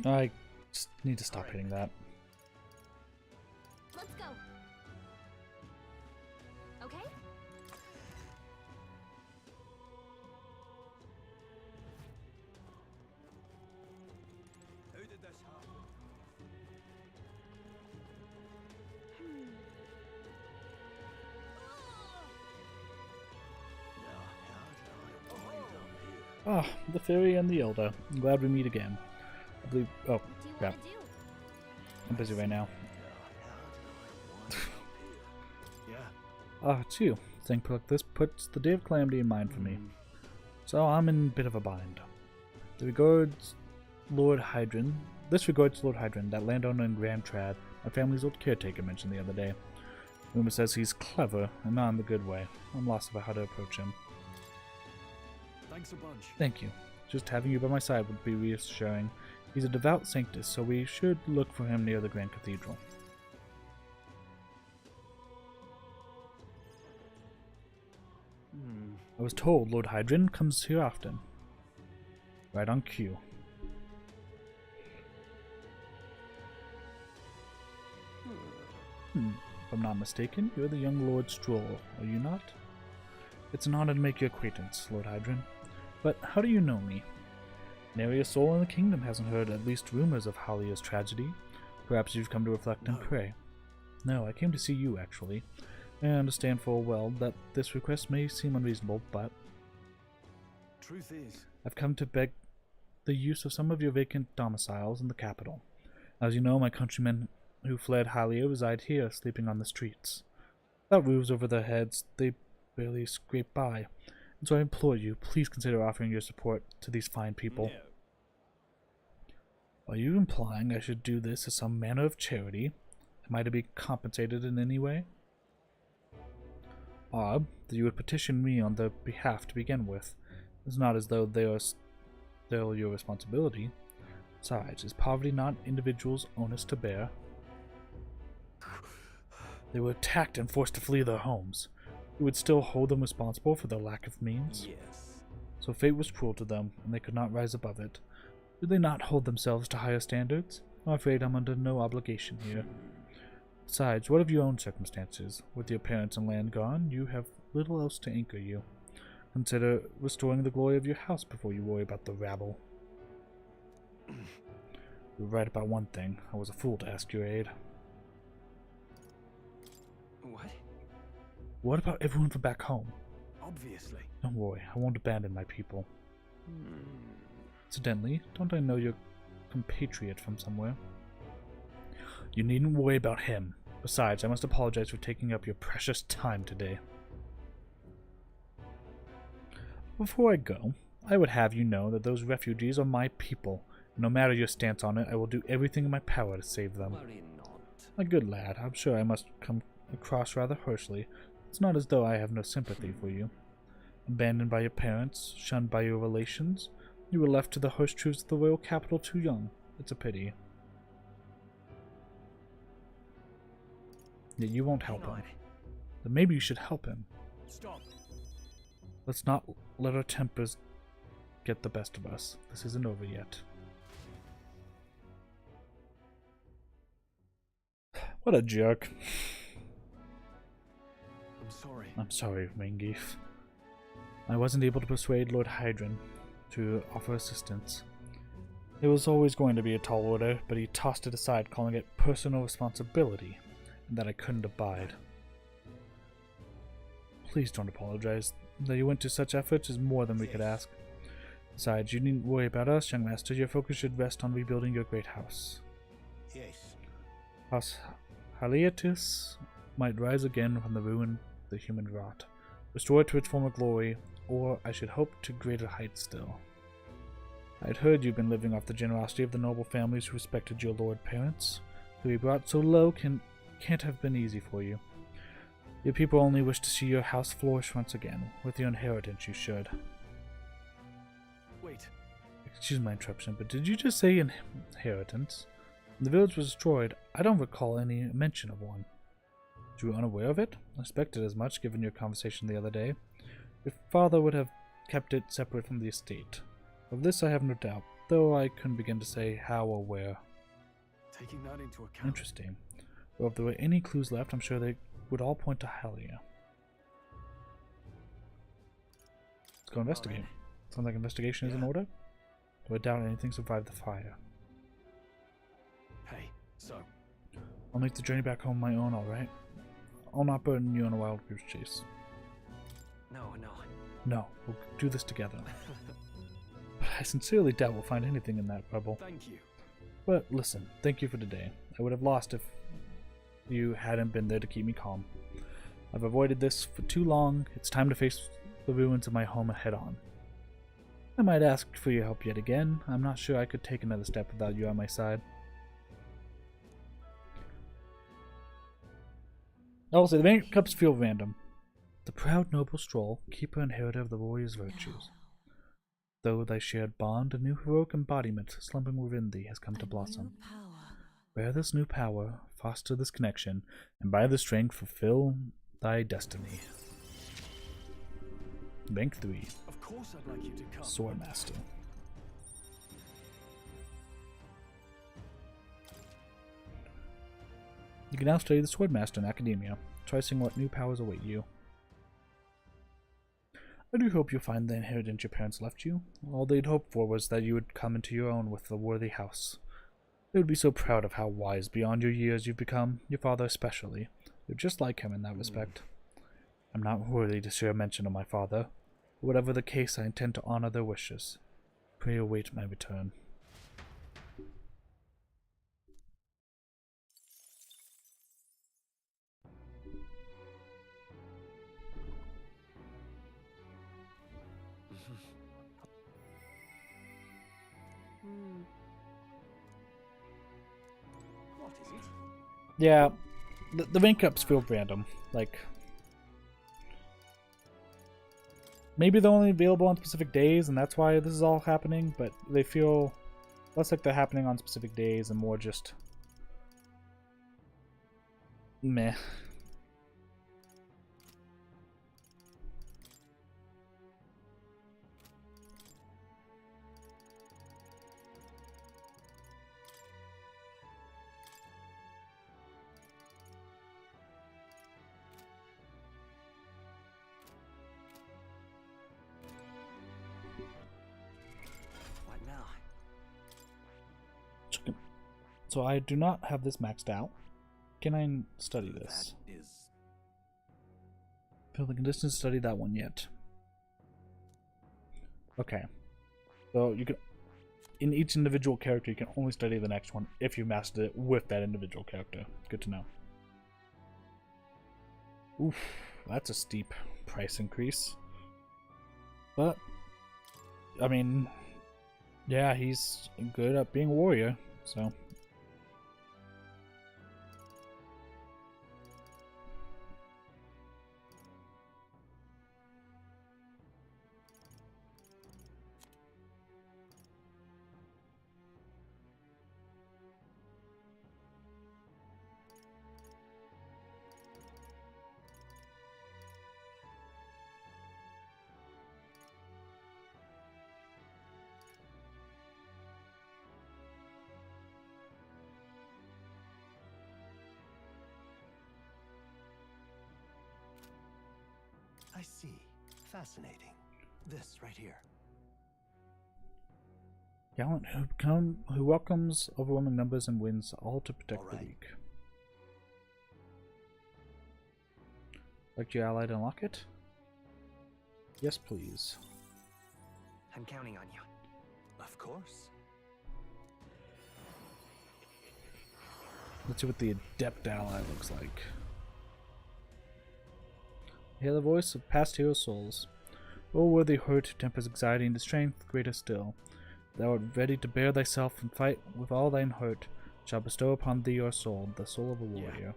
S1: I just need to stop hitting that.
S3: Let's go. Okay?
S8: Who did this happen?
S1: Ah, the fairy and the elder. I'm glad we meet again. I believe. Oh,
S3: What do you
S1: crap.
S3: want to do?
S1: I'm busy right now.
S8: Yeah.
S1: Ah, it's you. Think like this puts the day of calamity in mind for me. So I'm in a bit of a bind. This regards Lord Hydron, that landowner in Grand Trad, my family's old caretaker mentioned the other day. Rumor says he's clever, and not in the good way. I'm lost about how to approach him.
S8: Thanks a bunch.
S1: Thank you. Just having you by my side would be reassuring. He's a devout sanctus, so we should look for him near the Grand Cathedral. I was told Lord Hydron comes here often. Right on cue. If I'm not mistaken, you're the young Lord Stroll, are you not? It's an honor to make your acquaintance, Lord Hydron. But how do you know me? Nary a soul in the kingdom hasn't heard at least rumors of Halia's tragedy. Perhaps you've come to reflect and pray. No, I came to see you, actually. I understand full well that this request may seem unreasonable, but
S8: Truth is,
S1: I've come to beg the use of some of your vacant domiciles in the capital. As you know, my countrymen who fled Halia reside here, sleeping on the streets. Without roofs over their heads, they barely scrape by. And so I implore you, please consider offering your support to these fine people.
S8: no.
S1: Are you implying I should do this as some manner of charity? Am I to be compensated in any way? Odd that you would petition me on their behalf to begin with. It's not as though they are still your responsibility. Besides, is poverty not individuals' onus to bear? They were attacked and forced to flee their homes. You would still hold them responsible for their lack of means?
S8: Yes.
S1: So fate was cruel to them, and they could not rise above it. Do they not hold themselves to higher standards? I'm afraid I'm under no obligation here. Besides, what of your own circumstances? With your parents and land gone, you have little else to anchor you. Consider restoring the glory of your house before you worry about the rabble. You're right about one thing. I was a fool to ask your aid.
S8: What?
S1: What about everyone from back home?
S8: Obviously.
S1: Don't worry, I won't abandon my people. Incidentally, don't I know your compatriot from somewhere? You needn't worry about him. Besides, I must apologize for taking up your precious time today. Before I go, I would have you know that those refugees are my people. No matter your stance on it, I will do everything in my power to save them.
S8: Worry not.
S1: My good lad, I'm sure I must come across rather harshly. It's not as though I have no sympathy for you. Abandoned by your parents, shunned by your relations, you were left to the harsh truths of the royal capital too young. It's a pity. Yet you won't help him. Then maybe you should help him.
S8: Stop.
S1: Let's not let our tempers get the best of us. This isn't over yet. What a jerk.
S8: I'm sorry.
S1: I'm sorry, Rangeef. I wasn't able to persuade Lord Hydron to offer assistance. It was always going to be a tall order, but he tossed it aside, calling it personal responsibility, and that I couldn't abide. Please don't apologize. That you went to such efforts is more than we could ask. Besides, you needn't worry about us, young master. Your focus should rest on rebuilding your great house.
S8: Yes.
S1: House Haliatis might rise again from the ruin the human wrought, restore it to its former glory, or I should hope to greater heights still. I had heard you'd been living off the generosity of the noble families who respected your lord parents. To be brought so low can't have been easy for you. Your people only wish to see your house flourish once again. With your inheritance, you should.
S8: Wait.
S1: Excuse my interruption, but did you just say inheritance? The village was destroyed. I don't recall any mention of one. You were unaware of it? I expected as much, given your conversation the other day. Your father would have kept it separate from the estate. Of this I have no doubt, though I couldn't begin to say how or where.
S8: Taking that into account.
S1: Interesting. Well, if there were any clues left, I'm sure they would all point to Halia. Let's go investigate. Sounds like investigation is in order. Do I doubt anything survived the fire?
S8: Hey, so
S1: I'll make the journey back home on my own, alright? I'll not burden you on a wild goose chase.
S9: No, no.
S1: No, we'll do this together. But I sincerely doubt we'll find anything in that rubble.
S8: thank you.
S1: But listen, thank you for today. I would have lost if you hadn't been there to keep me calm. I've avoided this for too long. It's time to face the ruins of my home head on. I might ask for your help yet again. I'm not sure I could take another step without you on my side. Also, the main cups feel random. The proud noble Stroll, keeper and inheritor of the warrior's virtues. Though thy shared bond, a new heroic embodiment slumbering within thee has come to blossom. Bear this new power, foster this connection, and by the strength fulfill thy destiny. Rank 3.
S8: Of course I'd like you to come.
S1: Swordmaster. You can now study the Swordmaster in Academia. Try seeing what new powers await you. I do hope you find the inheritance your parents left you. All they'd hoped for was that you would come into your own with the worthy house. They would be so proud of how wise beyond your years you've become, your father especially. You're just like him in that respect. I'm not worthy to share mention of my father. Whatever the case, I intend to honor their wishes. Pray await my return.
S8: What is it?
S1: Yeah, the rank ups feel random. Like, maybe they're only available on specific days, and that's why this is all happening, but they feel less like they're happening on specific days and more just meh.
S9: What now?
S1: So I do not have this maxed out. Can I study this?
S8: That is.
S1: Feel the conditions to study that one yet. Okay. So you can, in each individual character, you can only study the next one if you mastered it with that individual character. Good to know. Oof, that's a steep price increase. But, I mean, yeah, he's good at being a warrior, so.
S5: I see. Fascinating. This right here.
S1: Gallant who welcomes overwhelming numbers and wins all to protect the
S5: Alright.
S1: weak. Like your ally to unlock it? Yes, please.
S9: I'm counting on you.
S5: Of course.
S1: Let's see what the adept ally looks like. Hear the voice of past hero souls. O worthy hurt who tempers anxiety into strength, greater still. Thou art ready to bear thyself and fight with all thine heart, shall bestow upon thee your soul, the soul of a warrior.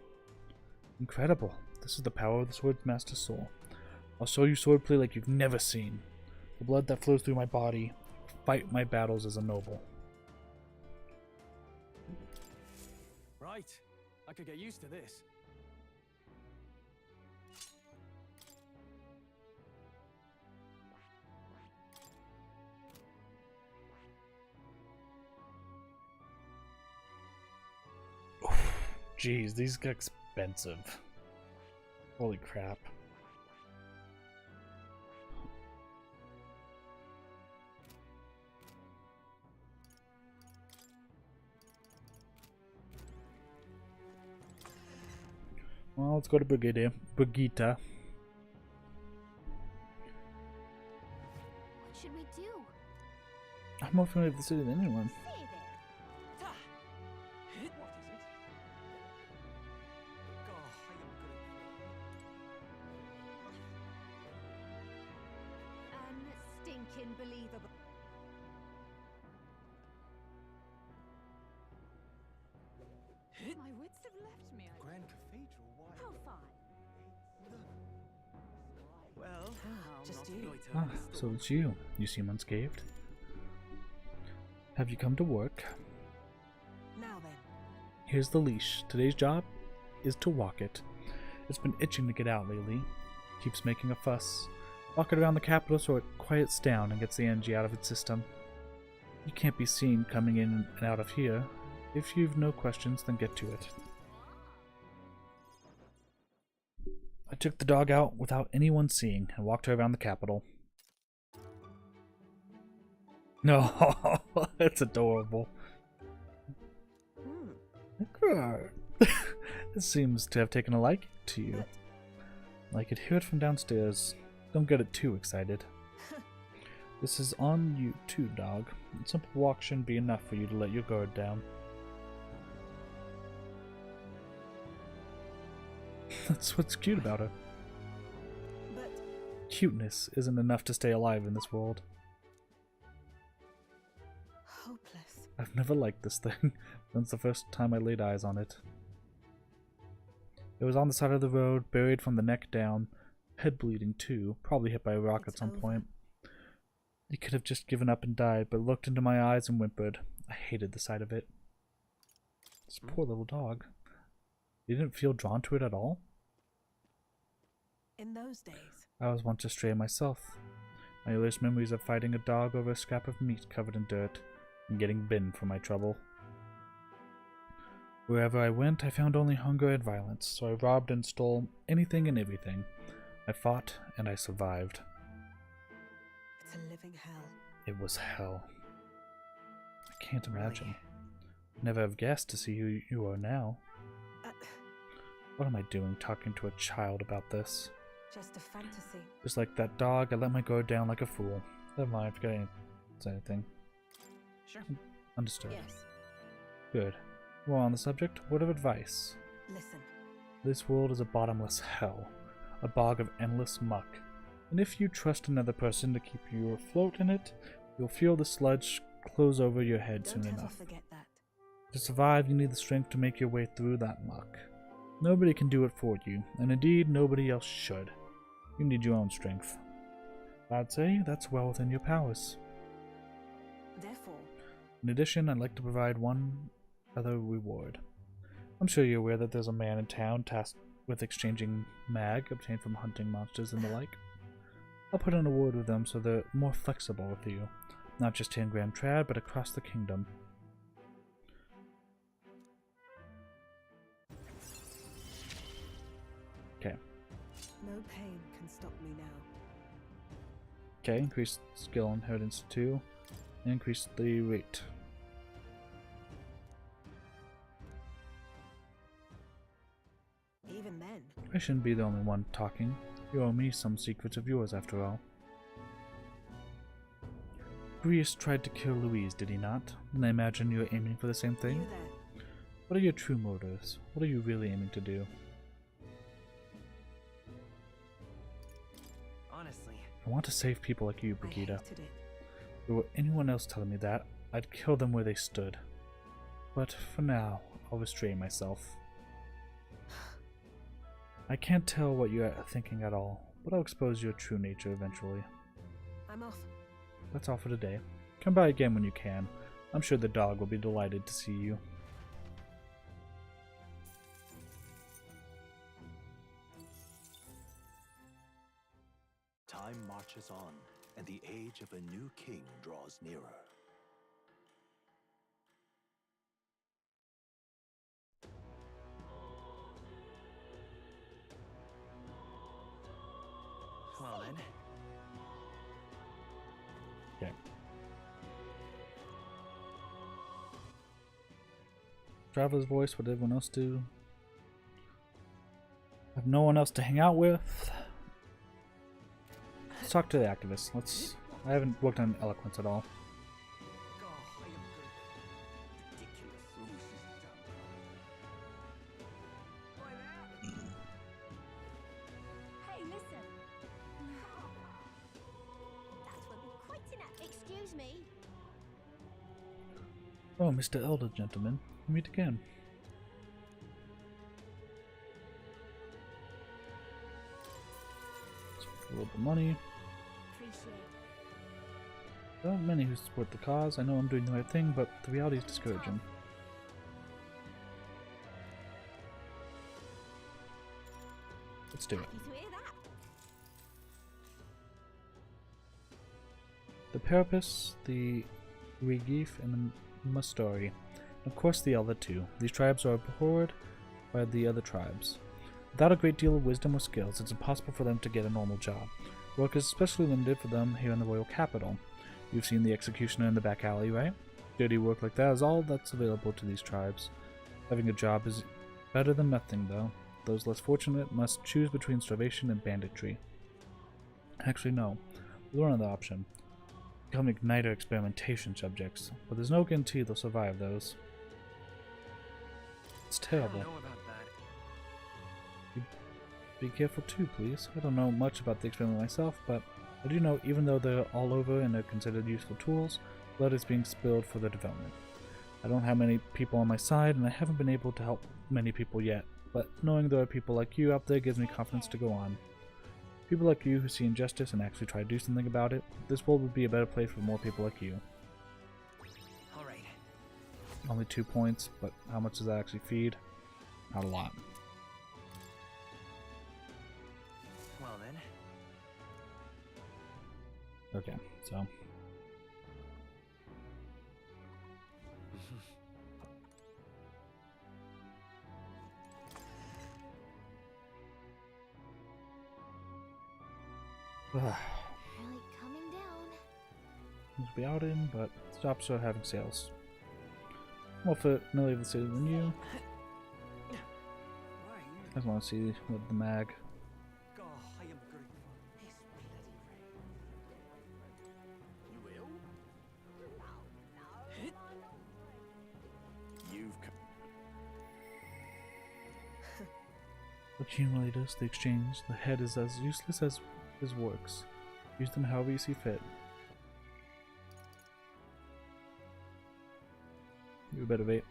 S1: Incredible. This is the power of the Swordmaster's soul. I'll show you swordplay like you've never seen. The blood that flows through my body, fight my battles as a noble.
S4: right. I could get used to this.
S1: Jeez, these get expensive. Holy crap. Well, let's go to Brigitte. Brigitte.
S3: What should we do?
S1: I'm more familiar with the city than anyone.
S3: Say there.
S4: Ta! Hit. What is it? Oh, I am good.
S3: Unstinking believable.
S4: Hit.
S6: My wits have left me.
S8: Grand Cathedral, why?
S3: Profile.
S4: Well, I'm
S2: just
S4: not
S2: you.
S4: going to
S1: Ah, so it's you. You seem unscathed. Have you come to work?
S2: Now then.
S1: Here's the leash. Today's job is to walk it. It's been itching to get out lately. Keeps making a fuss. Walk it around the capital so it quiets down and gets the energy out of its system. You can't be seen coming in and out of here. If you've no questions, then get to it. I took the dog out without anyone seeing and walked her around the capital. No, that's adorable. It seems to have taken a liking to you. I could hear it from downstairs. Don't get it too excited. This is on you too, dog. A simple walk shouldn't be enough for you to let your guard down. That's what's cute about her.
S2: But
S1: Cuteness isn't enough to stay alive in this world.
S2: hopeless.
S1: I've never liked this thing since the first time I laid eyes on it. It was on the side of the road, buried from the neck down, head bleeding too, probably hit by a rock at
S2: It's
S1: some
S2: over.
S1: point. It could have just given up and died, but looked into my eyes and whimpered. I hated the sight of it. This poor little dog. You didn't feel drawn to it at all?
S2: In those days,
S1: I was once a stray myself. My earliest memories of fighting a dog over a scrap of meat covered in dirt and getting bitten for my trouble. Wherever I went, I found only hunger and violence, so I robbed and stole anything and everything. I fought and I survived.
S2: it's a living hell.
S1: It was hell. I can't imagine. Never have guessed to see who you are now. What am I doing talking to a child about this?
S2: Just a fantasy.
S1: Just like that dog, I let my guard down like a fool. Never mind, forget I said anything.
S4: Sure.
S1: Understood.
S2: Yes.
S1: Good. Well, on the subject, word of advice.
S2: Listen.
S1: This world is a bottomless hell, a bog of endless muck. And if you trust another person to keep you afloat in it, you'll feel the sludge close over your head
S2: Don't
S1: soon
S2: ever
S1: enough.
S2: forget that.
S1: To survive, you need the strength to make your way through that muck. Nobody can do it for you, and indeed, nobody else should. You need your own strength. I'd say that's well within your powers.
S2: Therefore,
S1: In addition, I'd like to provide one other reward. I'm sure you're aware that there's a man in town tasked with exchanging mag obtained from hunting monsters and the like. I'll put in a word with them so they're more flexible with you, not just here in Grand Trad, but across the kingdom. Okay.
S2: no pain can stop me now.
S1: Okay, increase skill inheritance 2, and increase the rate.
S2: Even then,
S1: I shouldn't be the only one talking. You owe me some secrets of yours, after all. Brius tried to kill Louise, did he not? And I imagine you're aiming for the same thing?
S2: you there.
S1: What are your true motives? What are you really aiming to do?
S9: Honestly,
S1: I want to save people like you,
S2: I
S1: Brigitte.
S2: hated it.
S1: If there were anyone else telling me that, I'd kill them where they stood. But for now, I'll restrain myself. I can't tell what you are thinking at all, but I'll expose your true nature eventually.
S2: I'm off.
S1: That's all for today. Come by again when you can. I'm sure the dog will be delighted to see you.
S5: marches on, and the age of a new king draws nearer.
S9: Well then.
S1: Okay. Traveler's voice, what did everyone else do? I have no one else to hang out with. Let's talk to the activists. I haven't worked on eloquence at all.
S3: Hey, listen. That would be quite enough. Excuse me.
S1: Oh, Mr. Elder, gentlemen. We meet again. A little bit of money.
S3: Appreciate.
S1: There aren't many who support the cause. I know I'm doing the right thing, but the reality is discouraging. Let's do it.
S3: Happy to hear that.
S1: The Parapus, the Regif, and the Mustori. And of course the other two. These tribes are abhorred by the other tribes. Without a great deal of wisdom or skills, it's impossible for them to get a normal job. Work is especially limited for them here in the royal capital. You've seen the executioner in the back alley, right? Dirty work like that is all that's available to these tribes. Having a job is better than nothing, though. Those less fortunate must choose between starvation and banditry. Actually, no. There's one other option. Become igniter experimentation subjects, but there's no guarantee they'll survive those. It's
S9: I don't
S1: terrible.
S9: know about that.
S1: Be careful too, please. I don't know much about the experiment myself, but I do know even though they're all over and are considered useful tools, blood is being spilled for their development. I don't have many people on my side, and I haven't been able to help many people yet, but knowing there are people like you out there gives me confidence to go on. People like you who see injustice and actually try to do something about it, this world would be a better place for more people like you.
S9: Alright.
S1: Only 2 points, but how much does that actually feed? Not a lot.
S9: Well then.
S1: Okay, so.
S3: Really coming down.
S1: Seems to be out in, but stops are having sales. More familiar with the city than you. I just want to see what the mag. Accumulators, the exchange, the head is as useless as his works. Use them however you see fit. You better wait.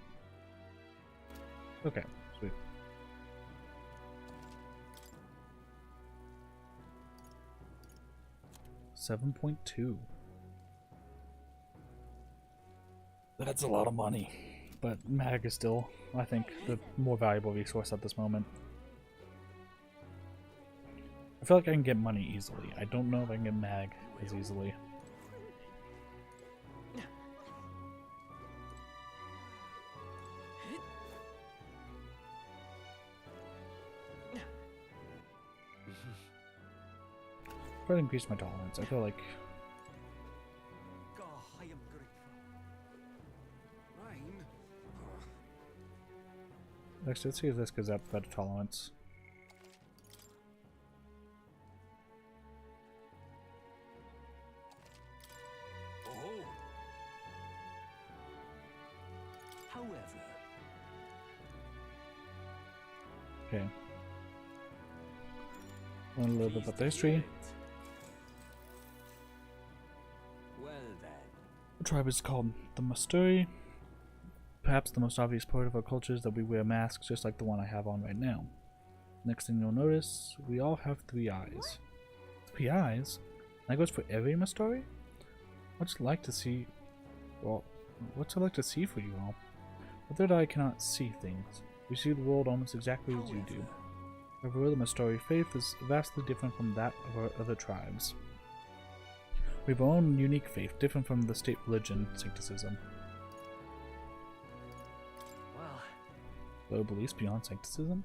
S1: Okay, sweet. $7.2. That's a lot of money, but mag is still, I think, the more valuable resource at this moment. I feel like I can get money easily. I don't know if I can get mag as easily. Try to increase my tolerance. I feel like actually, let's see if this goes up better tolerance. Okay. Learn a little bit about the history.
S4: Well then.
S1: The tribe is called the Mustori. Perhaps the most obvious part of our culture is that we wear masks just like the one I have on right now. Next thing you'll notice, we all have 3 eyes. 3 eyes? That goes for every Mustori? What's it like to see... Well, what's it like to see for you all? The third eye cannot see things. We see the world almost exactly as you do. However, the Mustori faith is vastly different from that of our other tribes. We have our own unique faith, different from the state religion, Sancticism.
S9: Well,
S1: Low beliefs beyond Sancticism?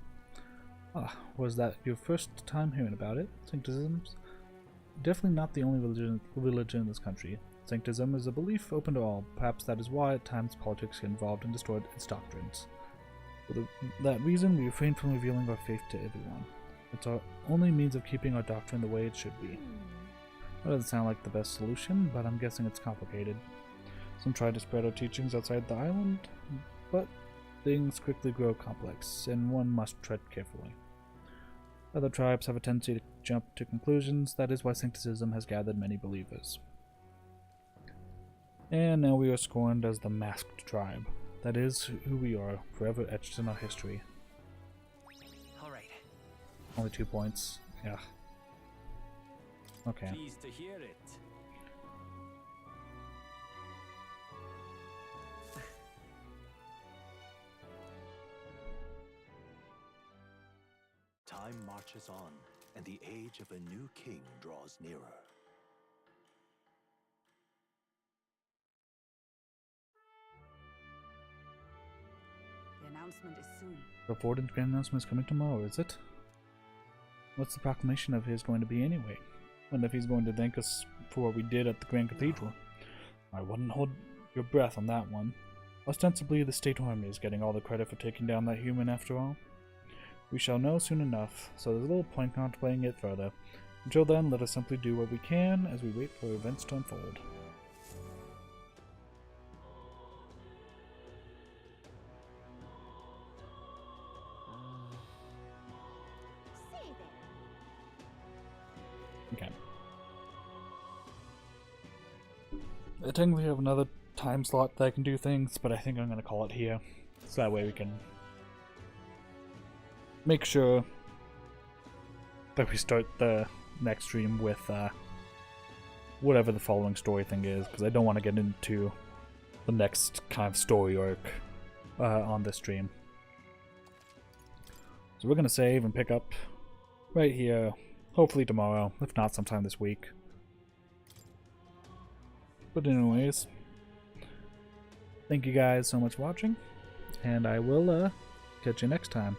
S1: Ah, was that your first time hearing about it? Sancticism's definitely not the only religion in this country. Sanctism is a belief open to all. Perhaps that is why at times politics get involved and destroyed its doctrines. For that reason, we refrain from revealing our faith to everyone. It's our only means of keeping our doctrine the way it should be. That doesn't sound like the best solution, but I'm guessing it's complicated. Some try to spread our teachings outside the island, but things quickly grow complex, and one must tread carefully. Other tribes have a tendency to jump to conclusions. That is why Sancticism has gathered many believers. And now we are scorned as the masked tribe. That is who we are, forever etched in our history.
S9: alright.
S1: Only 2 points. Yeah. Okay.
S4: Pleased to hear it.
S5: Time marches on, and the age of a new king draws nearer.
S6: The announcement is soon.
S1: The important grand announcement is coming tomorrow, is it? What's the proclamation of his going to be anyway? And if he's going to thank us for what we did at the Grand Cathedral? I wouldn't hold your breath on that one. Ostensibly, the state army is getting all the credit for taking down that human after all. We shall know soon enough, so there's little point contemplating it further. Until then, let us simply do what we can as we wait for events to unfold.
S3: Say there.
S1: Okay. I technically have another time slot that I can do things, but I think I'm going to call it here. So that way we can make sure that we start the next stream with whatever the following story thing is, because I don't want to get into the next kind of story arc on this stream. So we're going to save and pick up right here, hopefully tomorrow, if not sometime this week. But anyways, thank you guys so much for watching, and I will catch you next time.